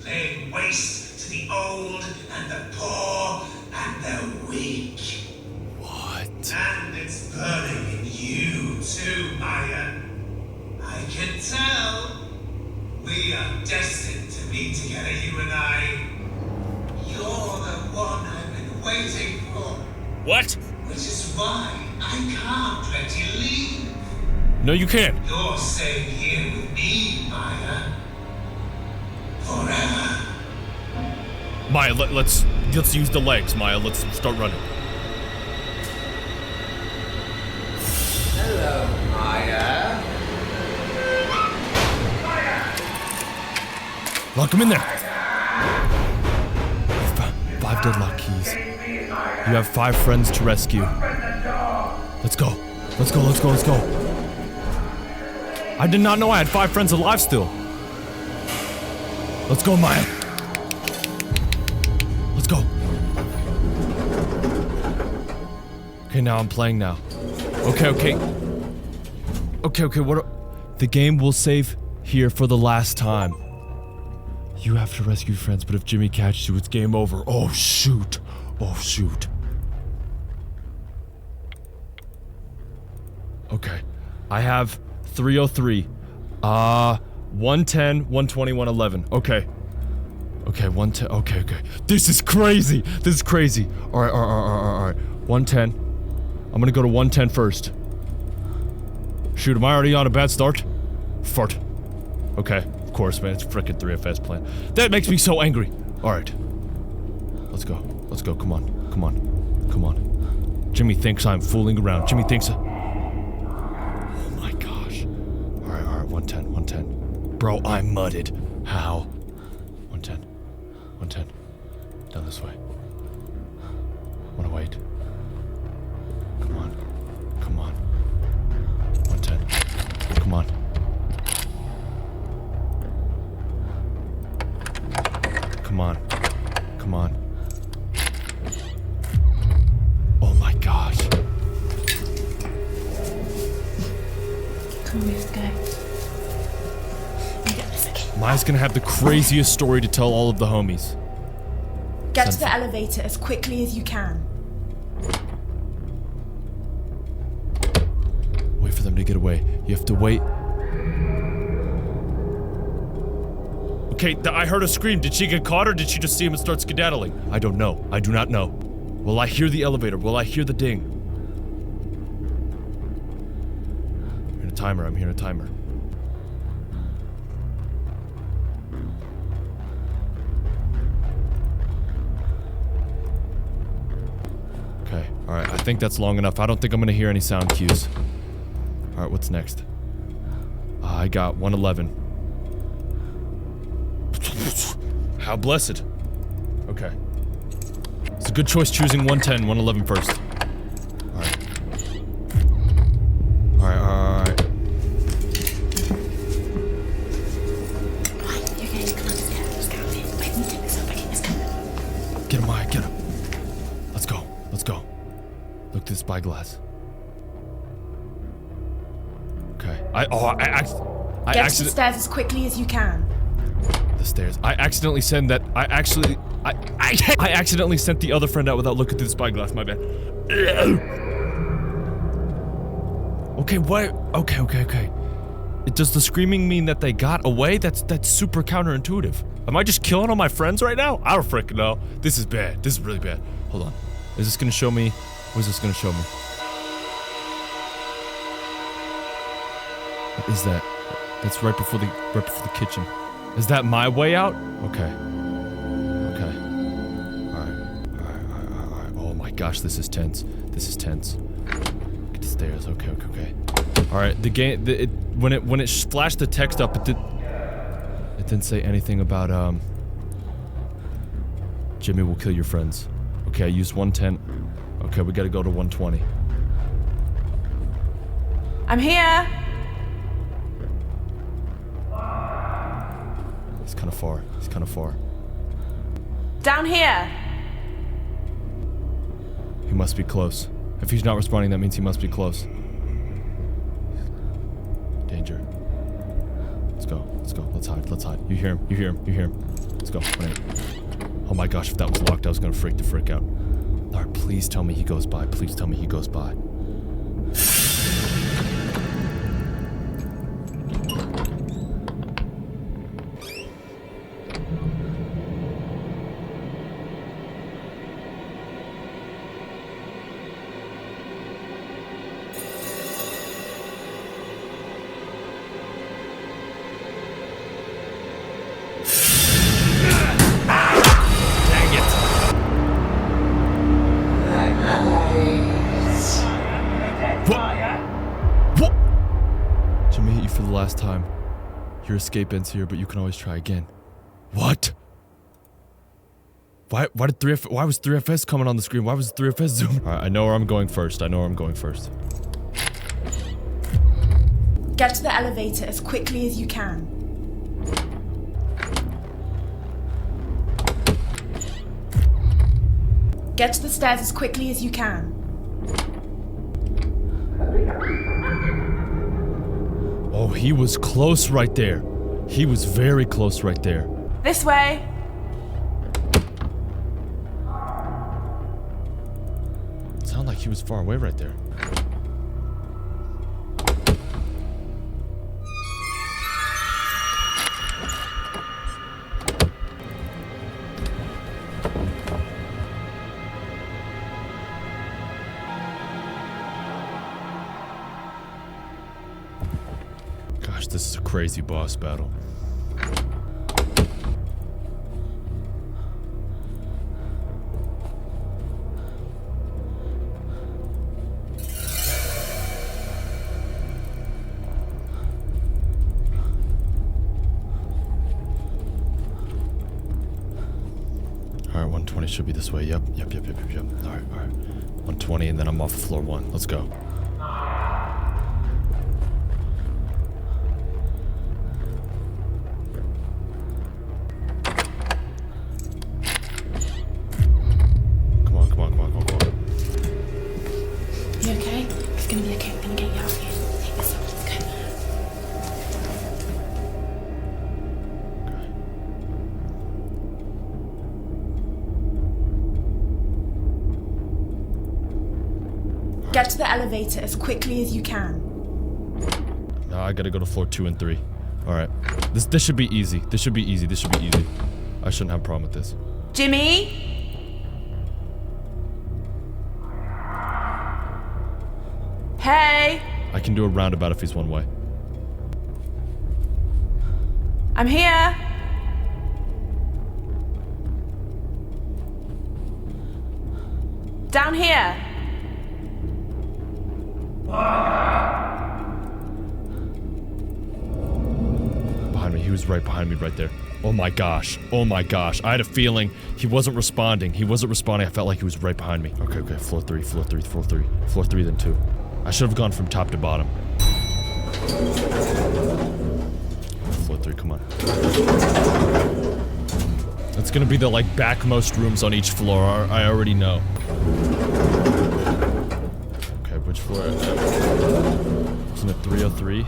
Laying waste to the old and the poor and the weak. What? And it's burning in you too, Maya. I can tell. We are destined to be together, you and I. You're the one I've been waiting for. What? Which is why I can't let you leave. No, you can't. You're staying here with me, Maya. Forever. Maya, let's use the legs, Maya. Let's start running. Hello, Maya. Lock him in there. 5 deadlock keys. You have 5 friends to rescue. Let's go. Let's go, let's go, let's go. I did not know I had 5 friends alive still. Let's go, Maya. Let's go. Okay, now I'm playing now. Okay, what? The game will save here for the last time. You have to rescue friends, but if Jimmy catches you, it's game over. Oh, shoot. Oh, shoot. Okay. I have 303. 110, 120, 111. Okay. Okay, 110. Okay. This is crazy. All right. 110. I'm gonna go to 110 first. Shoot, am I already on a bad start? Fart. Okay, of course, man. It's frickin' 3FS plan. That makes me so angry. All right. Let's go. Come on. Jimmy thinks I'm fooling around. Jimmy thinks... Oh my gosh. All right. 110. Bro, I'm mudded. How? 110. Down this way. Wanna wait. Come on. 110. Come on. Oh my gosh. Come on, let's go. You get this, okay? Maya's gonna have the craziest story to tell all of the homies. Get to the elevator as quickly as you can. Wait for them to get away. You have to wait. Okay, I heard a scream. Did she get caught or did she just see him and start skedaddling? I don't know. I do not know. Will I hear the elevator? Will I hear the ding? I'm hearing a timer. Okay, alright. I think that's long enough. I don't think I'm gonna hear any sound cues. Alright, what's next? I got 111. How blessed. Okay. It's a good choice choosing 110, 111 first. Alright. Okay, come on, let's go. Wait, let me take this up. Okay, let's go. Get him, Maya, get him. Let's go. Look through the spyglass. Okay. Get to the stairs as quickly as you can. The stairs. I accidentally sent that. I accidentally sent the other friend out without looking through the spyglass. My bad. Okay, what? Okay. Does the screaming mean that they got away? That's super counterintuitive. Am I just killing all my friends right now? I don't freaking know. This is bad. This is really bad. Hold on. Is this gonna show me? What is this gonna show me? What is that? That's right before the kitchen. Is that my way out? Okay. Alright. Oh my gosh, this is tense. This is tense. Get the stairs. Okay. Alright, the game, when it flashed the text up, it didn't say anything about, Jimmy will kill your friends. Okay, I used 110. Okay, we gotta go to 120. I'm here! He's kind of far. Down here! He must be close. If he's not responding, that means he must be close. Danger. Let's go. Let's hide. You hear him. Let's go. Wait. Oh my gosh, if that was locked, I was gonna freak the frick out. Alright, please tell me he goes by. Jimmy hit you for the last time. Your escape ends here, but you can always try again. What? Why was 3FS coming on the screen? Why was 3FS zooming? Alright, I know where I'm going first. Get to the elevator as quickly as you can. Get to the stairs as quickly as you can. Oh, he was close right there. He was very close right there. This way! It sounded like he was far away right there. Gosh, this is a crazy boss battle. Alright, 120 should be this way. Yep. Alright. 120 and then I'm off of floor 1. Let's go. You okay? It's gonna be okay. We're gonna get you out of here. Take this off. Let's go. Get to the elevator as quickly as you can. No, I gotta go to floor 2 and 3. Alright. This should be easy. This should be easy. I shouldn't have a problem with this. Jimmy? Hey! I can do a roundabout if he's one way. I'm here! Down here! Behind me. He was right behind me right there. Oh my gosh. I had a feeling he wasn't responding. I felt like he was right behind me. Okay. Floor 3. Floor 3 then 2. I should have gone from top to bottom. Floor 3, come on. It's gonna be the, like, backmost rooms on each floor. I already know. Okay, which floor? Isn't it 303?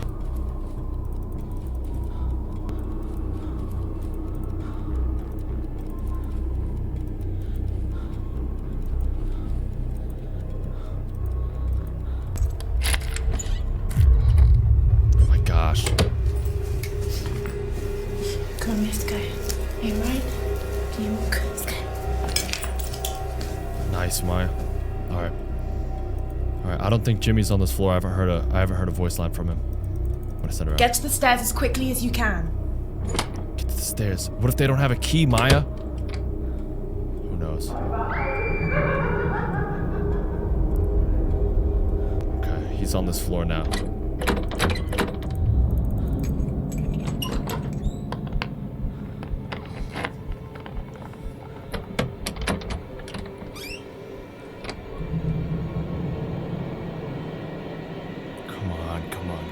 Nice, Maya. All right. I don't think Jimmy's on this floor. I haven't heard a voice line from him. I'm gonna send her out. Get to the stairs as quickly as you can. Get to the stairs. What if they don't have a key, Maya? Who knows? Okay, he's on this floor now.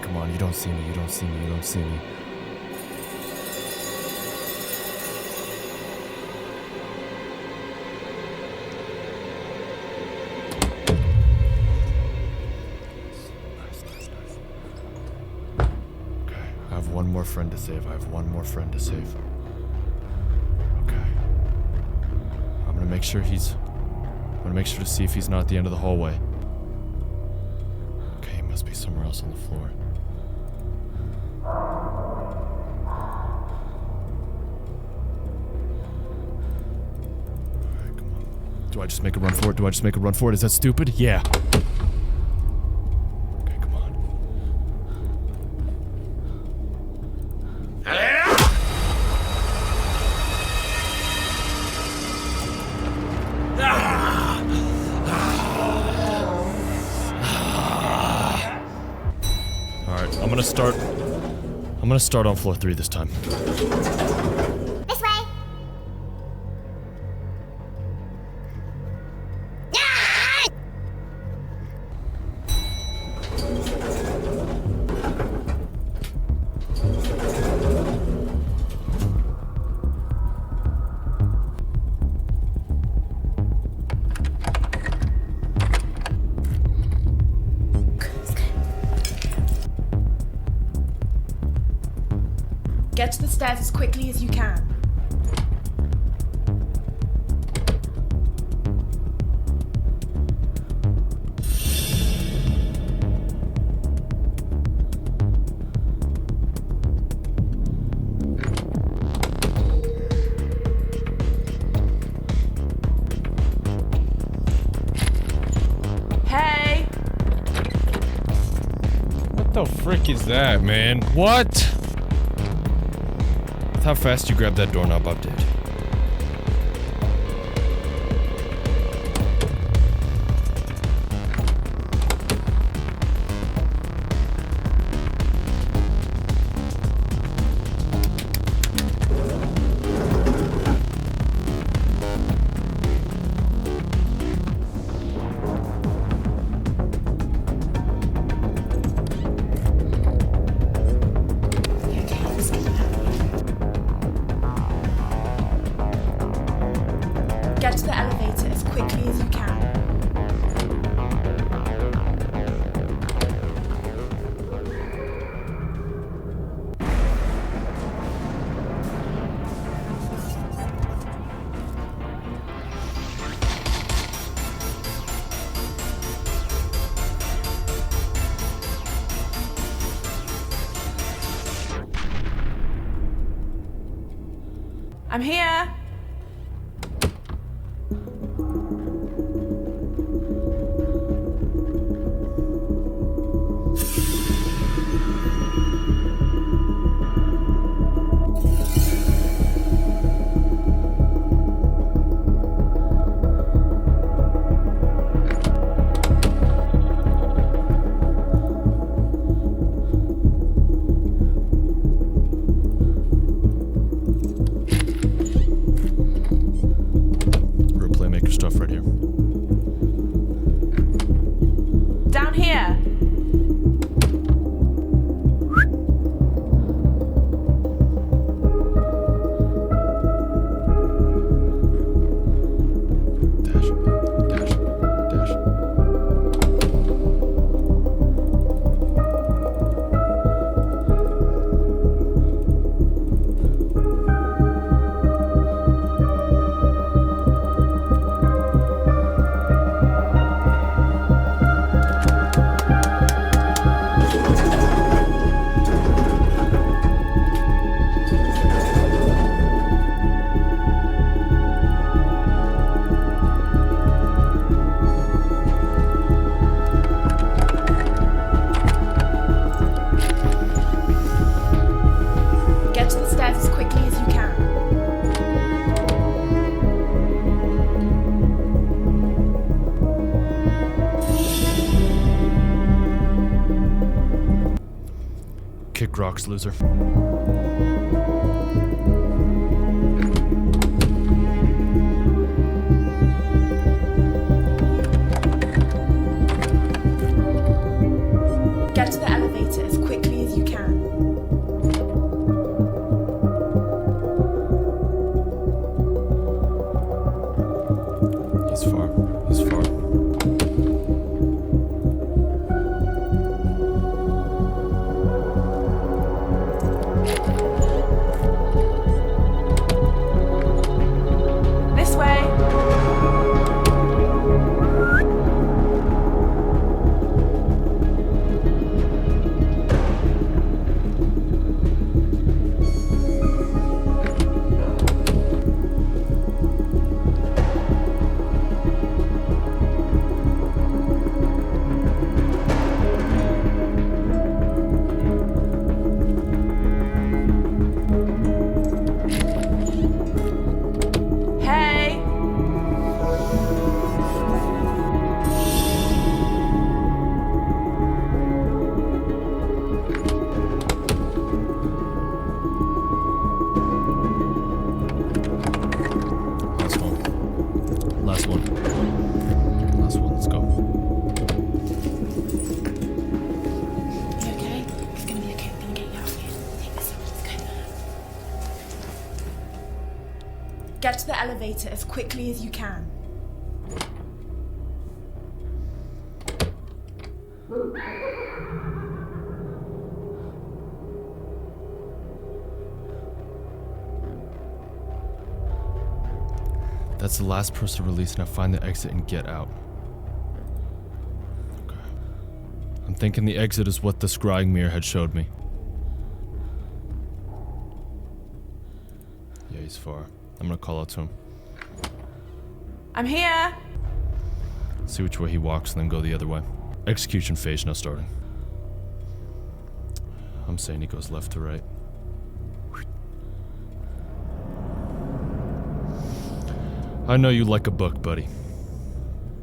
Come on, you don't see me, you don't see me, you don't see me. Nice. Okay, I have one more friend to save, Okay. I'm gonna make sure to see if he's not at the end of the hallway. Okay, he must be somewhere else on the floor. Do I just make a run for it? Is that stupid? Yeah. Okay, come on. Alright, I'm gonna start on floor 3 this time. This way. Get to the stairs as quickly as you can. Hey! What the frick is that, man? What? How fast you grab that doorknob update. Get to the elevator as quickly as you can. I'm here. box, loser. Get to the elevator as quickly as you can. He's far. He's far. This way. Hey. Last one. Last one, let's go. You okay? It's gonna be okay. We're gonna get you out of here. Take this one. Let's go. Get to the elevator as quickly as you can. That's the last person released. Now find the exit and get out. Okay. I'm thinking the exit is what the scrying mirror had showed me. Yeah, he's far. I'm gonna call out to him. I'm here. See which way he walks and then go the other way. Execution phase now starting. I'm saying he goes left to right. I know you like a book, buddy.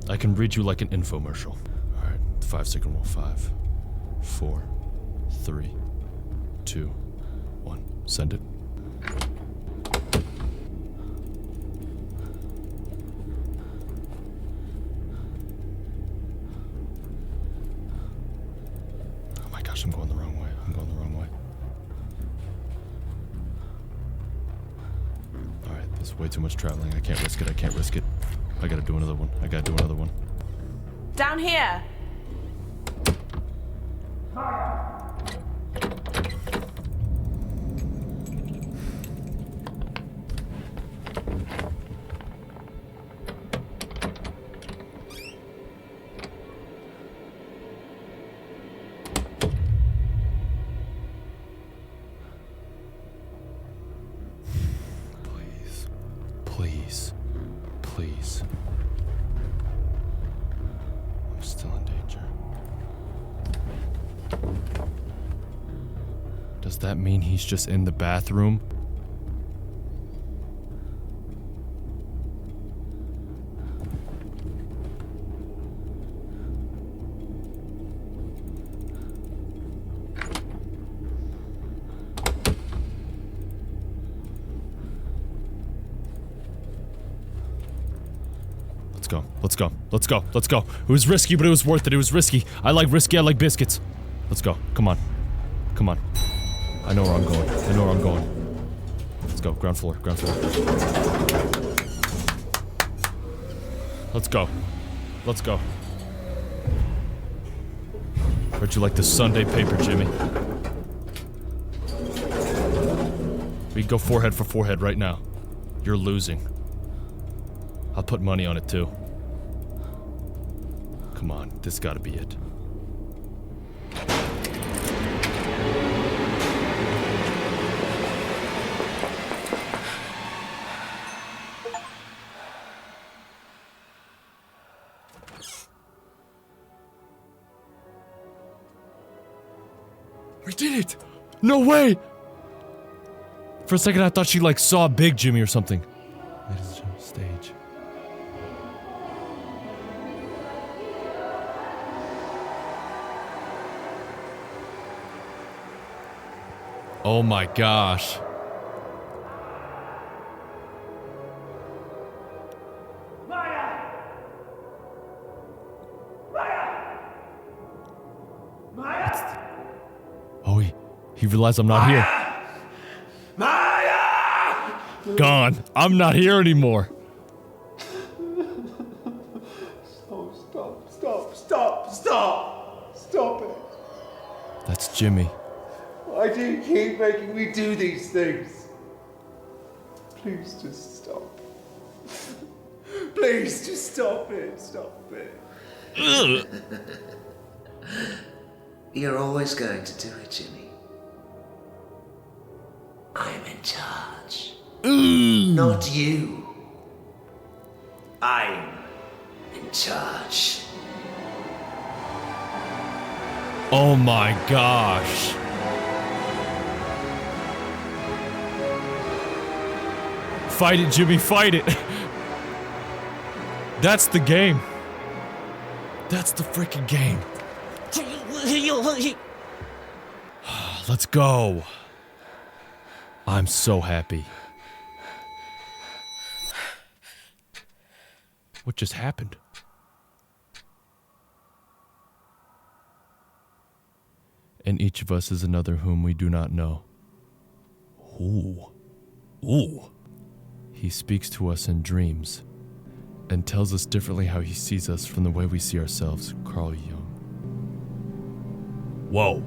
I can read you like an infomercial. Alright, 5 second rule. 5, 4, 3, 2, 1. Send it. Oh my gosh, I'm going the wrong way. I'm going the wrong way. Alright, this is way too much traveling. I can't risk it. I can't risk it. I gotta do another one. I gotta do another one. Down here. Please. Please. I'm still in danger. Does that mean he's just in the bathroom? Let's go. Let's go. Let's go. Let's go. It was risky, but it was worth it. It was risky. I like risky. I like biscuits. Let's go. Come on. Come on. I know where I'm going. I know where I'm going. Let's go. Ground floor. Ground floor. Let's go. Let's go. Heard you like the Sunday paper, Jimmy. We can go forehead for forehead right now. You're losing. I'll put money on it too. Come on, this gotta be it. We did it! No way! For a second I thought she like saw Big Jimmy or something. Ladies and gentlemen, stage. Oh my gosh. Oh, he realized I'm not here. Gone. I'm not here anymore. Stop it. That's Jimmy. Why do you keep making me do these things? Please just stop. Please just stop it. Stop it. You're always going to do it, Jimmy. I'm in charge. Not you. I'm in charge. Oh my gosh. Fight it, Jimmy, fight it. That's the game. That's the freaking game. Let's go. I'm so happy. What just happened? And each of us is another whom we do not know. Ooh. Ooh. He speaks to us in dreams and tells us differently how he sees us from the way we see ourselves. Carl Jung. Whoa.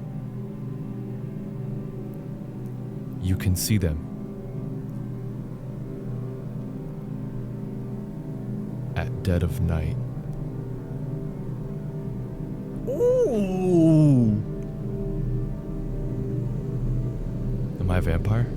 You can see them. At dead of night. Ooh. Am I a vampire?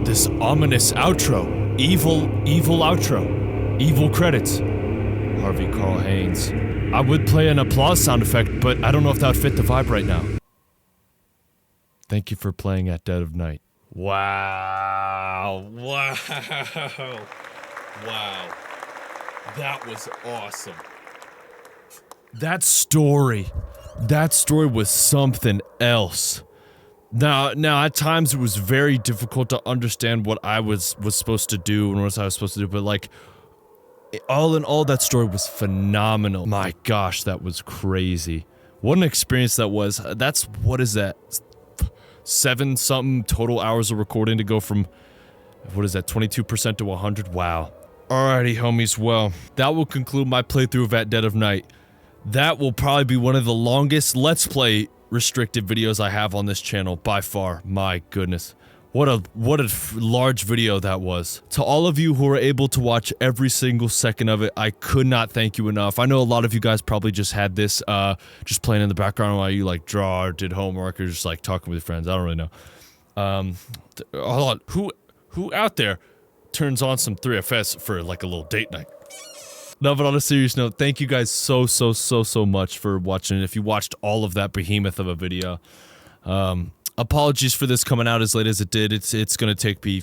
This ominous outro. Evil outro. Evil credits. Harvey Carl Haynes. I would play an applause sound effect, but I don't know if that would fit the vibe right now. Thank you for playing at dead of night. Wow. Wow. Wow. That was awesome. That story was something else. Now, at times it was very difficult to understand what I was supposed to do and what I was supposed to do, but like, all in all, that story was phenomenal. My gosh, that was crazy. What an experience that was. What is that? 7-something total hours of recording to go from, what is that, 22% to 100? Wow. Alrighty, homies, well, that will conclude my playthrough of At Dead of Night. That will probably be one of the longest Let's Play restricted videos I have on this channel by far. My goodness. What a large video that was. To all of you who were able to watch every single second of it, I could not thank you enough. I know a lot of you guys probably just had this just playing in the background while you like draw or did homework or just like talking with your friends. I don't really know. Hold on. Who out there turns on some 3FS for like a little date night? No, but on a serious note, thank you guys so much for watching. If you watched all of that behemoth of a video, apologies for this coming out as late as it did. It's gonna take me,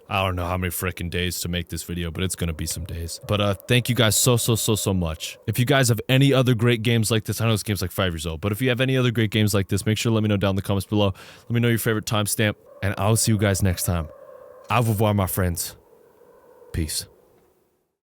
I don't know how many freaking days to make this video, but it's gonna be some days. But thank you guys so much. If you guys have any other great games like this, I know this game's like 5 years old, but if you have any other great games like this, make sure to let me know down in the comments below. Let me know your favorite timestamp, and I'll see you guys next time. Au revoir, my friends. Peace.